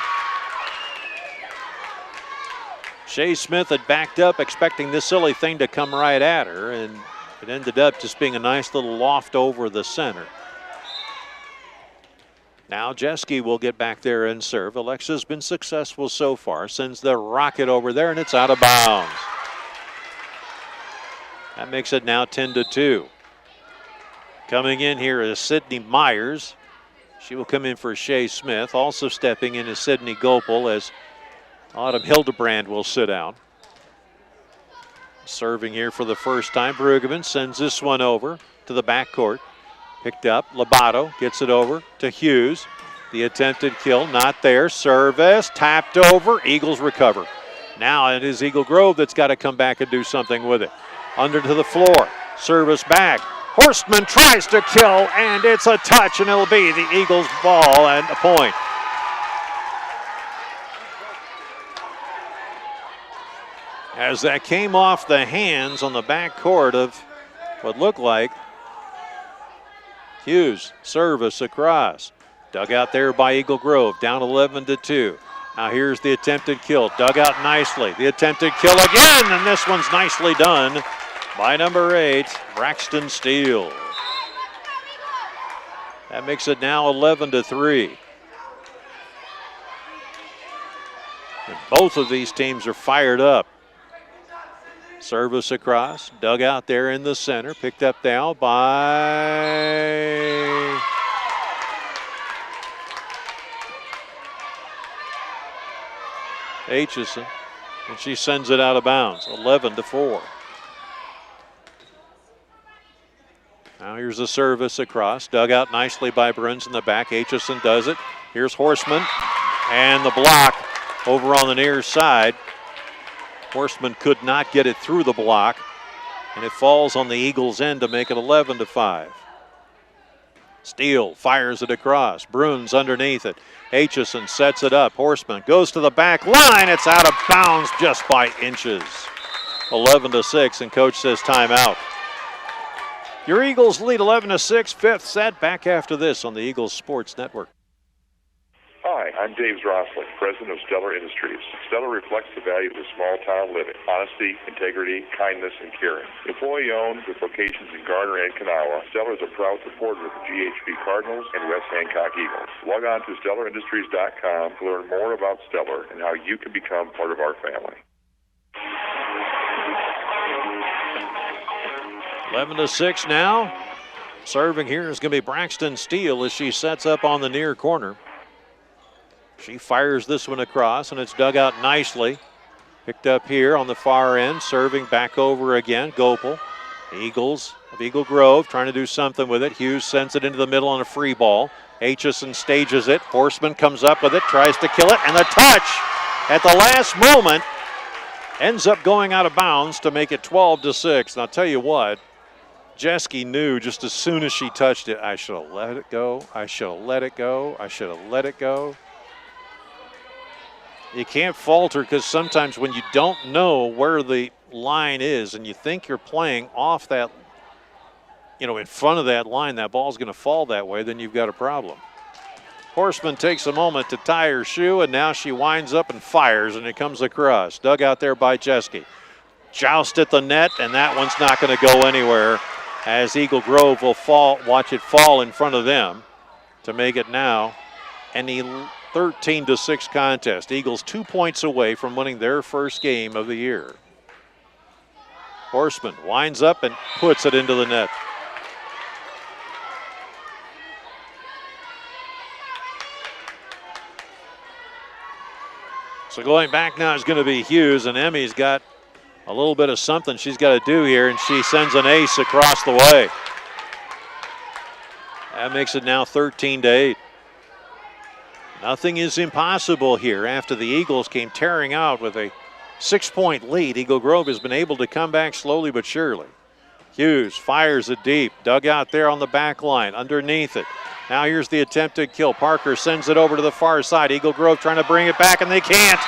Shea Smith had backed up expecting this silly thing to come right at her, and it ended up just being a nice little loft over the center. Now Jeske will get back there and serve. Alexa's been successful so far. Sends the rocket over there, and it's out of bounds. That makes it now 10-2. Coming in here is Sydney Myers. She will come in for Shea Smith. Also stepping in is Sydney Gopel as Autumn Hildebrand will sit out. Serving here for the first time, Brueggemann sends this one over to the backcourt. Picked up, Lobato gets it over to Hughes. The attempted kill, not there. Service, tapped over, Eagles recover. Now it is Eagle Grove that's got to come back and do something with it. Under to the floor, service back. Horstman tries to kill, and it's a touch, and it'll be the Eagles' ball and a point. As that came off the hands on the backcourt of what looked like Hughes. Service across. Dug out there by Eagle Grove, down 11-2. Now here's the attempted kill, dug out nicely. The attempted kill again, and this one's nicely done by number 8, Braxton Steele. That makes it now 11-3. And both of these teams are fired up. Service across, dug out there in the center, picked up now by Aitchison, and she sends it out of bounds, 11-4. Now here's the service across, dug out nicely by Bruns in the back. Aitchison does it. Here's Horstman, and the block over on the near side. Horstman could not get it through the block, and it falls on the Eagles' end to make it 11-5. Steele fires it across. Bruns underneath it. Aitchison sets it up. Horstman goes to the back line. It's out of bounds just by inches. 11-6, and coach says timeout. Your Eagles lead 11-6, fifth set. Back after this on the Eagles Sports Network. Hi, I'm Dave Drosling, president of Stellar Industries. Stellar reflects the values of small-town living: honesty, integrity, kindness, and caring. Employee-owned with locations in Garner and Kanawha, Stellar is a proud supporter of the GHB Cardinals and West Hancock Eagles. Log on to StellarIndustries.com to learn more about Stellar and how you can become part of our family. 11-6 now. Serving here is going to be Braxton Steele as she sets up on the near corner. She fires this one across, and it's dug out nicely. Picked up here on the far end, serving back over again. Gopel, Eagles of Eagle Grove trying to do something with it. Hughes sends it into the middle on a free ball. Aitchison stages it. Horstman comes up with it, tries to kill it, and the touch at the last moment ends up going out of bounds to make it 12-6. And I'll tell you what, Jeske knew just as soon as she touched it, I should have let it go. I should have let it go. I should have let it go. You can't falter, because sometimes when you don't know where the line is and you think you're playing off that, in front of that line, that ball's going to fall that way, then you've got a problem. Horstman takes a moment to tie her shoe, and now she winds up and fires, and it comes across. Dug out there by Jeske. Joust at the net, and that one's not going to go anywhere, as Eagle Grove will watch it fall in front of them to make it now an 13-6 contest. Eagles 2 points away from winning their first game of the year. Horstman winds up and puts it into the net. So going back now is going to be Hughes, and Emmy's got a little bit of something she's got to do here, and she sends an ace across the way. That makes it now 13-8. Nothing is impossible here after the Eagles came tearing out with a 6-point lead. Eagle Grove has been able to come back slowly but surely. Hughes fires it deep, dug out there on the back line, underneath it. Now here's the attempted kill. Parker sends it over to the far side. Eagle Grove trying to bring it back, and they can't.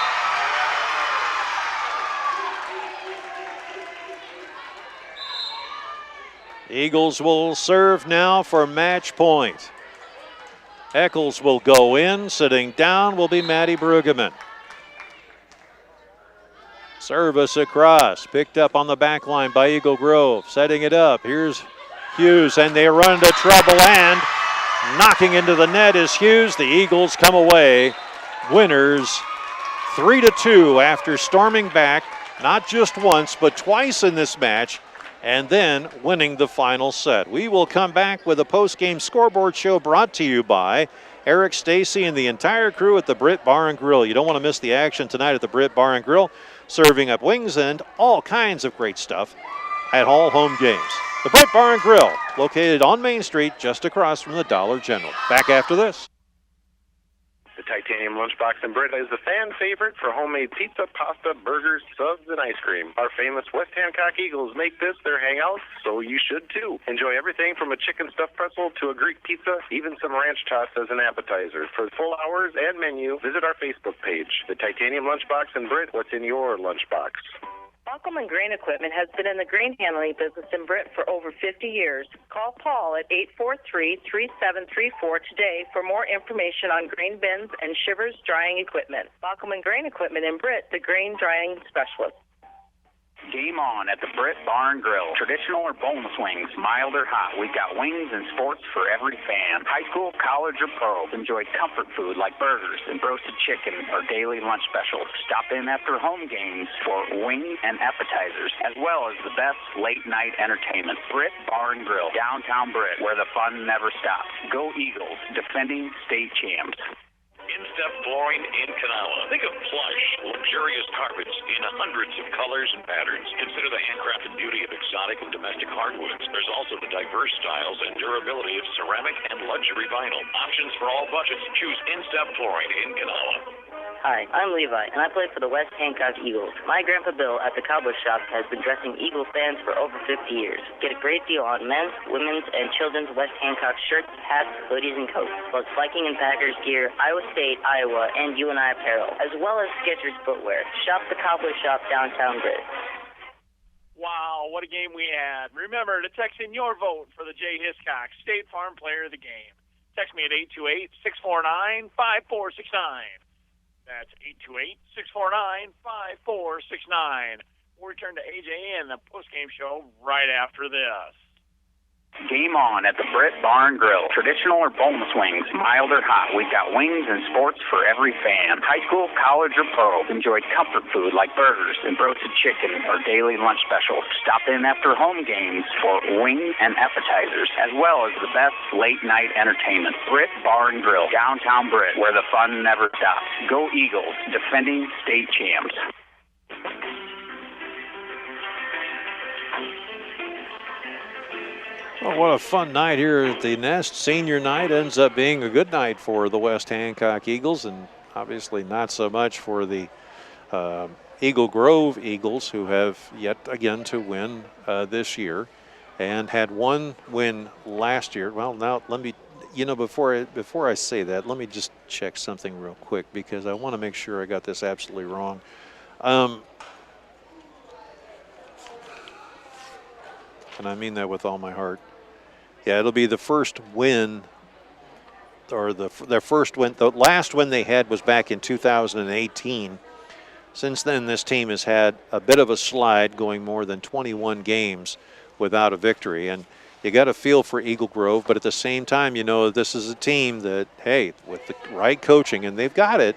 Eagles will serve now for match point. Eccles will go in. Sitting down will be Maddie Brueggemann. Service across, picked up on the back line by Eagle Grove. Setting it up, here's Hughes, and they run into trouble, and knocking into the net is Hughes. The Eagles come away winners 3-2 after storming back, not just once, but twice in this match, and then winning the final set. We will come back with a post-game scoreboard show brought to you by Eric Stacy and the entire crew at the Britt Bar and Grill. You don't want to miss the action tonight at the Britt Bar and Grill, serving up wings and all kinds of great stuff at all home games. The Britt Bar and Grill, located on Main Street, just across from the Dollar General. Back after this. The Titanium Lunchbox in Britt is the fan favorite for homemade pizza, pasta, burgers, subs, and ice cream. Our famous West Hancock Eagles make this their hangout, so you should too. Enjoy everything from a chicken stuffed pretzel to a Greek pizza, even some ranch tots as an appetizer. For full hours and menu, visit our Facebook page. The Titanium Lunchbox in Britt, what's in your lunchbox? Baukelman Grain Equipment has been in the grain handling business in Britt for over 50 years. Call Paul at 843-3734 today for more information on grain bins and shivers drying equipment. Baukelman Grain Equipment in Britt, the grain drying specialist. Game on at the Britt Bar and Grill. Traditional or boneless wings, mild or hot. We've got wings and sports for every fan. High school, college, or pro. Enjoy comfort food like burgers and roasted chicken or daily lunch specials. Stop in after home games for wings and appetizers, as well as the best late-night entertainment. Britt Bar and Grill, downtown Britt, where the fun never stops. Go Eagles, defending state champs. In-step flooring in Kanawha. Think of plush, luxurious carpets in hundreds of colors and patterns. Consider the handcrafted beauty of exotic and domestic hardwoods. There's also the diverse styles and durability of ceramic and luxury vinyl. Options for all budgets. Choose in-step flooring in Kanawha. Hi, I'm Levi, and I play for the West Hancock Eagles. My Grandpa Bill at the Cowboy Shop has been dressing Eagle fans for over 50 years. Get a great deal on men's, women's, and children's West Hancock shirts, hats, hoodies, and coats, plus Viking and Packers gear, Iowa State, Iowa, and UNI apparel, as well as Skechers footwear. Shop the Cowboy Shop downtown Britt. Wow, what a game we had. Remember to text in your vote for the Jay Hiscock State Farm Player of the Game. Text me at 828-649-5469. That's 828-649-5469. We'll return to AJ and the postgame show right after this. Game on at the Britt Bar and Grill. Traditional or boneless wings, mild or hot. We've got wings and sports for every fan. High school, college, or pro. Enjoy comfort food like burgers and roasted chicken or daily lunch specials. Stop in after home games for wings and appetizers, as well as the best late-night entertainment. Britt Bar and Grill, downtown Britt, where the fun never stops. Go Eagles, defending state champs. Well, what a fun night here at the Nest. Senior night ends up being a good night for the West Hancock Eagles, and obviously not so much for the Eagle Grove Eagles, who have yet again to win this year and had one win last year. Well, now let me, before I say that, let me just check something real quick, because I want to make sure I got this absolutely wrong. And I mean that with all my heart. Yeah, it'll be the first win, or their first win. The last win they had was back in 2018. Since then, this team has had a bit of a slide, going more than 21 games without a victory. And you got a feel for Eagle Grove, but at the same time, this is a team that, hey, with the right coaching, and they've got it,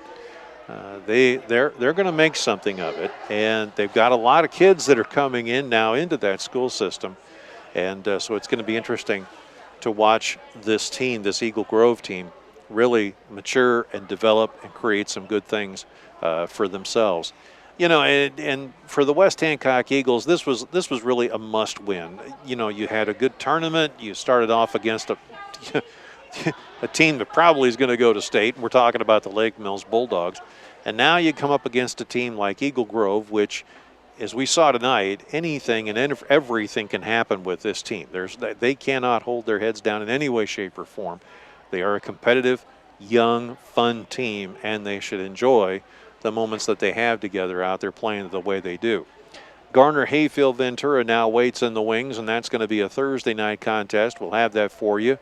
they're going to make something of it. And they've got a lot of kids that are coming in now into that school system. And so it's going to be interesting to watch this team, this Eagle Grove team, really mature and develop and create some good things for themselves. And for the West Hancock Eagles, this was really a must-win. You had a good tournament. You started off against a team that probably is going to go to state. We're talking about the Lake Mills Bulldogs. And now you come up against a team like Eagle Grove, which, as we saw tonight, anything and everything can happen with this team. They cannot hold their heads down in any way, shape, or form. They are a competitive, young, fun team, and they should enjoy the moments that they have together out there playing the way they do. Garner Hayfield Ventura now waits in the wings, and that's going to be a Thursday night contest. We'll have that for you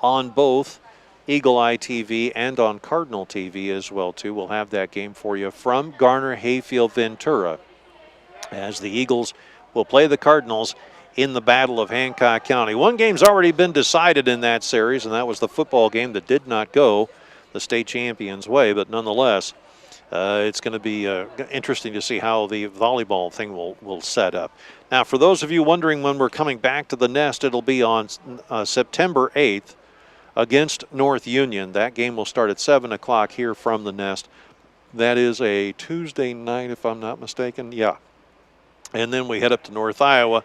on both Eagle Eye TV and on Cardinal TV as well, too. We'll have that game for you from Garner Hayfield Ventura, as the Eagles will play the Cardinals in the Battle of Hancock County. One game's already been decided in that series, and that was the football game that did not go the state champions' way, but nonetheless, it's going to be interesting to see how the volleyball thing will set up. Now, for those of you wondering when we're coming back to the Nest, it'll be on September 8th against North Union. That game will start at 7 o'clock here from the Nest. That is a Tuesday night, if I'm not mistaken. Yeah. And then we head up to North Iowa.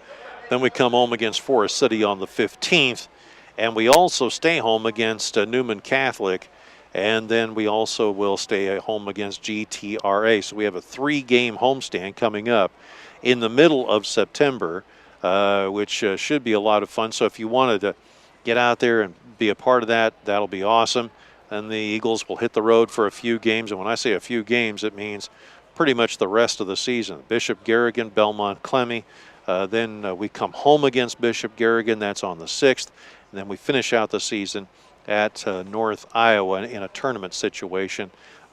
Then we come home against Forest City on the 15th. And we also stay home against Newman Catholic. And then we also will stay at home against GTRA. So we have a 3-game homestand coming up in the middle of September, which should be a lot of fun. So if you wanted to get out there and be a part of that, that'll be awesome. And the Eagles will hit the road for a few games. And when I say a few games, it means pretty much the rest of the season. Bishop Garrigan, Belmont Clemmy. Then we come home against Bishop Garrigan. That's on the 6th. And then we finish out the season at North Iowa in a tournament situation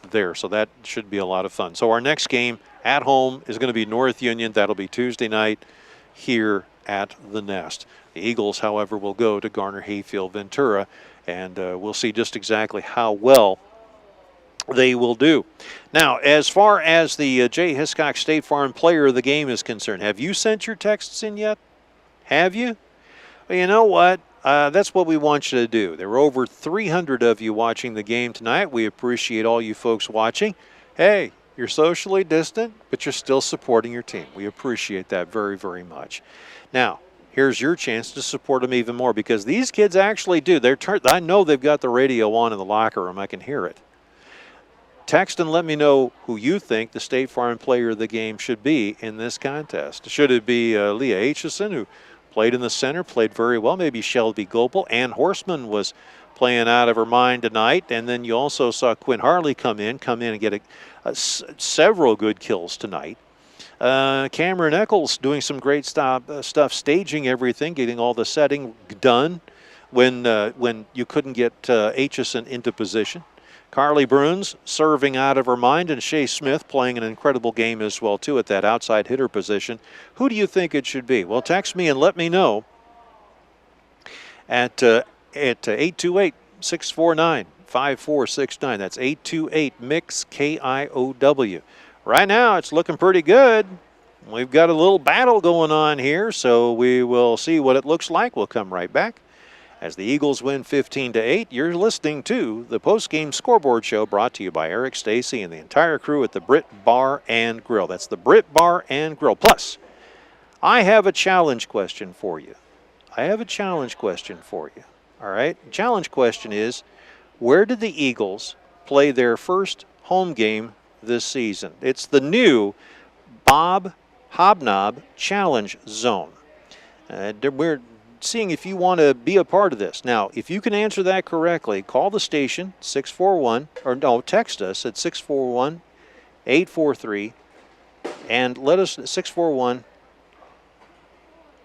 there. So that should be a lot of fun. So our next game at home is going to be North Union. That'll be Tuesday night here at the Nest. The Eagles, however, will go to Garner Hayfield Ventura, and we'll see just exactly how well they will do. Now, as far as the Jay Hiscock State Farm Player of the Game is concerned, have you sent your texts in yet? Have you? Well, you know what? That's what we want you to do. There were over 300 of you watching the game tonight. We appreciate all you folks watching. Hey, you're socially distant, but you're still supporting your team. We appreciate that very, very much. Now, here's your chance to support them even more, because these kids actually do. I know they've got the radio on in the locker room. I can hear it. Text and let me know who you think the State Farm Player of the Game should be in this contest. Should it be Leah Aitchison, who played in the center, played very well? Maybe Shelby Gopel. Ann Horstman was playing out of her mind tonight. And then you also saw Quinn Harley come in and get several good kills tonight. Cameron Eccles doing some great stuff, staging everything, getting all the setting done when you couldn't get Aitchison into position. Carly Bruns serving out of her mind, and Shea Smith playing an incredible game as well, too, at that outside hitter position. Who do you think it should be? Well, text me and let me know at 828-649-5469. That's 828-MIX-KIOW. Right now, it's looking pretty good. We've got a little battle going on here, so we will see what it looks like. We'll come right back. As the Eagles win 15-8, you're listening to the post-game scoreboard show brought to you by Eric Stacy and the entire crew at the Britt Bar and Grill. That's the Britt Bar and Grill. Plus, I have a challenge question for you. All right? The challenge question is, where did the Eagles play their first home game this season? It's the new Bob Hobnob Challenge Zone. We're seeing if you want to be a part of this. Now, if you can answer that correctly, call the station, text us at 641-843, and let us, 641,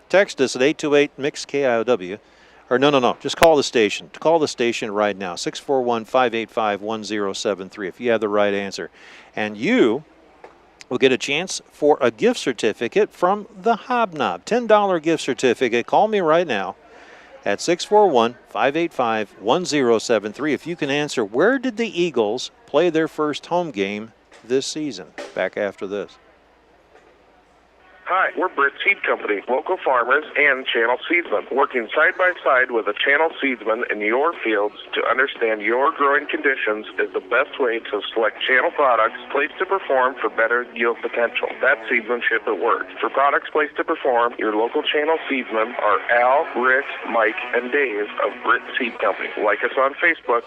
text us at 828-MIX-KIOW, or no, just call the station. Call the station right now, 641-585-1073, if you have the right answer. And you will get a chance for a gift certificate from the Hobnob. $10 gift certificate. Call me right now at 641-585-1073 if you can answer, where did the Eagles play their first home game this season? Back after this. Hi, we're Britt Seed Company, local farmers and channel seedsmen, working side by side with a channel seedsman in your fields to understand your growing conditions is the best way to select channel products placed to perform for better yield potential. That's seedsmanship at work. For products placed to perform, your local channel seedsmen are Al, Rick, Mike, and Dave of Britt Seed Company. Like us on Facebook.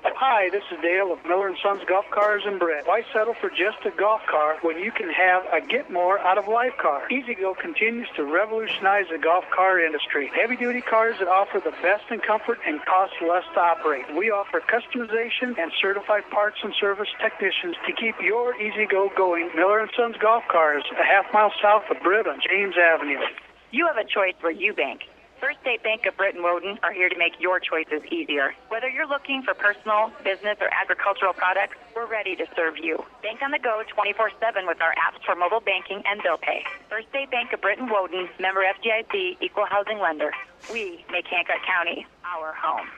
Hi, this is Dale of Miller & Sons Golf Cars in Britt. Why settle for just a golf car when you can have a get more out of life car? E-Z-GO continues to revolutionize the golf car industry. Heavy-duty cars that offer the best in comfort and cost less to operate. We offer customization and certified parts and service technicians to keep your E-Z-GO going. Miller & Sons Golf Cars, a half-mile south of Britt on James Avenue. You have a choice where you bank. First State Bank of Britt and Woden are here to make your choices easier. Whether you're looking for personal, business, or agricultural products, we're ready to serve you. Bank on the go 24/7 with our apps for mobile banking and bill pay. First State Bank of Britt and Woden, member FDIC, equal housing lender. We make Hancock County our home.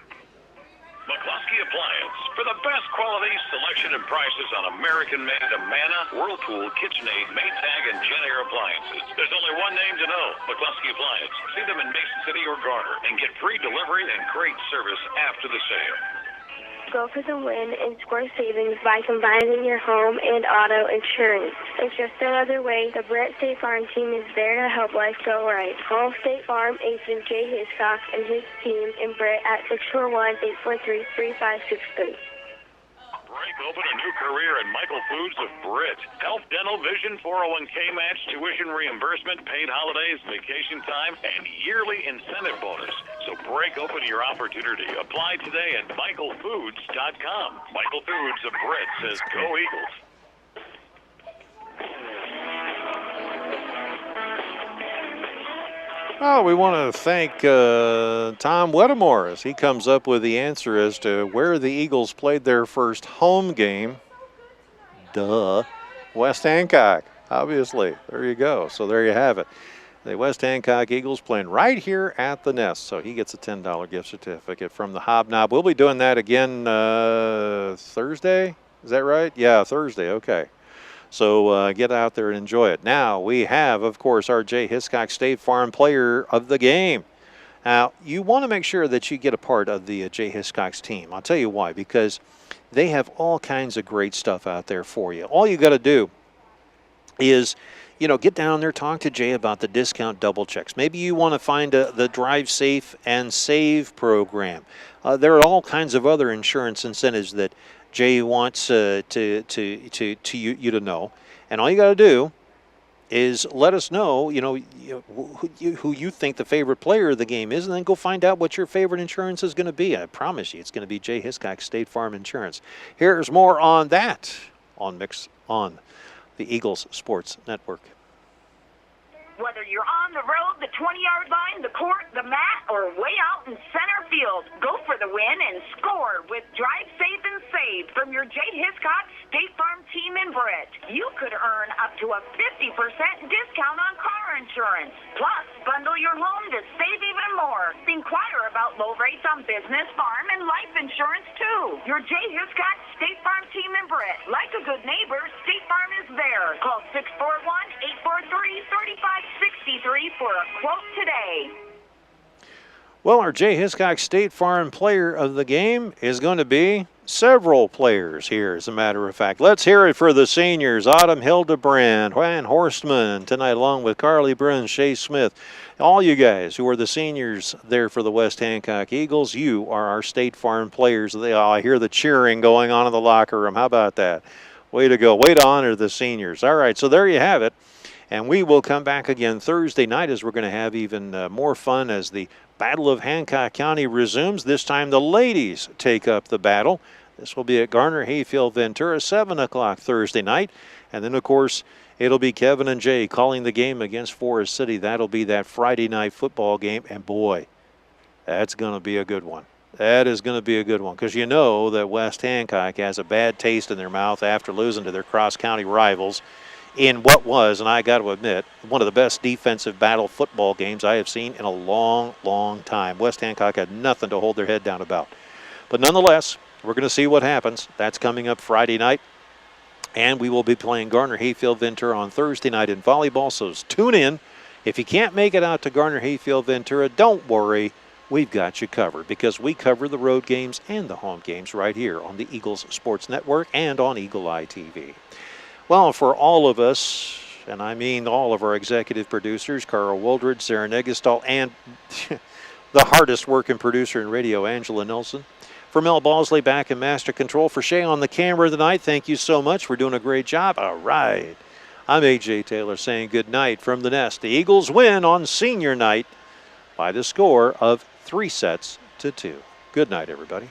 McCluskey Appliance for the best quality, selection, and prices on American-made Amana, Whirlpool, KitchenAid, Maytag, and Genair appliances. There's only one name to know, McCluskey Appliance. See them in Mason City or Garner and get free delivery and great service after the sale. Go for the win and score savings by combining your home and auto insurance. It's just another way the Brett State Farm team is there to help life go right. Call State Farm agent Jay Hiscock and his team in Brett at 641-843-3563. Break open a new career at Michael Foods of Britt. Health, dental, vision, 401k match, tuition reimbursement, paid holidays, vacation time, and yearly incentive bonus. So break open your opportunity. Apply today at michaelfoods.com. Michael Foods of Britt says go Eagles. Oh, we want to thank Tom Wedmore as he comes up with the answer as to where the Eagles played their first home game. Duh. West Hancock, obviously. There you go. So there you have it. The West Hancock Eagles playing right here at the Nest. So he gets a $10 gift certificate from the Hobnob. We'll be doing that again Thursday. Is that right? Yeah, Thursday. Okay. So get out there and enjoy it. Now we have, of course, our Jay Hiscock State Farm Player of the Game. Now, you want to make sure that you get a part of the Jay Hiscock's team. I'll tell you why. Because they have all kinds of great stuff out there for you. All you got to do is, get down there, talk to Jay about the discount double checks. Maybe you want to find the Drive Safe and Save program. There are all kinds of other insurance incentives that Jay wants you to know, and all you got to do is let us know, who you think the favorite player of the game is, and then go find out what your favorite insurance is going to be. I promise you, it's going to be Jay Hiscock State Farm Insurance. Here's more on that on Mix on the Eagles Sports Network. Whether you're on the road, the 20-yard line, the court, the mat, or way out in center field, go for the win and score with Drive Safe and Save from your Jay Hiscock State Farm team in Britt. You could earn up to a 50% discount on car insurance. Plus, bundle your home to save even more. Inquire about low rates on business, farm, and life insurance, too. Your Jay Hiscock State Farm team in Britt. Like a good neighbor, State Farm is there. Call 641-843-3563 for a quote today. Well, our Jay Hiscock State Farm Player of the Game is going to be several players here, as a matter of fact. Let's hear it for the seniors. Autumn Hildebrand, Juan Horstman tonight, along with Carly Bruns, Shea Smith. All you guys who are the seniors there for the West Hancock Eagles, you are our State Farm players. I hear the cheering going on in the locker room. How about that? Way to go. Way to honor the seniors. All right, so there you have it. And we will come back again Thursday night as we're going to have even more fun as the Battle of Hancock County resumes. This time the ladies take up the battle. This will be at Garner Hayfield Ventura, 7 o'clock Thursday night. And then, of course, it'll be Kevin and Jay calling the game against Forest City. That'll be that Friday night football game. And, boy, that's going to be a good one. That is going to be a good one because you know that West Hancock has a bad taste in their mouth after losing to their cross-county rivals in what was, and I got to admit, one of the best defensive battle football games I have seen in a long, long time. West Hancock had nothing to hold their head down about. But nonetheless, we're going to see what happens. That's coming up Friday night. And we will be playing Garner Hayfield Ventura on Thursday night in volleyball, so tune in. If you can't make it out to Garner Hayfield Ventura, don't worry. We've got you covered because we cover the road games and the home games right here on the Eagles Sports Network and on Eagle Eye TV. Well, for all of us, and I mean all of our executive producers, Carl Woldred, Sarah Negestal, and the hardest working producer in radio, Angela Nelson. For Mel Balsley back in Master Control, for Shay on the camera tonight, thank you so much. We're doing a great job. All right. I'm A.J. Taylor saying good night from the nest. The Eagles win on senior night by the score of 3-2. Good night, everybody.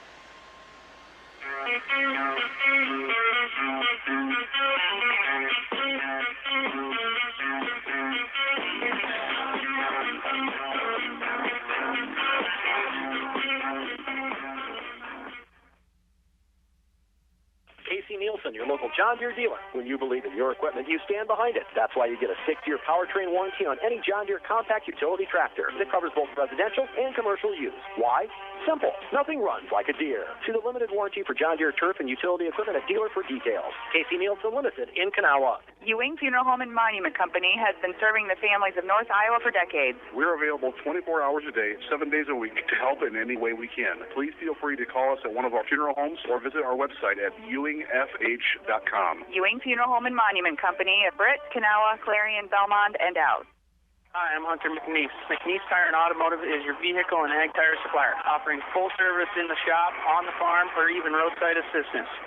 Casey Nielsen, your local John Deere dealer. When you believe in your equipment, you stand behind it. That's why you get a 6-year powertrain warranty on any John Deere compact utility tractor that covers both residential and commercial use. Why? Simple. Nothing runs like a Deere. See the limited warranty for John Deere turf and utility equipment at dealer for details. Casey Nielsen Limited in Kanawha. Ewing Funeral Home and Monument Company has been serving the families of North Iowa for decades. We're available 24 hours a day, 7 days a week to help in any way we can. Please feel free to call us at one of our funeral homes or visit our website at ewingfh.com. Ewing Funeral Home and Monument Company at Britt, Kanawha, Clarion, Belmont, and out. Hi, I'm Hunter McNeese. McNeese Tire and Automotive is your vehicle and ag tire supplier, offering full service in the shop, on the farm, or even roadside assistance. For